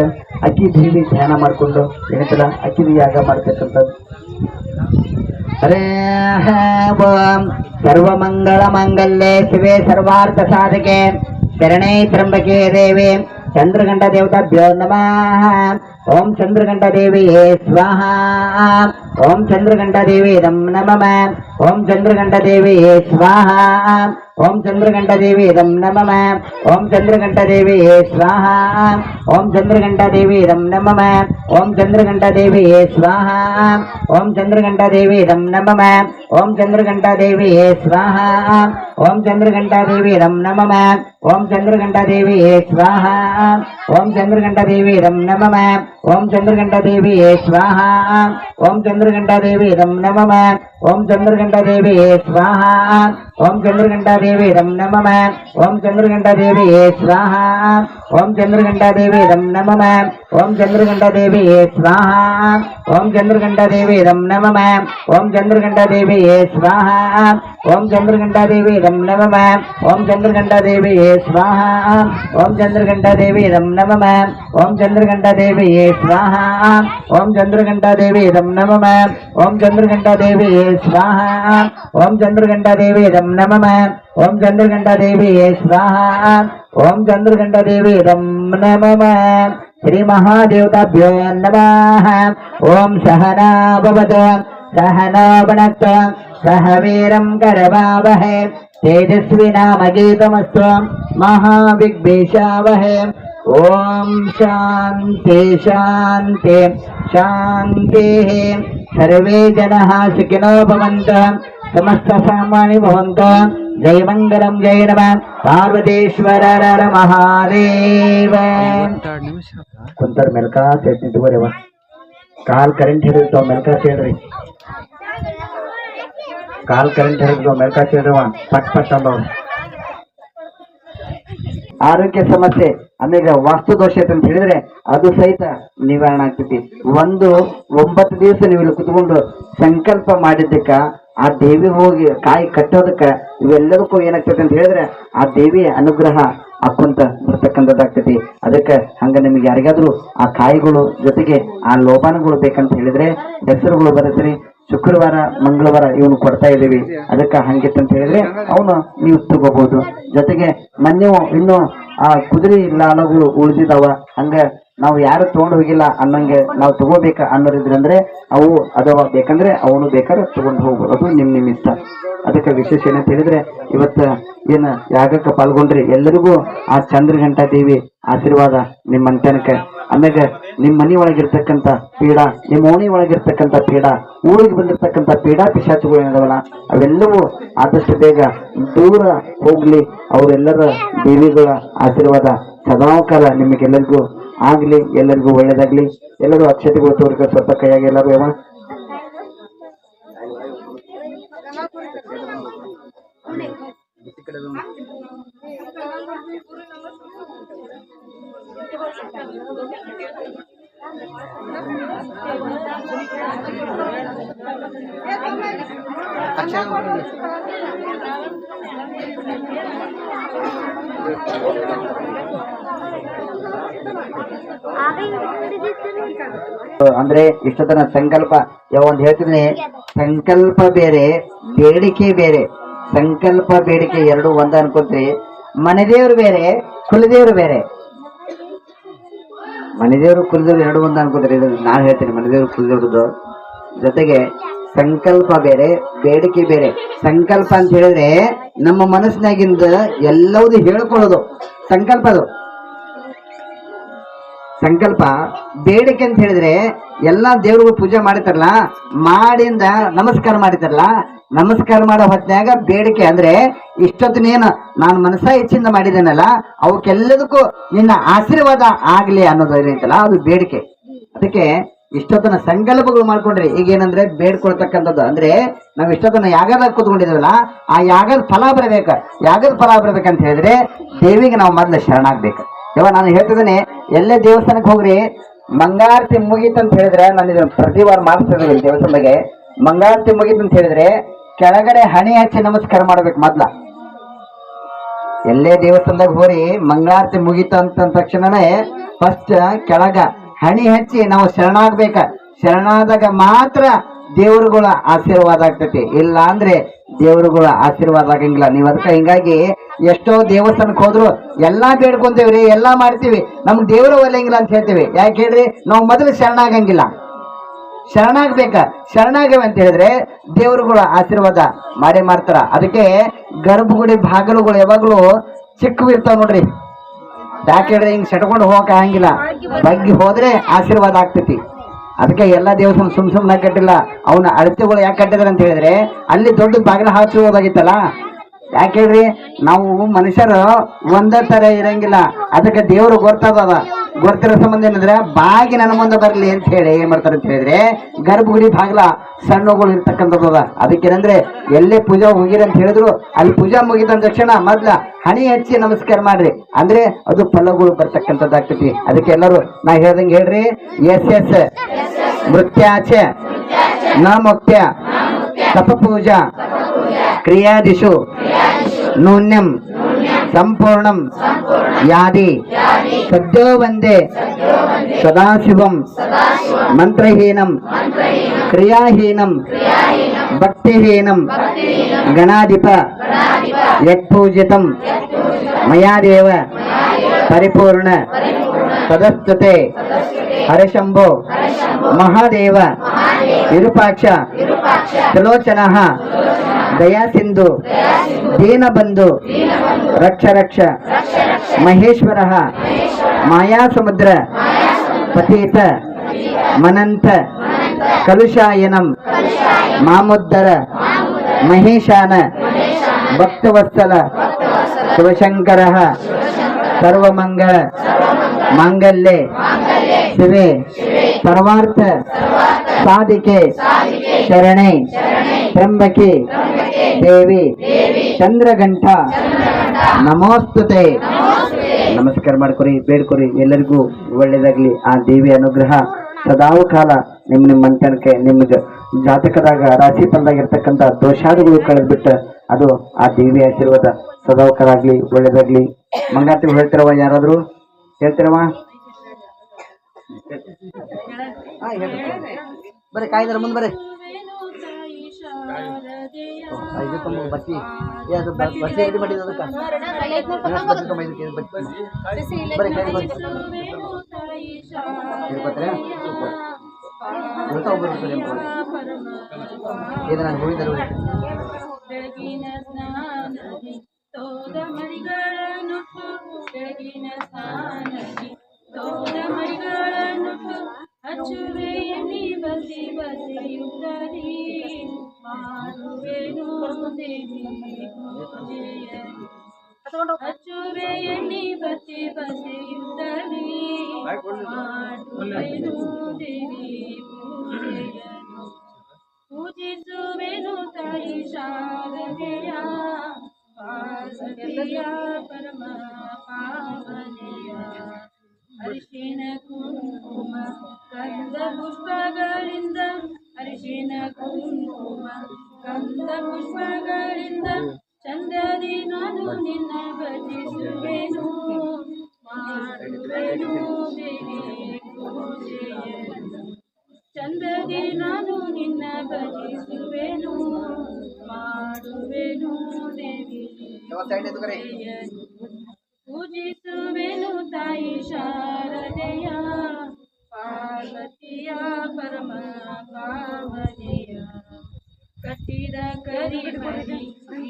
ಅಕ್ಕಿ ದೇವಿ ಧ್ಯಾನ ಮಾಡ್ಕೊಂಡು ಏನಂತಲ್ಲ ಅಕ್ಕಿದು ಯಾಗ ಮಾಡ್ತಕ್ಕಂಥದ್ದು ಹರೇ ಓಂ ಸರ್ವಮಂಗಳ ಮಾಂಗಲ್ಯೆ ಶಿವೆ ಸರ್ವಾರ್ಥ ಸಾಧಕೆ ಶರಣೇ ತ್ರ್ಯಂಬಕೆ ದೇವಿ ಚಂದ್ರಗಂಟಾ ದೇವತಾಭ್ಯೋ ನಮಃ ಓಂ ಚಂದ್ರಗಂಟಾ ದೇವಿಯೇ ಸ್ವಾಹಾ ಓಂ ಚಂದ್ರಗಂಟಾ ದೇವಿ ನಮಃ ಓಂ ಚಂದ್ರಗಂಟಾ ದೇವಿಯೇ ಸ್ವಾಹಾ ಓಂ ಚಂದ್ರಗಂಟಾ ದೇವಿ ನಮಃ ಓಂ ಚಂದ್ರಗಂಟಾ ದೇವಿಯೇ ಸ್ವಾಹಾ ಓಂ ಚಂದ್ರಗಂಟಾ ದೇವಿ ನಮಃ ಓಂ ಚಂದ್ರಗಂಟಾ ದೇವಿಯೇ ಸ್ವಾಹಾ ಓಂ ಚಂದ್ರಗಂಟಾ ದೇವಿ ನಮಃ ಓಂ ಚಂದ್ರಗಂಟಾ ದೇವಿಯೇ ಸ್ವಾಹಾ ಓಂ ಚಂದ್ರಗಂಟಾ ದೇವಿ ನಮಃ ಓಂ ಚಂದ್ರಗಂಟಾ ದೇವಿಯೇ ಸ್ವಾಹಾ ಓಂ ಚಂದ್ರಗಂಟಾ ದೇವಿ ನಮಃ ಓಂ ಚಂದ್ರಗಂಟಾ ದೇವಿಯೇ ಸ್ವಾಹಾ ಓಂ ಚಂದ್ರಗಂಟಾ ದೇವಿ ನಮಃ ಓಂ ಚಂದ್ರಗಂಟಾ ದೇವಿಯೇ ಸ್ವಾಹಾ ಓಂ ಚಂದ್ರಗಂಟಾ ದೇವಿ ನಮಃ ಓಂ ಚಂದ್ರಗಂಟಾ ದೇವಿಯೇ ಸ್ವಾಹಾ ಓಂ ಚಂದ್ರಗಂಟಾ ದೇವಿ ನಮಃ ಓಂ ಚಂದ್ರಗಂಟಾ ದೇವಿಯೇ ಸ್ವಾಹಾ ಓಂ ಚಂದ್ರಗಂಟಾ ದೇವಿ ನಮಃ ಓಂ ಚಂದ್ರಗಂಟಾ ದೇವಿಯೇ ಸ್ವಾಹಾ ಓಂ ಚಂದ್ರಗಂಟಾ ದೇವಿ ನಮಃ ಓಂ ಚಂದ್ರಗಂಟಾ ದೇವಿಯೇ ಸ್ವಾಹಾ ಓಂ ಚಂದ್ರಗಂಟಾ ದೇವಿ ನಮಃ ಓಂ ಚಂದ್ರಗಂಟಾ ದೇವಿಯೇ ಸ್ವಾಹಾ ಓಂ ಚಂದ್ರಗಂಟಾ ದೇವಿ ನಮಃ ಓಂ ಚಂದ್ರಗಂಟಾ ದೇವಿಯೇ ಸ್ವಾಹಾ ಓಂ ಚಂದ್ರಗಂಟಾ ದೇವಿ ನಮಃ ಓಂ ಚಂದ್ರಗಂಟಾ ದೇವಿಯೇ ಸ್ವಾಹಾ ಓಂ ಚಂದ್ರಗಂಟಾ ದೇವಿ ನಮಃ ಶ್ರೀ ಮಹಾದೇವತಾಭ್ಯೋ ನಮಃ ಓಂ ಸಹನಾ ಭವತು ಸಹನೋ ಭುನಕ್ತು ಸಹ ವೀರಂ ಕರವಾವಹೈ ತೇಜಸ್ವಿನಾಮಗೀತಮಸ್ತು ಮಹಾವಿಘ್ನೇಶಾವಹೈ ಓಂ ಶಾಂತಿ ಶಾಂತಿ ಶಾಂತಿ ಸರ್ವೇ ಜನಃ ಸುಖಿನೋ ಭವಂತು ಸಮಸ್ತ ಸಾಮಾನ್ಯ ಭವಂತು ಜೈ ಮಂಗಲಂ ಜೈ ನಮಃ ಪಾರ್ವತೇಶ್ವರ ಹರ ಮಹಾದೇವ ಕುಂತರ ಮೆಲ್ಕ ಸೇಟ್ ನಿಂತ್ಕೋರಿವ ಕಾಲ್ ಕರೆಂಟ್ ಹಿಡಿತಾವ ಮೆಲ್ಕ ಸೇಡ್ರಿ ಕಾಲ್ ಕರೆಂಟ್ ಹಿಡಿದು ಮೆಲ್ಕ ಸೇಡ್ರವ ಪಟ್ ಪಟ್ ಅಂದವ್ ಆರೋಗ್ಯ ಸಮಸ್ಯೆ ಆಮೇಲೆ ವಾಸ್ತು ದೋಷ ಅಂತ ಹೇಳಿದ್ರೆ ಅದು ಸಹಿತ ನಿವಾರಣೆ ಆಗ್ತೈತಿ 9 ದಿವಸ ನೀವು ಇಲ್ಲಿ ಕುತ್ಕೊಂಡು ಸಂಕಲ್ಪ ಮಾಡಿದ್ದಕ್ಕ ಆ ದೇವಿ ಹೋಗಿ ಕಾಯಿ ಕಟ್ಟೋದಕ್ಕ ಇವೆಲ್ಲದಕ್ಕೂ ಏನಾಗ್ತೈತಿ ಅಂತ ಹೇಳಿದ್ರೆ ಆ ದೇವಿಯ ಅನುಗ್ರಹ ಹಾಕೊಂತ ಬರ್ತಕ್ಕಂಥದ್ದಾಗ್ತೈತಿ ಅದಕ್ಕೆ ಹಂಗ ನಿಮ್ಗೆ ಯಾರಿಗಾದ್ರೂ ಆ ಕಾಯಿಗಳು ಜೊತೆಗೆ ಆ ಲೋಬಾನಗಳು ಬೇಕಂತ ಹೇಳಿದ್ರೆ ಹೆಸರುಗಳು ಬರೀತೀರಿ ಶುಕ್ರವಾರ ಮಂಗಳವಾರ ಇವನು ಕೊಡ್ತಾ ಇದೀವಿ ಅದಕ್ಕೆ ಹಂಗಿತ್ತಂತ ಹೇಳಿದ್ರೆ ಅವನು ನೀವು ತಗೋಬಹುದು ಜೊತೆಗೆ ಮೊನ್ನೆ ಇನ್ನು ಆ ಕುದುರೆ ಲಾಲಗಳು ಉಳಿದಿದಾವ ಹಂಗ ನಾವು ಯಾರು ತಗೊಂಡು ಹೋಗಿಲ್ಲ ಅನ್ನಂಗೆ ನಾವು ತಗೋಬೇಕ ಅನ್ನೋರಿದ್ರಂದ್ರೆ ಅವು ಅದಾವ ಬೇಕಂದ್ರೆ ಅವನು ಬೇಕಾದ್ರೆ ತಗೊಂಡು ಹೋಗ್ಬೋದು ಅದು ನಿಮ್ ಇಷ್ಟ ಅದಕ್ಕೆ ವಿಶೇಷ ಏನಂತ ಹೇಳಿದ್ರೆ ಇವತ್ತ ಏನ ಯಾಗಕ್ಕೆ ಪಾಲ್ಗೊಂಡ್ರಿ ಎಲ್ಲರಿಗೂ ಆ ಚಂದ್ರಘಂಟಾ ದೇವಿ ಆಶೀರ್ವಾದ ನಿಮ್ಮ ಮಂಟನಕ್ಕೆ ಆಮ್ಯಾಗ ನಿಮ್ಮ ಮನಿ ಒಳಗಿರ್ತಕ್ಕಂಥ ಪೀಡ ನಿಮ್ಮ ಓಣಿ ಒಳಗಿರ್ತಕ್ಕಂಥ ಪೀಡ ಊರಿಗೆ ಬಂದಿರ್ತಕ್ಕಂಥ ಪೀಡಾ ಪಿಶಾಚುಗಳು ಏನದವಲ್ಲ ಅವೆಲ್ಲವೂ ಆದಷ್ಟು ಬೇಗ ದೂರ ಹೋಗ್ಲಿ ಅವರೆಲ್ಲರ ದೇವಿಗಳ ಆಶೀರ್ವಾದ ಸದಾಕಾಲ ನಿಮಗೆಲ್ಲರಿಗೂ ಆಗ್ಲಿ ಎಲ್ಲರಿಗೂ ಒಳ್ಳೇದಾಗ್ಲಿ ಎಲ್ಲರೂ ಅಕ್ಷತೆಗಳು ತೋರಿಕ ಸ್ವಲ್ಪ ಕೈಯಾಗಿ ಎಲ್ಲರೂ ಯಾವ ಅಂದ್ರೆ ಇಷ್ಟತನ ಸಂಕಲ್ಪ ಯಾವ ಒಂದು ಹೇಳ್ತೀನಿ ಸಂಕಲ್ಪ ಬೇರೆ ಬೇಡಿಕೆ ಬೇರೆ ಸಂಕಲ್ಪ ಬೇಡಿಕೆ ಎರಡು ಒಂದ ಅನ್ಕೋತ್ರಿ. ಮನೆದೇವ್ರು ಬೇರೆ, ಕುಲದೇವ್ರು ಬೇರೆ. ಮನೆದೇವ್ರು ಕುಲದೇವ್ರು ಎರಡು ಒಂದ ಅನ್ಕೋತ್ರಿ. ಇದು ನಾನು ಹೇಳ್ತೀನಿ, ಮನೆದೇವ್ರು ಕುಲದೇವ್ರದ್ದು ಜೊತೆಗೆ ಸಂಕಲ್ಪ ಬೇರೆ, ಬೇಡಿಕೆ ಬೇರೆ. ಸಂಕಲ್ಪ ಅಂತ ಹೇಳಿದ್ರೆ ನಮ್ಮ ಮನಸ್ಸಿನಾಗಿಂದ ಎಲ್ಲವುದು ಹೇಳ್ಕೊಳ್ಳೋದು ಸಂಕಲ್ಪ. ಅದು ಸಂಕಲ್ಪ. ಬೇಡಿಕೆ ಅಂತ ಹೇಳಿದ್ರೆ ಎಲ್ಲಾ ದೇವ್ರಿಗೂ ಪೂಜೆ ಮಾಡಿತಾರಲ್ಲ, ಮಾಡಿಂದ ನಮಸ್ಕಾರ ಮಾಡಿತಾರಲ್ಲ, ನಮಸ್ಕಾರ ಮಾಡೋ ಹೊತ್ನ್ಯಾಗ ಬೇಡಿಕೆ ಅಂದ್ರೆ ಇಷ್ಟೊತ್ತಿನೇನು ನಾನು ಮನಸ್ಸ ಇಚ್ಛಿಂದ ಮಾಡಿದ್ದೇನಲ್ಲ ಅವಕ್ಕೆಲ್ಲದಕ್ಕೂ ನಿನ್ನ ಆಶೀರ್ವಾದ ಆಗ್ಲಿ ಅನ್ನೋದು ಏನೈತಲ್ಲ ಅದು ಬೇಡಿಕೆ. ಅದಕ್ಕೆ ಇಷ್ಟೊತ್ತನ ಸಂಕಲ್ಪಗಳು ಮಾಡ್ಕೊಂಡ್ರಿ. ಈಗ ಏನಂದ್ರೆ ಬೇಡ್ಕೊಳ್ತಕ್ಕಂಥದ್ದು ಅಂದ್ರೆ ನಾವ್ ಇಷ್ಟೊತ್ತನ ಯಾಗದ ಕೂತ್ಕೊಂಡಿದ್ದೇವಲ್ಲ, ಆ ಯಾಗದ ಫಲ ಬರ್ಬೇಕ. ಯಾಗದ ಫಲ ಬರ್ಬೇಕಂತ ಹೇಳಿದ್ರೆ ದೇವಿಗೆ ನಾವು ಮೊದ್ಲು ಶರಣಾಗ್ಬೇಕು. ಇವಾಗ ನಾನು ಹೇಳ್ತಿದ್ದೇನೆ, ಎಲ್ಲೇ ದೇವಸ್ಥಾನಕ್ಕೆ ಹೋಗ್ರಿ, ಮಂಗಾರತಿ ಮುಗೀತಂತ ಹೇಳಿದ್ರೆ, ನಾನು ಇದನ್ನ ಪ್ರತಿ ವಾರ ಮಾಡಿಸ್ತಿದ್ದೀನಿ ದೇವಸ್ಥಾನದಾಗೆ. ಮಂಗಾರತಿ ಮುಗೀತಂತ ಹೇಳಿದ್ರೆ ಕೆಳಗಡೆ ಹಣಿ ಹಚ್ಚಿ ನಮಸ್ಕಾರ ಮಾಡ್ಬೇಕು ಮೊದ್ಲ. ಎಲ್ಲೇ ದೇವಸ್ಥಾನದಾಗ ಹೋರಿ ಮಂಗಾರತಿ ಮುಗೀತ ಅಂತ ತಕ್ಷಣನೇ ಫಸ್ಟ್ ಕೆಳಗ ಹಣಿ ಹಚ್ಚಿ ನಾವು ಶರಣಾಗ್ಬೇಕ. ಶರಣಾದಾಗ ಮಾತ್ರ ದೇವರುಗಳ ಆಶೀರ್ವಾದ ಆಗ್ತೈತಿ. ಇಲ್ಲ ಅಂದ್ರೆ ದೇವರುಗಳ ಆಶೀರ್ವಾದ ಆಗಂಗಿಲ್ಲ. ನೀವ್ ಅದಕ್ಕೆ ಹಿಂಗಾಗಿ ಎಷ್ಟೋ ದೇವಸ್ಥಾನಕ್ಕೆ ಹೋದ್ರು ಎಲ್ಲಾ ಬೇಡ್ಕೊಂತೇವ್ರಿ, ಎಲ್ಲಾ ಮಾಡ್ತೀವಿ, ನಮ್ಗೆ ದೇವರು ಒಲೆಂಗಿಲ್ಲ ಅಂತ ಹೇಳ್ತೀವಿ. ಯಾಕೆ ಹೇಳ್ರಿ? ನಾವು ಮೊದಲು ಶರಣಾಗಂಗಿಲ್ಲ. ಶರಣಾಗ್ಬೇಕ. ಶರಣಾಗವೆ ಅಂತ ಹೇಳಿದ್ರೆ ದೇವರುಗಳ ಆಶೀರ್ವಾದ ಮಾಡೇ ಮಾಡ್ತಾರ. ಅದಕ್ಕೆ ಗರ್ಭಗುಡಿ ಬಾಗಿಲುಗಳು ಯಾವಾಗ್ಲೂ ಚಿಕ್ಕವಿರ್ತಾವ ನೋಡ್ರಿ. ಯಾಕೆ ಹೇಳಿದ್ರೆ ಹಿಂಗ್ ಸೆಟ್ಕೊಂಡು ಹೋಗಕ್ ಆಗಂಗಿಲ್ಲ, ಬಗ್ಗಿ ಹೋದ್ರೆ ಆಶೀರ್ವಾದ ಆಗ್ತೈತಿ. ಅದಕ್ಕೆ ಎಲ್ಲಾ ದೇವಸ್ಥಾನ ಸುಮ್ನೆ ಕಟ್ಟಿಲ್ಲ. ಅವನ ಅಳತೆಗಳು ಯಾಕೆ ಕಟ್ಟಿದಾರೆ ಅಂತ ಹೇಳಿದ್ರೆ ಅಲ್ಲಿ ದೊಡ್ಡ ಬಾಗಿಲ ಹಾಕಿರೋದಾಗಿತ್ತಲ್ಲ. ಯಾಕೆ ಹೇಳ್ರಿ? ನಾವು ಮನುಷ್ಯರು ಒಂದೇ ತರ ಇರಂಗಿಲ್ಲ. ಅದಕ್ಕೆ ದೇವರು ಗೊತ್ತದ. ಗೊತ್ತಿರೋ ಸಂಬಂಧ ಏನಂದ್ರೆ ಬಾಗಿ ನನ್ನ ಮುಂದೆ ಬರ್ಲಿ ಅಂತ ಹೇಳಿ ಏನ್ ಮಾಡ್ತಾರೆ ಅಂತ ಹೇಳಿದ್ರೆ ಗರ್ಭಗುಡಿ ಬಾಗಿಲ ಸಣ್ಣಗಳು ಇರ್ತಕ್ಕಂಥದ್ದು. ಅದಕ್ಕೇನಂದ್ರೆ ಎಲ್ಲೇ ಪೂಜಾ ಹೋಗಿರಿ ಅಂತ ಹೇಳಿದ್ರು ಅಲ್ಲಿ ಪೂಜಾ ಮುಗಿದ ತಕ್ಷಣ ಮೊದ್ಲ ಹಣಿ ಹಚ್ಚಿ ನಮಸ್ಕಾರ ಮಾಡ್ರಿ, ಅಂದ್ರೆ ಅದು ಫಲಗಳು ಬರ್ತಕ್ಕಂಥದ್ದಾಗ್ತೈತಿ. ಅದಕ್ಕೆ ಎಲ್ಲರೂ ನಾ ಹೇಳ್ದಂಗೆ ಹೇಳ್ರಿ, ಎಸ್ ಮೃತ್ಯಾಚ ನ ಮುಕ್ತ್ಯ ತಪ ಪೂಜಾ ಕ್ರಿಯಾದಿಷು ನೂನ್ಯಂ ಸಂಪೂರ್ಣಂ ಯಾದಿ ಸದ್ಯೋ ವಂದೇ ಸದಾಶಿವಂ ಮಂತ್ರಹೀನಂ ಕ್ರಿಯಾಹೀನಂ ಭಕ್ತಿಹೀನಂ ಗಣಾಧಿಪ ಯತ್ಪೂಜಿತಂ ಮಯಾದೇವ ಪರಿಪೂರ್ಣ ಸದಸ್ತುತೆ ಹರಶಂಭೋ ಮಹಾದೇವ ವಿರೂಪಾಕ್ಷ ತ್ರಿಲೋಚನಃ ದಯಾ ಸಿಂಧು ದೀನಬಂಧು ರಕ್ಷ ಮಹೇಶ್ವರ ಮಾಯಾ ಸಮುದ್ರ ಪತೀತ ಮನಂತ ಕಲುಷಾಯನಂ ಮಾಮುದ್ದರ ಮಹೇಶಾನ ಭಕ್ತವತ್ಸಲ ಶಿವಶಂಕರ ಸರ್ವಮಂಗಳ ಮಾಂಗಲ್ಯೆ ಶಿವೆ ಸರ್ವಾರ್ಥ ಸಾಧಿಕೆ ಶರಣೆ ತ್ರ್ಯಂಬಕೆ ದೇವಿ ಚಂದ್ರಘಂಟ ನಮೋಸ್ತುತೆ. ನಮಸ್ಕಾರ ಮಾಡ್ಕೊರಿ, ಬೇಡ್ಕೊರಿ. ಎಲ್ಲರಿಗೂ ಒಳ್ಳೇದಾಗ್ಲಿ. ಆ ದೇವಿ ಅನುಗ್ರಹ ಸದಾವು ಕಾಲ ನಿಮ್ಮ ಮಂಟನಕ್ಕೆ, ನಿಮ್ಗೆ ಜಾತಕದಾಗ ರಾಶಿ ಫಲದಾಗಿರ್ತಕ್ಕಂಥ ದೋಷಾದಿಗಳು ಕಳೆದ್ಬಿಟ್ಟ ಅದು ಆ ದೇವಿ ಆಶೀರ್ವಾದ ಸದಾವು ಕಾಲ ಆಗ್ಲಿ, ಒಳ್ಳೇದಾಗ್ಲಿ. ಮಂಗಾರತಿ ಹೇಳ್ತಿರವ? ಯಾರಾದ್ರು ಹೇಳ್ತಿರವ? ಬರ್ರಿ, ಕಾಯ್ದಾರ ಮುಂದೆ ಬರ್ರಿ. ಬಸ್ಸಿ ಬಸ್ಸಿ ರೆಡಿ ಮಾಡಿದ ಅದಕ್ಕೆ ಇದು ನಾನು ಹೋಗಿದ್ದರು. ಬೆಳಗಿನ ಸ್ನಾನದಿ ತೋದ ಮರಿಗಳನ್ನುಟ್ಟು, ಬೆಳಗಿನ ಸ್ನಾನದಿ ತೋದ ಮರಿಗಳನ್ನುಟ್ಟು ಹಚ್ಚುವೆ ಎಣ್ಣಿ ಬಸಿ ಬಸಿಯುತ್ತಲಿ ಮಾಡುವೆನು ದೇವಿ ಪೂಜೆಯನು. ಹಚ್ಚುವೆ ಎಣ್ಣಿ ಬಸಿ ಬಸಿಯುತ್ತಲಿ ಮಾಡುವೆನು ದೇವಿ ಪೂಜೆಯನು. ಪೂಜಿಸುವೆನು ತಾಯಿ ಶಾರದೆಯ ಪಾರ್ವತಿಯ ಪರಮ ಪಾವನೆಯ. ಅರಿಶಿನ ಕುಂಕುಮ ಗಂಧ ಪುಷ್ಪಗಳಿಂದ, ಅರಿಶಿನ ಕುಂಕುಮ ಗಂಧ ಪುಷ್ಪಗಳಿಂದ ಚಂದದಿ ನಾನು ನಿನ್ನ ಭಜಿಸುವೆನು, ಮಾಡುವೆನು ದೇವಿ ಪೂಜೆಯನು. ಚಂದದಿ ನಾನು ನಿನ್ನ ಭಜಿಸುವೆನು, ಹಾಡುವೆನು ದೇವಿ ಪೂಜಿಸುವೆನು ತಾಯಿ ಶಾರದೆಯ ಪಾರ್ವತಿಯ ಪರಮ ಪಾವನೆಯ ಕಟ್ಟಿದ ಕರಿಮಣಿ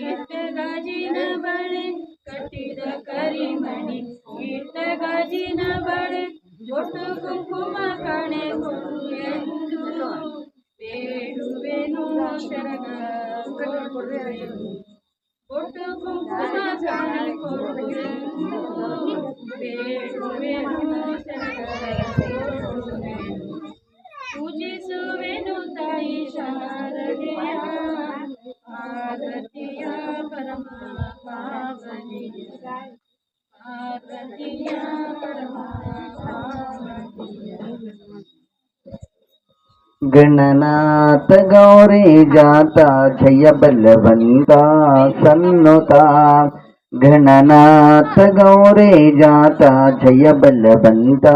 ಇಟ್ಟ ಗಾಜಿನ ಬಳೆ ಕಟ್ಟಿದ ಕರಿಮಣಿ ಇಟ್ಟ ಗಾಜಿನ ಬಳೆ ಒಟ್ಟು ಕುಂಕುಮ ಕಾಣೆ ಕೊಡು ಎಂದು ಬೇಡುವೆನು ಶರಣ ಒಟ್ಟು ಕುಂಕುಮ ಕಾಣೆ ಕೊಡು ಎಂದು ಬೇಡುವೆನು ಪೂಜಿಸುವೆನು ತಾಯಿ ಶಾರದೆಯ ಪಾರ್ವತಿಯ ಪರಮ ಪಾವನೆಯ ಪಾರ್ವತಿಯ ಪರಮ ಪಾವನೆಯ ಗಣನಾಥ ಗೌರಿ ಜಾತ ಜಯ ಬಲವಂತ ಸನ್ನುತ ಗಣನಾಥ ಗೌರಿ ಜಾತ ಜಯ ಬಲವಂತ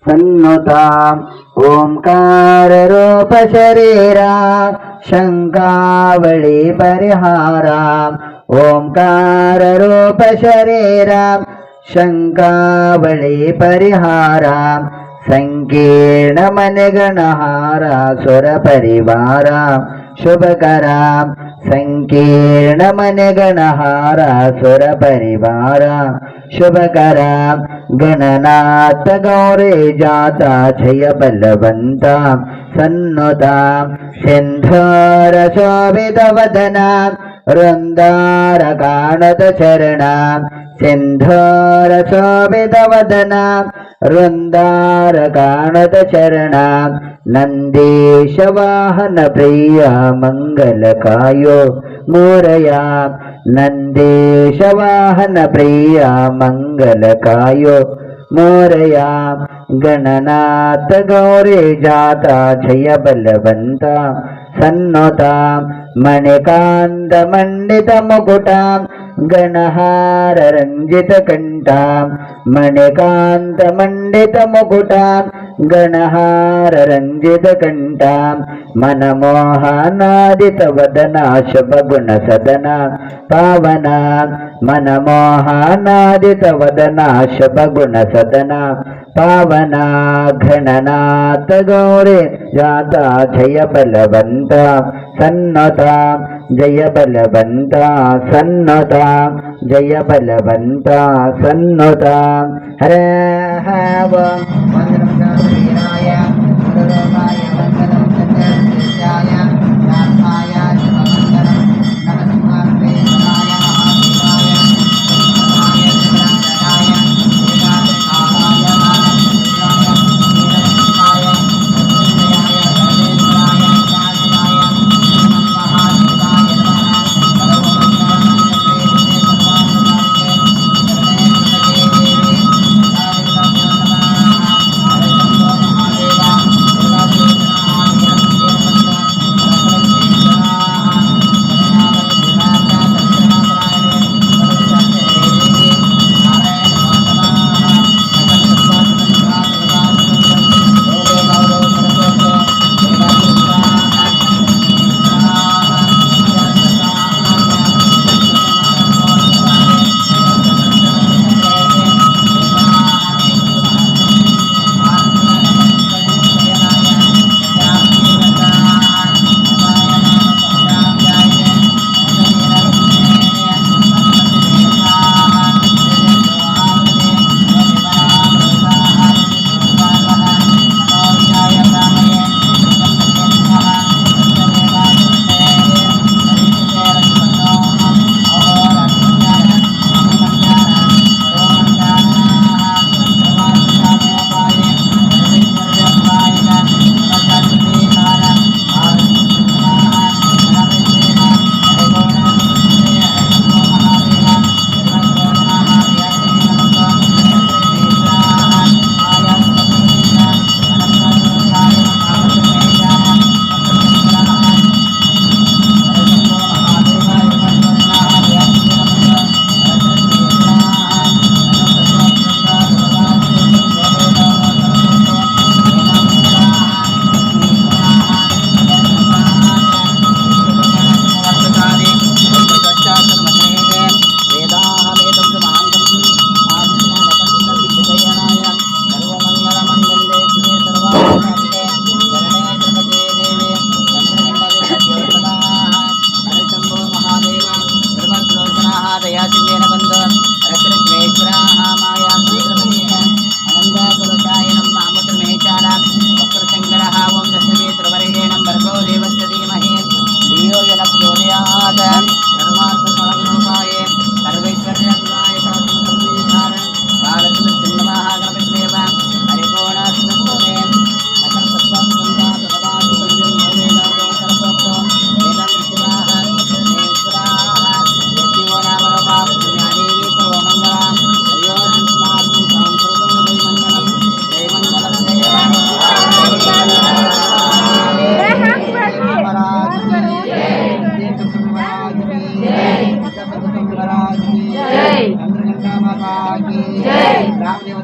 ಸನ್ನುತ ಓಂಕಾರ ರೂಪ ಶರೀರ ಶಂಕಾವಳಿ ಪರಿಹಾರ ಓಂಕಾರ ರೂಪ ಶರೀರ ಶಂಕಾವಳಿ ಪರಿಹಾರ ಸಂಕೀರ್ಣ ಮನೆಗಣಹಾರ ಸುರ ಪರಿವಾರ ಶುಭಕರ ಸಂಕೀರ್ಣ ಮನೆಗಣಹಾರ ಸುರ ಪರಿವಾರ ಶುಭಕರ ಗಣನಾಥ ಗೌರಿ ಜಾತ ಜಯ ಬಲವಂತ ಸನ್ನುತ ಸಿಂಧೂರ ಶೋಭಿತ ವದನ ವೃಂದಾರ ಕಾಣದ ಚರಣ ಸಿಂಧೂರ ಶೋಭಿತ ವದನ ವೃಂದಾರ ಕಾಣದ ಚರಣ ನಂದೀಶ ವಾಹನ ಪ್ರಿಯ ಮಂಗಲ ಕಾಯೋ ಮೂರಯ ನಂದೀಶ ವಾಹನ ಪ್ರಿಯ ಮಂಗಲ ಕಾಯೋ ಮೋರಯ ಗಣನಾಥ ಗೌರಿ ಜಾತ ಜಯ ಬಲವಂತ ಸನ್ನುತ ಮಣಿಕಾಂತ ಮಂಡಿತ ಮುಕುಟ ಗಣಹಾರ ರಂಜಿತ ಕಂಠ ಮಣಿಕಾಂತ ಮಂಡಿತ ಮುಕುಟ ಗಣಹಾರ ರಂಜಿತ ಕಂಠ ಮನಮೋಹನಾದಿತ ವದನ ಶುಭ ಗುಣ ಸದನ ಪಾವನ ಮನಮೋಹನಾದಿತ ವದನ ಶುಭ ಗುಣ ಸದನ ಪಾವನ ಗಣನಾಥ ಗೌರಿ ಜಾತ ಜಯ ಬಲವಂತ ಸನ್ನುತ ಜಯ ಬಲವಂತ ಸನ್ನುತ ಜಯ ಬಲವಂತ ಸನ್ನುತ ಹರ ಹವ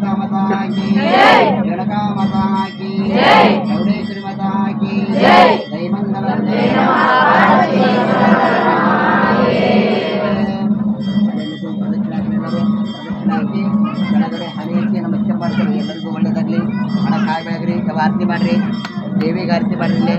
ಶಾರದಾ ಮಾತಾ ಕಿ ರೇಣುಕಾ ಮಾತಾ ಕಿ ಚೌಡೇಶ್ವರಿ ಮಾತಾ ಕಿ ಜೈ ಮಂಗಲ ಜೈ ಕೆಳಗಡೆ ಹಣೆಗೆ ನಮಸ್ಕಾರ ಮಾಡ್ತಾರೆ. ಎಲ್ಲರಿಗೂ ಒಳ್ಳೇದಾಗ್ಲಿ. ಹಣ ಕಾಯಿ ಬೆಳಗ್ರಿ, ಆರತಿ ಮಾಡ್ರಿ, ದೇವಿಗೆ ಆರತಿ ಮಾಡ್ರಿ.